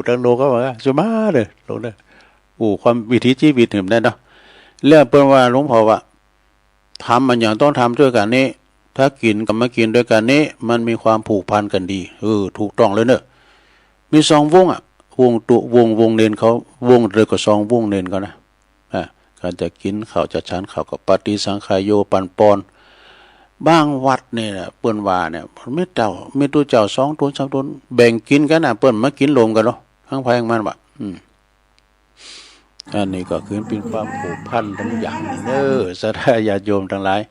ตั้งโลก็ว่าสมาเด้อโลเด้อความวิถีชีวิตถึงได้เนาะเรื่องเปิ้นว่าหลวงพ่อว่าทำมันอย่างต้องทำด้วยกันนี้ถ้ากินกับมากินด้วยกันนี้มันมีความผูกพันกันดีถูกต้องเลยเนอะมี2 วงวงเน้นเขาวงเลยก็2 วงเน้นเขานะการจะกินข้าวจะฉันข้าวกับปฏิสังขายโยปันปอนบางวัดเนี่ยเปิ้นว่าเนี่ยไม่ตัวเจ้า2 ตน 3 ตนแบ่งกินกันนะเปิ้นมากินรวมกันเนาะทั้งภายทั้งมันว่าอันนี้ก็คือเป็นความผูกพันทั้งอย่างศรัทธาญาติโยมทั้งหลาย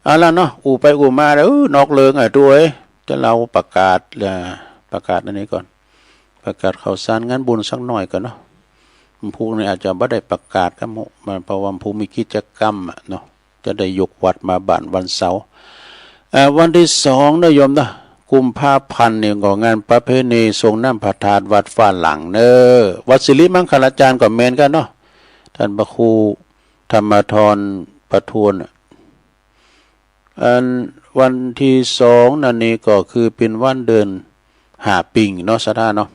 เอาล่ะเนาะไปมาแล้วนอกเลิงตัวจะเราประกาศอันนี้ก่อนประกาศข่าวสารงานบุญสักหน่อยก่อนเนาะผู้นี้อาจจะไม่ได้ประกาศครับมันเพราะว่าผู้มีกิจกรรมเนาะจะได้ยกวัดมาบ้านวันเสาร์วันที่2นะโยมนะกุมภาพันธ์เนี่ยก็งานประเพณีทรงน้ำพระธาตุวัดฟ้าหลังวัดศิริมังคลาจารย์ก็เมนกันเนาะท่านพระครูธรรมธรประทวนวันที่2นั่นนี่ก็คือเป็นวันเดิน5 ปิ่งเนาะสถานเนาะ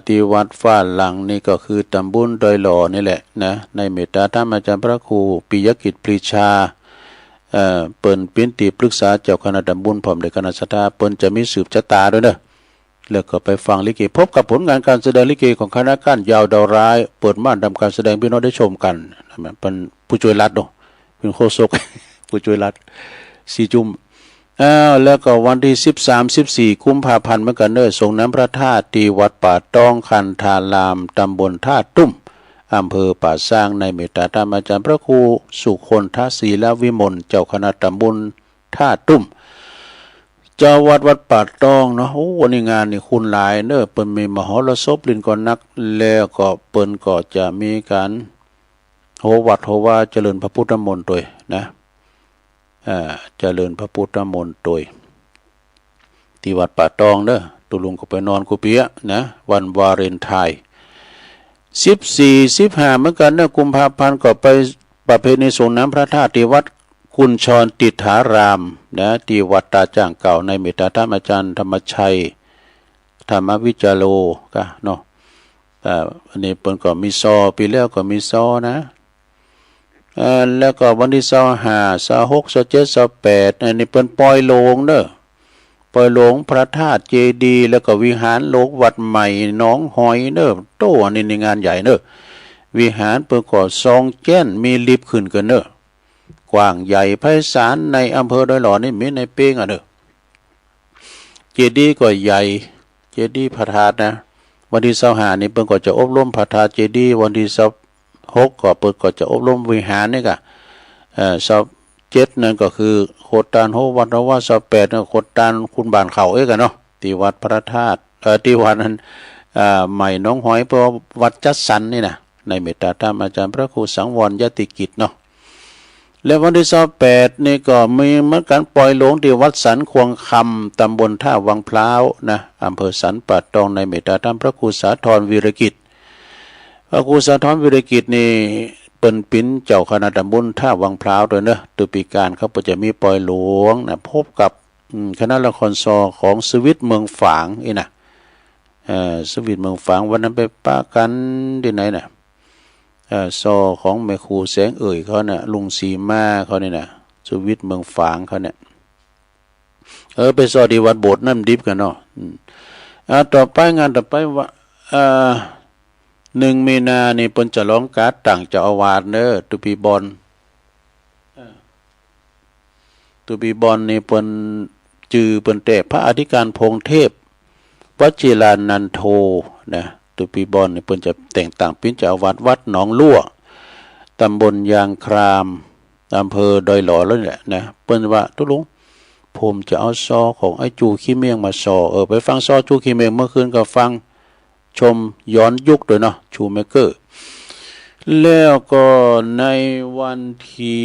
ที่วัดฟ้าหลังนี่ก็คือตำบลดอยหล่อนี่แหละนะในเมตตาธรรมอาจารย์พระครูปิยกิจปรีชาเปิ้นเป็นที่ปรึกษาเจ้าคณะตำบลพร้อมด้วยคณะศรัทธาเปิ้นจะมีสืบชะตาด้วยเด้อแล้วก็ไปฟังลิเกพบกับผลงานการแสดงลิเกของคณะก้านยาวดาวร้ายเปิดม่านทำการแสดงพี่น้องได้ชมกันเป็นผู้ช่วยรัฐเนาะเป็นโฆษกผู้ช่วยรัฐ4 จุ่มแล้วก็วันที่13-14 กุมภาพันธ์เหมือนกันทรงน้ำพระธาตุที่วัดป่าตองคันธารามตำบลท่าตุ้มอำเภอป่าสร้างในเมตตาธรรมอาจารย์พระครูสุคนทศีลวิมลเจ้าคณะตำบลท่าตุ้มเจ้าวัดป่าตองเนาะวันนี้งานนี่คุณหลายเปิ้นมีมหรสพลินก่อนนักแล้วก็เปิ้นก็จะมีการโหวัดโหว่าเจริญพระพุทธมนต์ด้วยนะเจริญพระพุทธมนต์โดยที่วัดป่าตองตุลุงก็ไปนอนกุเปียนะวันวาเลนไทน์14-15เหมือนกันกุมภาพันธ์ก็ไปประเพณีส่งน้ำพระธาตุที่วัด คุณชรติฐารามนะที่วัดตาจ้างเก่าในเมตตาธรรมอาจารย์ธรรมชัยธรรมวิจโรก็เนาะอันนี้เปิ้นก็มีซอปีแล้วก็มีซอนะแล้วก็วันที่25 26 27 28อันนี้เปิ้นปล่อยโลงเด้อปล่อยโลงพระธาตุเจดีย์แล้วก็วิหารโลกวัดใหม่หนองหอยเด้อโตอันนี้ในงานใหญ่เด้อวิหารเปิ้นก็ซองแจ้นมีลิฟต์ขึ้นกันเด้อกว้างใหญ่ไพศาลในอำเภอดอยหล่อนี่มีในเป้งอ่ะเด้อเจดีย์ก็ใหญ่เจดีย์พระธาตุนะวันที่25นี่เปิ้นก็จะอบรมพระธาตุเจดีย์วันที่26ก็เปิ้นก็จะอบรมวิหารนี่ก็27นั่นก็คือโคตานโฮวัดว่า28นั่นโคตานคุณบ้านเขาเอ้กันเนาะที่วัดพระธาตุที่วัดนั้นใหม่น้องหอยเพราะวัดจัดสรรนี่นะในเมตตาธรรมอาจารย์พระครูสังวรยติกิจเนาะและวันที่28นี่ก็มีเหมือนกันปล่อยหลวงที่วัดสันควงคำตำบลท่าวังพร้าวนะอำเภอสันป่าตองในเมตตาธรรมพระครูสาธรวีรกิจพระครูสาธรวีรกิจนี่เป็นปิ้นเจ้าคณะตำบลท่าวังพร้าวด้วยเนอะตุปีการเขาจะมีปล่อยหลวงนะพบกับคณะละครซอของสวิตเมืองฝางนี่นะสวิตเมืองฝางวันนั้นไปปะกันที่ไหนน่ะซอของแม่ครูแสงเอ่ยเขาเนี่ยลุงสีมาเขาเนี่ยนะสวิตเมืองฝางเขาเนี่ยไปซอดีวัดโบสถ์น้ำดิบกันเนาะต่อไปงานต่อไปว่า1 มีนานี่เปิ้นจะร้องการ์ดต่างเจ้าอาวาสเด้อตุปีบอลนี่เปิ้นจือเปิ้นแต่พระอธิการพงเทพวชิรานันโทนะตุปีบอลนี่เปิ้นจะแต่งตั้งเป็นเจ้าอาวาสวัดหนองลั่วตำบลยางครามอำเภอดอยหล่อแล้วนี่แหละนะเปิ้นว่าตุลุงผมจะเอาซอของไอ้จูขี้เมียงมาซอไปฟังซอจูขี้เมียงเมื่อคืนก็ฟังชมย้อนยุคด้วยเนาะชูเมเกอร์แล้วก็ในวันที่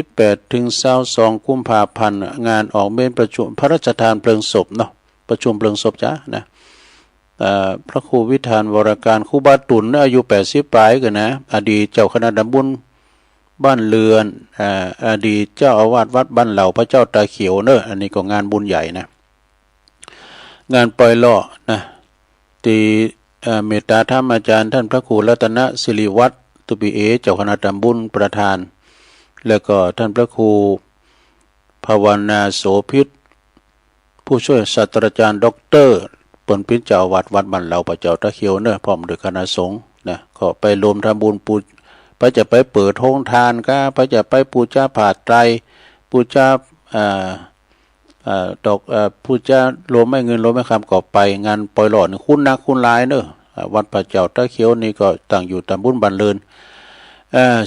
18ถึง22 กุมภาพันธ์งานออกเมนประชุมพระราชทานเพลิงศพเนาะประชุมเพลิงศพจ้ะนะพระครูวิธานวรการครูบาตุลอายุ80ปลายกันนะอดีตเจ้าคณะตำบลบ้านเรือนอดีตเจ้าอาวาสวัดบ้านเหล่าพระเจ้าตาเขียวเนอะอันนี้ก็งานบุญใหญ่นะงานปล่อยล่อนะที่เมตตาธรรมอาจารย์ท่านพระครูรัตนศิริวัฒน์ตุปีเจ้าคณะตำบลประธานแล้วก็ท่านพระครูภาวนาโสภิตผู้ช่วยศาสตราจารย์ด็อกเตอร์เปิ้นเป็นเจ้าวัดบ้านเหล่าพระเจ้าตาเขียวเนอะพร้อมด้วยคณะสงฆ์นะก็ไปรวมทำบุญปูไปจะไปเปิดโรงทานก็ไปจะไปปูชาผ้าไตรปูชาดอกผู้จะโลไม่เงินโลไม่คำก่อไปงานปล่อยหลอดคุณนักคุณลายเนอะวัดพระเจ้าตาเขียวนี่ก็ตั้งอยู่ตำบลบ้านเรือน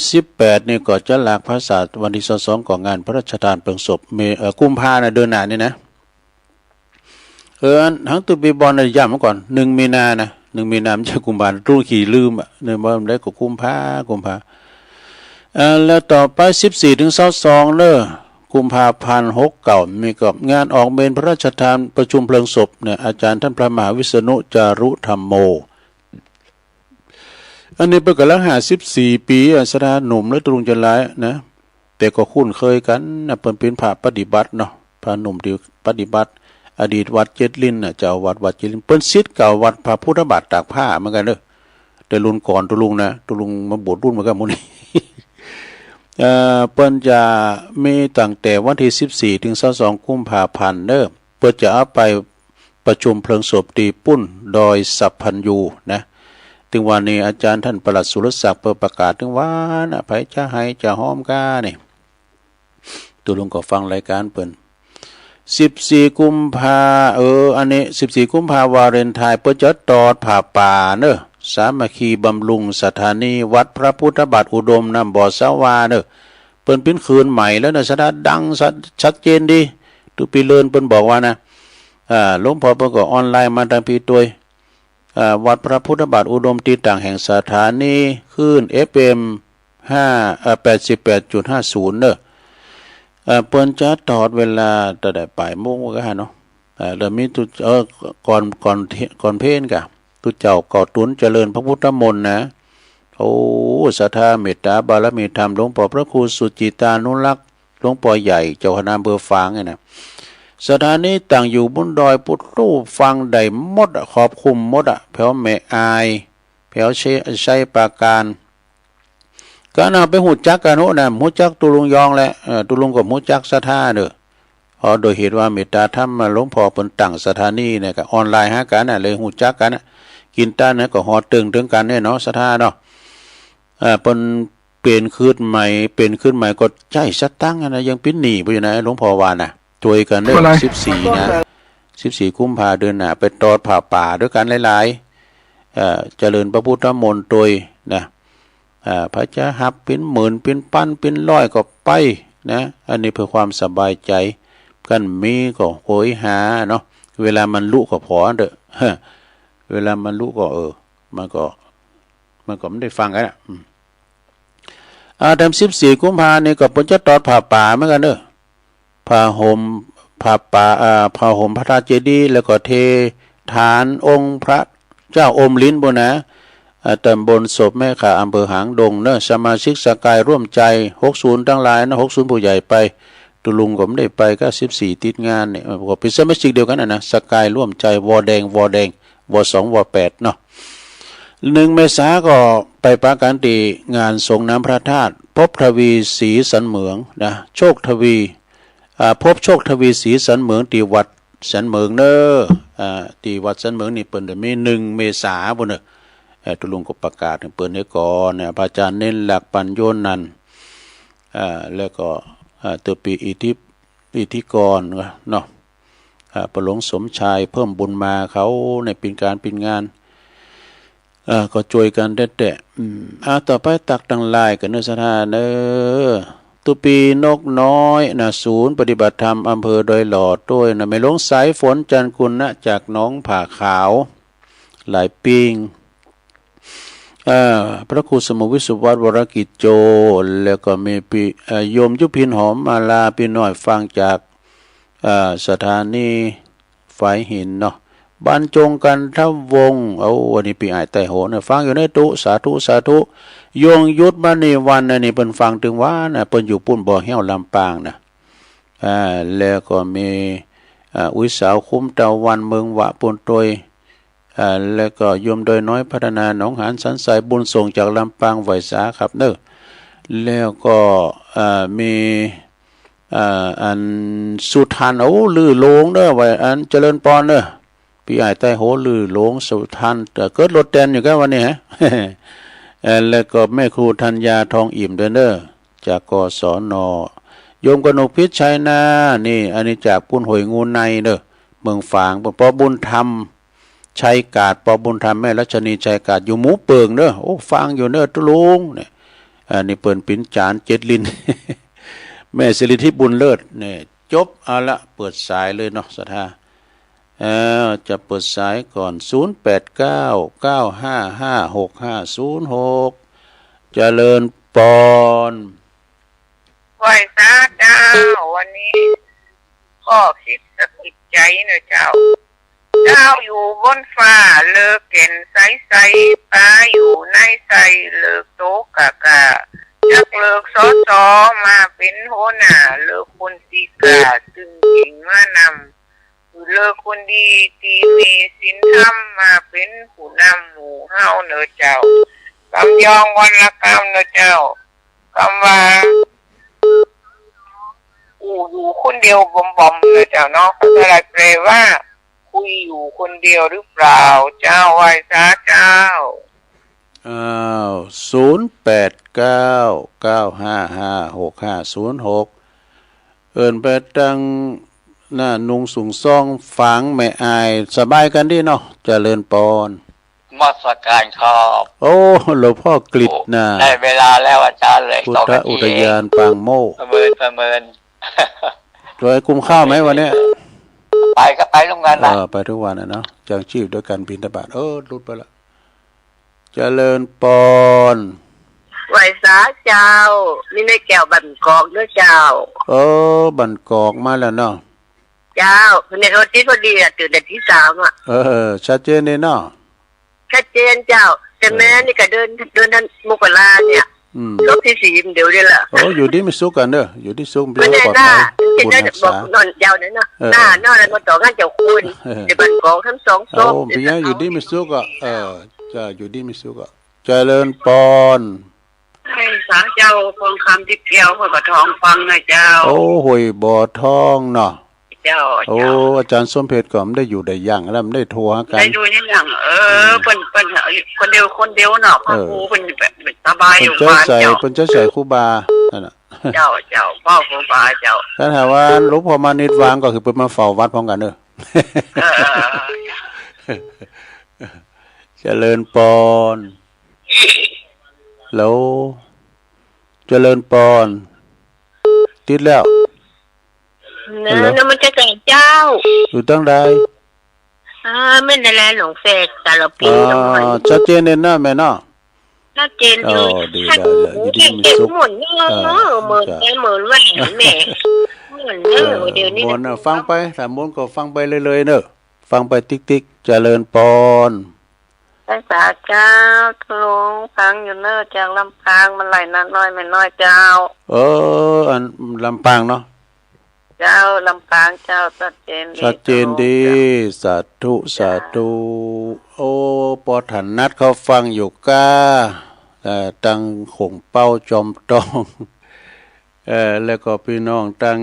18นี่ก็จะหลากพระศาสตร์วันที่22ก่องานพระราชทานเพลิงศพกุมภาเดือนหน้านี่นะทั้งตุปีบอลเนี่ยย้ำมาก่อน1 มีนานะ1 มีนาไม่ใช่กุมภารุ่งขี่ลืมเนี่ยว่าได้ก็กุมภาแล้วต่อไป14ถึง22เนอะกุมภาพันธ์69มีกับงานออกเมนพระราชทานประชุมเพลิงศพเนี่ยอาจารย์ท่านพระมหาวิษณุจารุธรรมโมอันนี้เป็นกำลัง54 ปีสถานหนุ่มและตรุงจันไรนะแต่ก็คุ้นเคยกันนะเป็นพระปฏิบัติเนาะพระหนุ่มที่ปฏิบัติอดีตวัดเจ็ดลินน่ะเจ้าวัดเจ็ดลินเป็นศิษย์เก่าวัดพระพุทธบาทตากผ้าเหมือนกันเด้อแต่รุ่นก่อนตุลุงนะตุลุงมาบวชรุ่นเหมือนกันหมดนี่เปิ้นจะมีตั้งแต่วันที่14ถึง22 กุมภาพันธ์เด้อเปิ้นจะเอาไปประชุมเพลิงศพตีปุ้นดอยสัพพัญญูนะถึงวันนี้อาจารย์ท่านประหลัดสุรศักดิ์เปิดประกาศถึงว่านะไผจะให้จะหอมกานี่ตุลุงก็ฟังรายการเปิ้น14 กุมภาอันนี้14 กุมภาวาเลนไทน์เปิ้นจะตอดผ่าป่าเด้อสามัคคีบำรุงสถานีวัดพระพุทธบาทอุดมน้ำบ่อสาวาเนอะเปิ้นเป็นคืนใหม่แล้วนะสถานดังชัดเจนดีตุปีเลินเปิ้นบอกว่านะหลวงพ่อเปิ้นก็ออนไลน์มาทางพี่ตัวยวัดพระพุทธบาทอุดมที่ต่างแห่งสถานีคลื่น FM 88.50 เนอะเปิ้นจะตอดเวลาแต่ได้บ่ายโมงก็ฮะเนาะแล้วมีตุก่อนเพลนกะตุเจ้าก่อตุนเจริญพระพุทธมนต์นะโอ้ ศรัทธาเมตตาบารมีธรรมหลวงพ่อพระครูสุจิตานุรักษ์หลวงพ่อใหญ่เจ้าคณะอำเภอฝางไงนะสถานนี้ต่างอยู่บนดอยปุตรูฟังได้หมดขอบคุมหมดแถวแม่อายแถวชัยปราการก็น่าไปหูจักกันโน่นนะหูจักตุลุงยองแหละตุลุงกับหูจักศรัทธาเด้อโดยเหตุว่าเมตตาธรรมหลวงพ่อเปิ้นตั้งสถานีเนี่ยก็ออนไลน์หากันน่ะเลยหูจักกันน่ะกินต้านก็ฮอดตึงถึงกันเนี่ยเนาะศรัทธาเนาะเปิ้นเปลี่ยนขึ้นใหม่ก็ใจสตังค์นะยังปิ้นหนีบ่อยู่นะหลวงพ่อว่าน่ะช่วยกันเด้อ14นะ14กุมภาเดือนหน้าไปตอดผ้าป่าด้วยกันหลายๆเจริญพระพุทธมนต์โดยนะพระจะหับเป็นหมื่นเป็นพันเป็นร้อยก็ไปนะอันนี้เพื่อความสบายใจกันมีก็โหยหาเนาะเวลามันลุก็พอเด้อเวลามันลุก็มันก็ไม่ได้ฟังกันทำ14กุมภาเนี่ยก็เพิ่นจะตอดผ้าป่าเหมือนกันเด้อผ้าห่มผ้าป่าผ้าห่มพระธาตุเจดีย์แล้วก็เทฐานองค์พระเจ้าอมลิ้นบ่นะตำบลศพแม่ข่าอำเภอหางดงเนอะสมาชิกสกายร่วมใจ60ทั้งหลายนะ60ผู้ใหญ่ไปตุลุงก็ไม่ได้ไปก็14ติดงานเนี่ยก็เป็นสมาชิกเดียวกันนะสกายร่วมใจวอแดงว2ว8เนาะ1 เมษายนก็ไปปราการตีงานส่งน้ำพระธาตุพบทวีศรีสันเหมืองนะโชคทวีพบโชคทวีศรีสันเหมืองตีวัดสันเหมืองเนอะตีวัดสันเหมืองนี่เปิ้นมี1 เมษายนบ่เนอะตุลุงก็ประกาศเปิดให้ก่อนเนี่ยพระอาจารย์เน้นหลักปัญโยนันแล้วก็ตัวปีอิทธิกรเนาะประหลงสมชายเพิ่มบุญมาเขาในปีการปีงานก็ช่วยกันแต่ต่อไปตักตังลายกันเนื้อสถานตุปีนกน้อยนะศูนย์ปฏิบัติธรรมอำเภอดอยหลอดด้วยนะไม่ลงสายฝนจันคุณนะจากน้องผ่าขาวหลายปิงพระครูสมุวิสุวัตวรกิจโจแล้วก็มีโยมยุพินหอมมาลาพี่น้อยฟังจากสถานีฝายหินเนาะบรรจงกันทวงวันนี้ปีอ้ายไต้โหนะฟังอยู่ในตุสาธุโยงยุทธมานีวันนี่เพิ่นฟังถึงว่านะเพิ่นอยู่ปุ่นบ่อแห้วลำปางนะแล้วก็มีอุยสาวคุ้มตะวันเมืองวะปุ่นตยแล้วก็โยมโดยน้อยพัฒนาหนองหานสันสายบุญส่งจากลำปางไหวสาครับเนอะแล้วก็มีอันสุทันลือโลงเนอะไว้อันเจริญปอนเนอะพี่อ้ายใต้โหลือโลงสุทันแต่เกิดรถแดนอยู่กันวันนี้ฮะ แล้วก็แม่ครูธัญญาทองอิ่มเด้อจากกศน.โยมกนกพิชัยนานี่อันนี้จากปุ้นหอยงูในเด้อเมืองฝางปอบุญธรรมชัยกาดปอบุญธรรมแม่รัชนีชัยกาดอยู่หมูเปิงเด้อฟังอยู่เด้อตุลุงเนี่ยอันนี้เปิ้นปิ่นจาน7 ลิ้น แม่สิริทิบุญเลิศเนี่ยจบเอาละเปิดสายเลยเนาะศรัทธาจะเปิดสายก่อน0899556506เจริญปอนไหว้สาเจ้าวันนี้ข้อคิดสะกิดใจเนอะเจ้าอยู่บนฟ้าเลิกเก่นใสปลาอยู่ในใสเลิกโตกะจักเลิกสอมาเป็นโหน่าเลิกคนตีกาตึงจริงมานำเลิกคนดีที่มีศีลธรรมมาเป็นผู้นำหมู่เฮาเนอะเจ้ากำยองวันละกำเนอะเจ้ากำว่าอยู่คนเดียวบอมๆเนอะเจ้าเนาะอะไรแปลว่าคุยอยู่คนเดียวหรือเปล่าเจ้าไหว้สาเจ้า0899556506เอิ้นไปตั้งหน้านุงสูงซ่องฝังแม่อายสบายกันดีเนาะเจริญปอนมาสการครับหลวงพ่อกฤษนะได้เวลาแล้วอาจารย์เลยพุทธอุทยานปางโมประเมินโดยกุมข้าวไหมวันนี้ไปก็ไปทุกวันนะไปทุกวันนะเนาะจังชีพด้วยกันบิณฑบาตรุดไปละเจริญปอนไหวสาเจ้านี่ในแก้วบันกอกด้วยเจ้าบันกอกมาแล้วเนาะเจ้าเนี่ยวันที่พอดีตื่นแต่ที่3ชัดเจนเลยเนาะชัดเจนเจ้า แต่แม่นี่ก็เดินท่านมกราเนี่ยรอบที่สี่เดี๋ยวนี่แหละ โอ้อยู่ดีไม่สุกกันเด้ออยู่ที่สุก ไม่ เป ได้ ลอด หน้า ภัย จะได้บอกนอนยาวนั่นเนาะหน้แล้วมาต่องานเจ้าคุณในบ้านกองทั้งสองศ โอ้ พ พี่อยู่ดีไม่สุกอ่ะจะอยู่ดีไม่สุกอ่ะเจริญปอน ให้สาเจ้าพงคำที่เกี่ยวกับทองฟังนะเจ้า โอ้หวยบ่อทองเนาะ เจ้า โอ้อาจารย์ส้มเพชรก็ไม่ได้อยู่ได้ย่างแล้วไม่ได้โทรหากัน ได้ดูนี่อย่างเป็นคนเดียวเนาะพ่อครูเป็นแบบสบายอยู่บ้านเจ้า เป็นเจ้าใส่ครูบานั่นน่ะ เจ้าพ่อครูบาเจ้า ถ้าถามว่าหลวงพ่อมานิดวางก็คือเพิ่นมาเฝ้าวัดพร้อมกันเด้อ เจริญปอนแล้วเจริญปอนติดแล้ว นั่นมันจะแก่เจ้า อยู่ตั้งใด ไม่ได้แลหลงเสกแต่ละปี ชัดเจนเด่นนะแม่เนาะ น่าเจนดี ดีได้อยู่ดีมีสุข หมุนเนาะเหมือนแหวนแม่เหมือนเนาะเดี๋ยวนี้ มนต์ฟังไปสามมนต์ก็ฟังไปเลยๆเนอะฟังไปติ๊กๆเจริญปอน ภาษาเจ้าทุลุงฟังอยู่เนอะจากลำพางมันไหลนักน้อยไม่น้อยเจ้า อันลำปางเนาะ เจ้าลำพางเจ้าชัดเจนดี ชัดเจนดีสาธุสาธุโอ้ปอถันนัดเขาฟังอยู่ก้าตังขงเป้าจอมตองแล้วก็พี่น้องตัง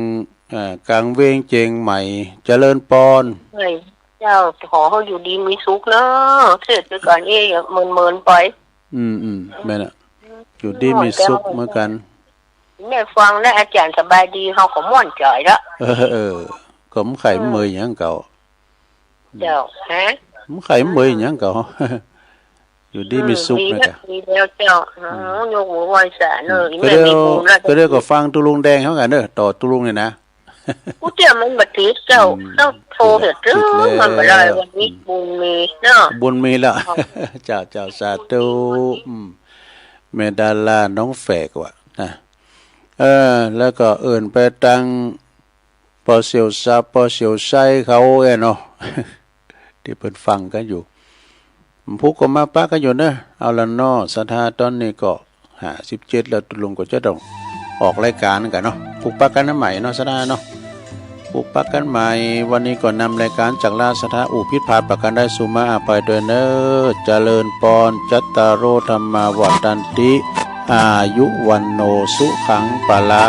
กลางเวงเจงใหม่เจริญปอน เฮ้ยเจ้าขอเขาอยู่ดีมีสุขเนอะเสร็จไปก่อนอย่าเมินไป แม่น่ะอยู่ดีมีสุขเหมือนกัน แม่ฟังแล้วอาจารย์สบายดีเขาก็ม่วนใจแล้ว ก็มไข่เมยอย่างเก่า เจ้าฮะ มไข่เมยอย่างเก่า อยู่ดีมีสุขนะจ๊ะ ดีแล้วเจ้าโยกหัวไหวสาเนอะ ก็ แม่ เดี๋ มี ยว บุญแล้ว ก็เดี๋ยวก็ฟังตุลุงแดงเขากันเด้อต่อตุลุงเนี่ยนะ กูเจ้ามันบัดนี้เจ้าต้องโทรเหตุเรื่องมันบ่ได้วันนี้บุญมีเนาะ บุญมีแล้ว เจ้าสาธุเมดาลาน้องแฝกว่ะนะแล้วก็เอื่นไปตังปอเสียวซาปอเสียวไส้เขาเนาะ ที่เพิ่นฟังกันอยู่ผู้ก็มาป้ากันอยู่เนอะเอาละเนาะสถาตอนนี้ก็57แล้วตุลุงก็จะต้องออกรายการกันเนาะผูกปักกันใหม่เนาะสถาเนาะผูกปักกันใหม่วันนี้ก็นำรายการจากราชสถาผิดพลาดประการได้สุมาไปด้วยเนอะเจริญปอนจัตตารโอธรรมาวัฏันติอายุวันโนสุขังปะลา